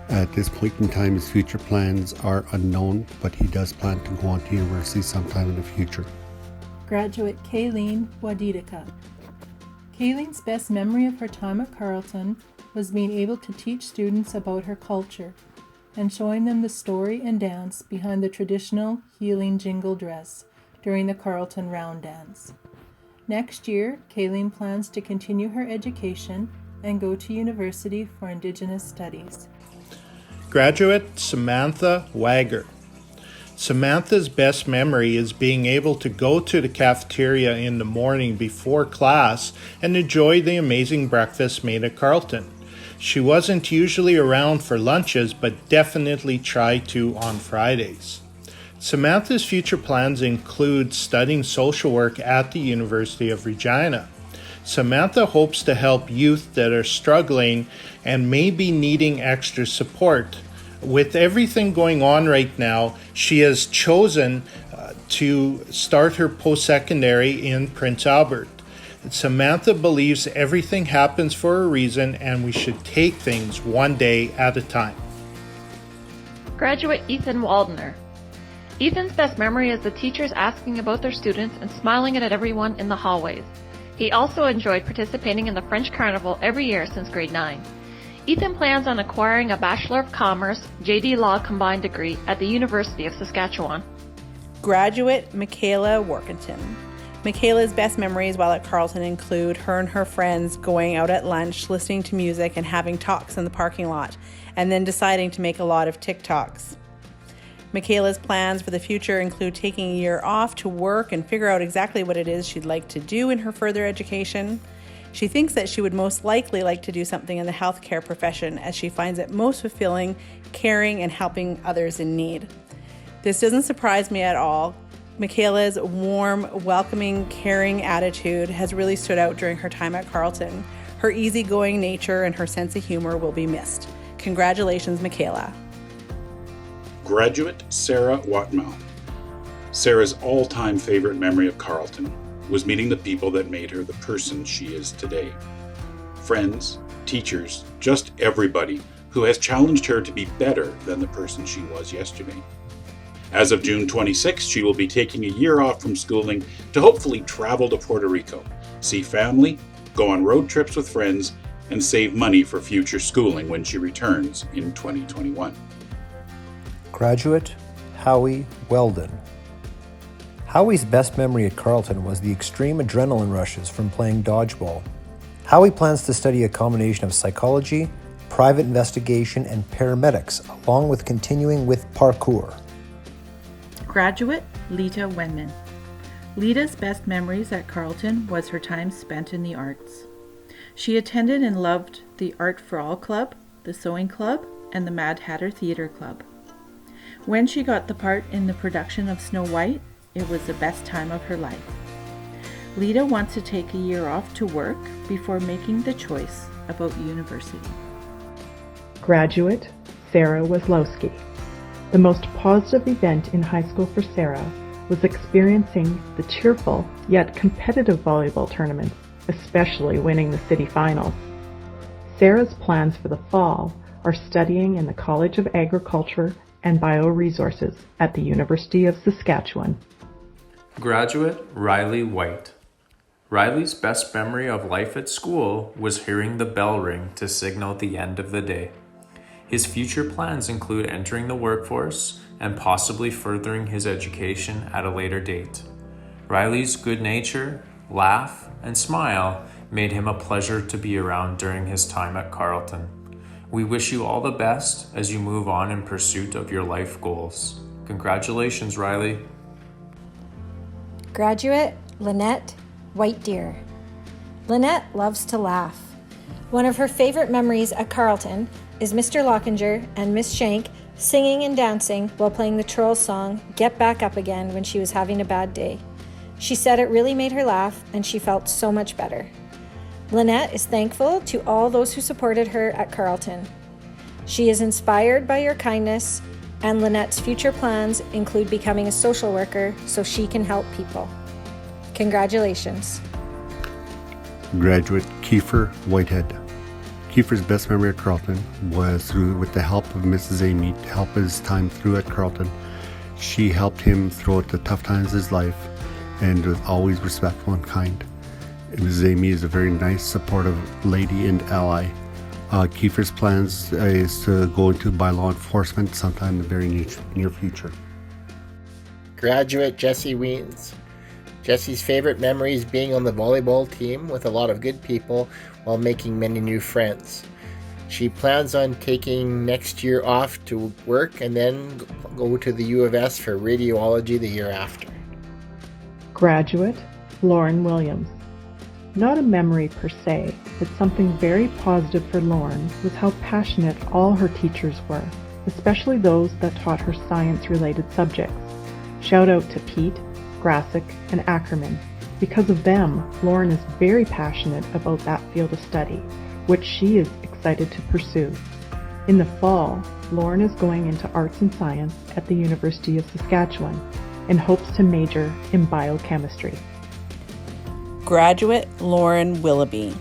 At this point in time, his future plans are unknown, but he does plan to go on to university sometime in the future. Graduate Kayleen Wadidika. Kayleen's best memory of her time at Carlton was being able to teach students about her culture and showing them the story and dance behind the traditional healing jingle dress during the Carlton Round Dance. Next year, Kayleen plans to continue her education and go to university for Indigenous Studies. Graduate Samantha Wagger. Samantha's best memory is being able to go to the cafeteria in the morning before class and enjoy the amazing breakfast made at Carlton. She wasn't usually around for lunches, but definitely tried to on Fridays. Samantha's future plans include studying social work at the University of Regina. Samantha hopes to help youth that are struggling and may be needing extra support. With everything going on right now, she has chosen to start her post-secondary in Prince Albert. Samantha believes everything happens for a reason and we should take things one day at a time. Graduate Ethan Waldner. Ethan's best memory is the teachers asking about their students and smiling at everyone in the hallways. He also enjoyed participating in the French Carnival every year since grade 9. Ethan plans on acquiring a Bachelor of Commerce, JD Law combined degree at the University of Saskatchewan. Graduate Michaela Workington. Michaela's best memories while at Carlton include her and her friends going out at lunch, listening to music, and having talks in the parking lot, and then deciding to make a lot of TikToks. Michaela's plans for the future include taking a year off to work and figure out exactly what it is she'd like to do in her further education. She thinks that she would most likely like to do something in the healthcare profession as she finds it most fulfilling, caring, and helping others in need. This doesn't surprise me at all. Michaela's warm, welcoming, caring attitude has really stood out during her time at Carlton. Her easygoing nature and her sense of humor will be missed. Congratulations, Michaela. Graduate Sarah Watmel. Sarah's all-time favorite memory of Carlton was meeting the people that made her the person she is today. Friends, teachers, just everybody who has challenged her to be better than the person she was yesterday. As of June 26th, she will be taking a year off from schooling to hopefully travel to Puerto Rico, see family, go on road trips with friends, and save money for future schooling when she returns in 2021. Graduate Howie Weldon. Howie's best memory at Carlton was the extreme adrenaline rushes from playing dodgeball. Howie plans to study a combination of psychology, private investigation, and paramedics, along with continuing with parkour. Graduate Lita Wenman. Lita's best memories at Carlton was her time spent in the arts. She attended and loved the Art for All Club, the Sewing Club, and the Mad Hatter Theatre Club. When she got the part in the production of Snow White, it was the best time of her life. Lita wants to take a year off to work before making the choice about university. Graduate Sarah Weslowski. The most positive event in high school for Sarah was experiencing the cheerful yet competitive volleyball tournaments, especially winning the city finals. Sarah's plans for the fall are studying in the College of Agriculture and Bioresources at the University of Saskatchewan. Graduate Riley White. Riley's best memory of life at school was hearing the bell ring to signal the end of the day. His future plans include entering the workforce and possibly furthering his education at a later date. Riley's good nature, laugh, and smile made him a pleasure to be around during his time at Carlton. We wish you all the best as you move on in pursuit of your life goals. Congratulations, Riley. Graduate Lynette White Deer. Lynette loves to laugh. One of her favorite memories at Carlton is Mr. Lockinger and Miss Shank singing and dancing while playing the Trolls song Get Back Up Again when she was having a bad day. She said it really made her laugh and she felt so much better. Lynette is thankful to all those who supported her at Carlton. She is inspired by your kindness, and Lynette's future plans include becoming a social worker so she can help people. Congratulations. Graduate Kiefer Whitehead. Kiefer's best memory at Carlton was with the help of Mrs. Amy to help his time through at Carlton. She helped him throughout the tough times of his life and was always respectful and kind. Mrs. Amy is a very nice, supportive lady and ally. Kiefer's plans is to go into by law enforcement sometime in the very near future. Graduate Jesse Weens. Jesse's favorite memory is being on the volleyball team with a lot of good people while making many new friends. She plans on taking next year off to work and then go to the U of S for radiology the year after. Graduate Lauren Williams. Not a memory per se, but something very positive for Lauren was how passionate all her teachers were, especially those that taught her science-related subjects. Shout out to Pete, Grassick, and Ackerman. Because of them, Lauren is very passionate about that field of study, which she is excited to pursue. In the fall, Lauren is going into arts and science at the University of Saskatchewan and hopes to major in biochemistry. Graduate Lauren Willoughby.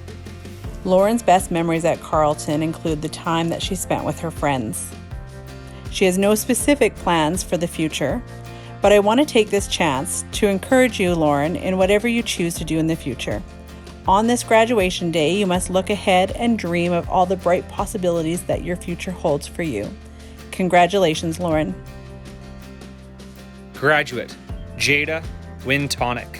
Lauren's best memories at Carlton include the time that she spent with her friends. She has no specific plans for the future, but I want to take this chance to encourage you, Lauren, in whatever you choose to do in the future. On this graduation day, you must look ahead and dream of all the bright possibilities that your future holds for you. Congratulations, Lauren. Graduate Jada Wintonic.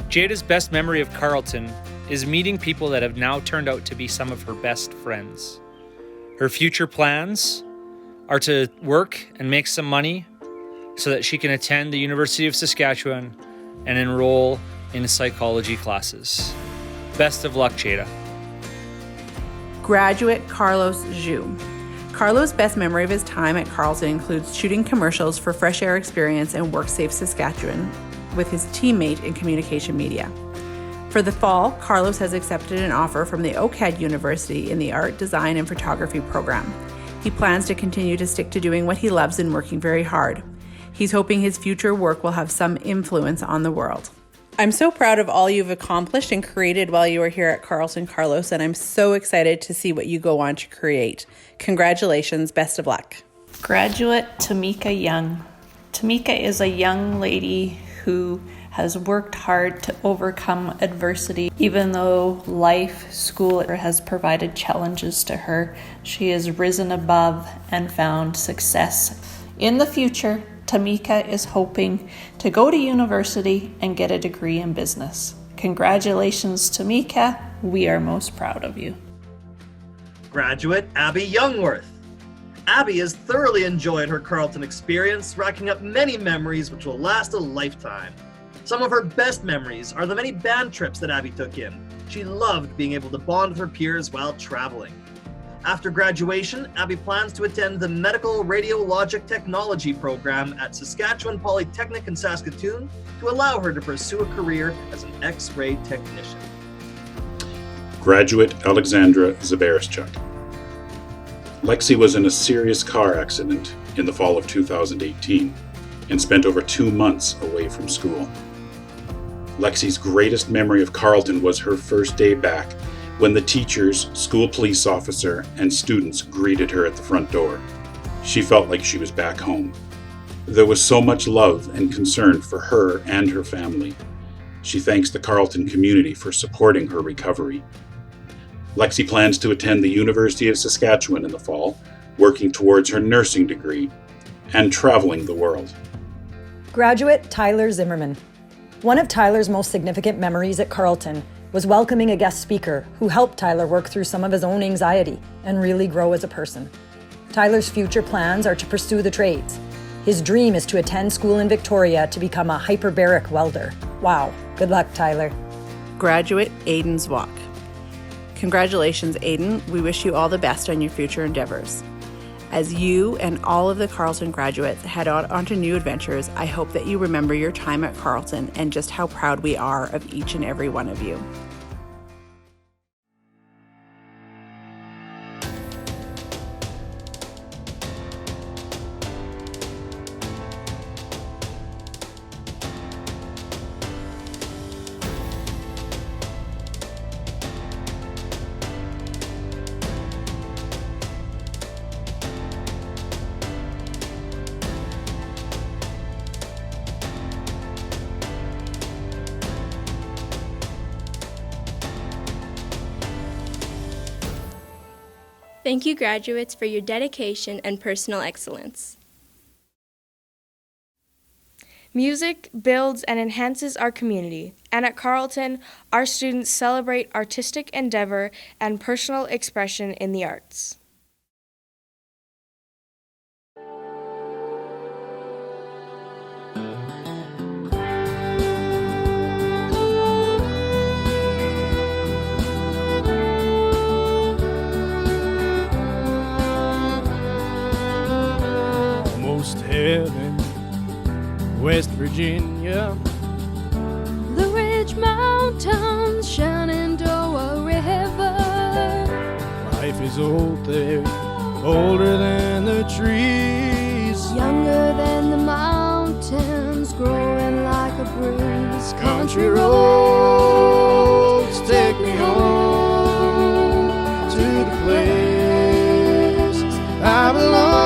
Jada's best memory of Carlton is meeting people that have now turned out to be some of her best friends. Her future plans are to work and make some money so that she can attend the University of Saskatchewan and enroll in psychology classes. Best of luck, Jada. Graduate Carlos Zhu. Carlos' best memory of his time at Carlton includes shooting commercials for Fresh Air Experience and WorkSafe Saskatchewan with his teammate in communication media. For the fall, Carlos has accepted an offer from the OCAD University in the Art, Design, and Photography program. He plans to continue to stick to doing what he loves and working very hard. He's hoping his future work will have some influence on the world. I'm so proud of all you've accomplished and created while you were here at Carlton, Carlos, and I'm so excited to see what you go on to create. Congratulations, best of luck. Graduate Tamika Young. Tamika is a young lady who has worked hard to overcome adversity. Even though life, school has provided challenges to her, she has risen above and found success. In the future, Tamika is hoping to go to university and get a degree in business. Congratulations, Tamika. We are most proud of you. Graduate Abby Youngworth. Abby has thoroughly enjoyed her Carlton experience, racking up many memories which will last a lifetime. Some of her best memories are the many band trips that Abby took in. She loved being able to bond with her peers while traveling. After graduation, Abby plans to attend the Medical Radiologic Technology program at Saskatchewan Polytechnic in Saskatoon to allow her to pursue a career as an X-ray technician. Graduate Alexandra Zabarschuk. Lexi was in a serious car accident in the fall of 2018 and spent over 2 months away from school. Lexi's greatest memory of Carlton was her first day back, when the teachers, school police officer, and students greeted her at the front door. She felt like she was back home. There was so much love and concern for her and her family. She thanks the Carlton community for supporting her recovery. Lexi plans to attend the University of Saskatchewan in the fall, working towards her nursing degree and traveling the world. Graduate Tyler Zimmerman. One of Tyler's most significant memories at Carlton was welcoming a guest speaker who helped Tyler work through some of his own anxiety and really grow as a person. Tyler's future plans are to pursue the trades. His dream is to attend school in Victoria to become a hyperbaric welder. Wow, good luck, Tyler. Graduate Aiden Zwok. Congratulations, Aiden. We wish you all the best on your future endeavors. As you and all of the Carlton graduates head out onto new adventures, I hope that you remember your time at Carlton and just how proud we are of each and every one of you. Thank you, graduates, for your dedication and personal excellence. Music builds and enhances our community, and at Carlton, our students celebrate artistic endeavor and personal expression in the arts. Heaven, West Virginia. The Ridge Mountains, Shenandoah River. Life is old there, older than the trees, younger than the mountains, growing like a breeze. Country roads take me home to the place I belong.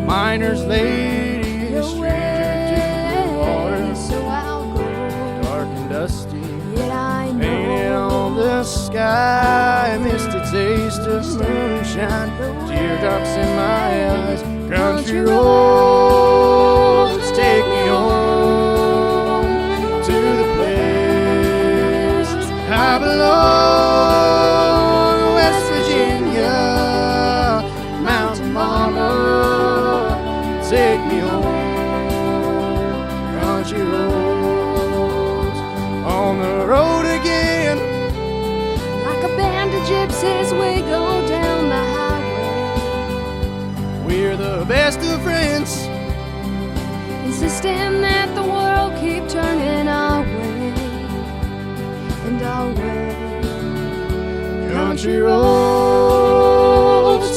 Miner's lady, a stranger to the water, so I'll go. Dark and dusty, yet I know. Painted on the sky, I missed a taste of moonshine, teardrops in my eyes. Country roads take me home to the place I belong. West Virginia, Mountain Mama, take me home, country roads, on the road again. Like a band of gypsies, we go down the highway. We're the best of friends, insisting that the world keep turning our way and our way. Country roads,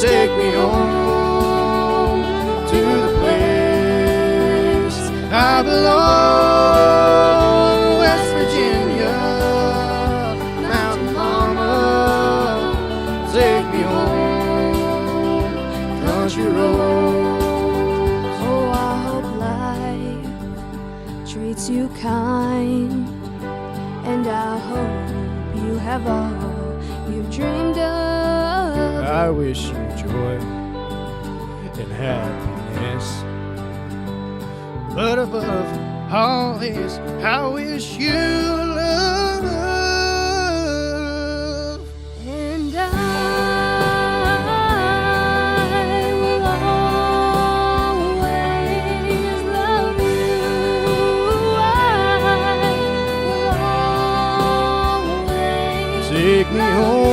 take me home to the place I belong. West Virginia, Mountain Mama, take me home, country roads. Oh, I hope life treats you kind, and I hope you have all you've dreamed of. I wish you joy and happiness, but above all this, I wish you love. And I will always love you. I will always Take me home,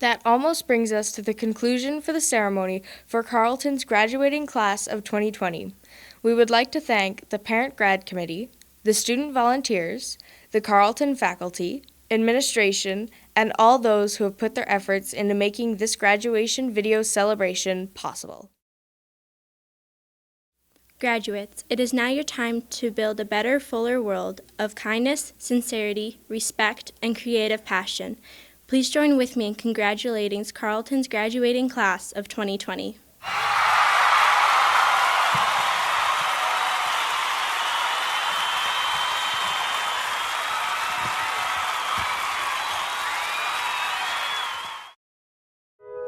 That almost brings us to the conclusion for the ceremony for Carlton's graduating class of 2020. We would like to thank the Parent Grad Committee, the student volunteers, the Carlton faculty, administration, and all those who have put their efforts into making this graduation video celebration possible. Graduates, it is now your time to build a better, fuller world of kindness, sincerity, respect, and creative passion. Please join with me in congratulating Carlton's graduating class of 2020.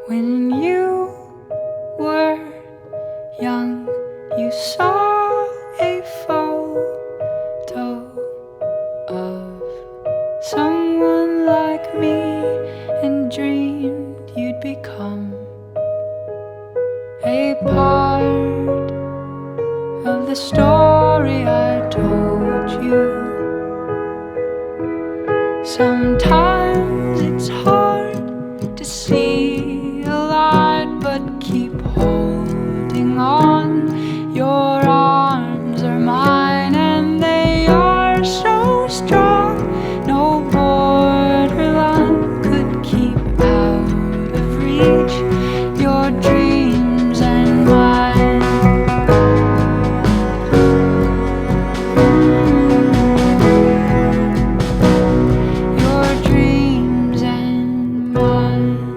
When you were young, you saw a photo of someone like me and dreamed you'd become a part of the story I told you. Sometimes it's hard to see a light, but keep holding on. Your arms are mine and they are so strong. No borderline could keep out of reach your dreams and mine. Your dreams and mine.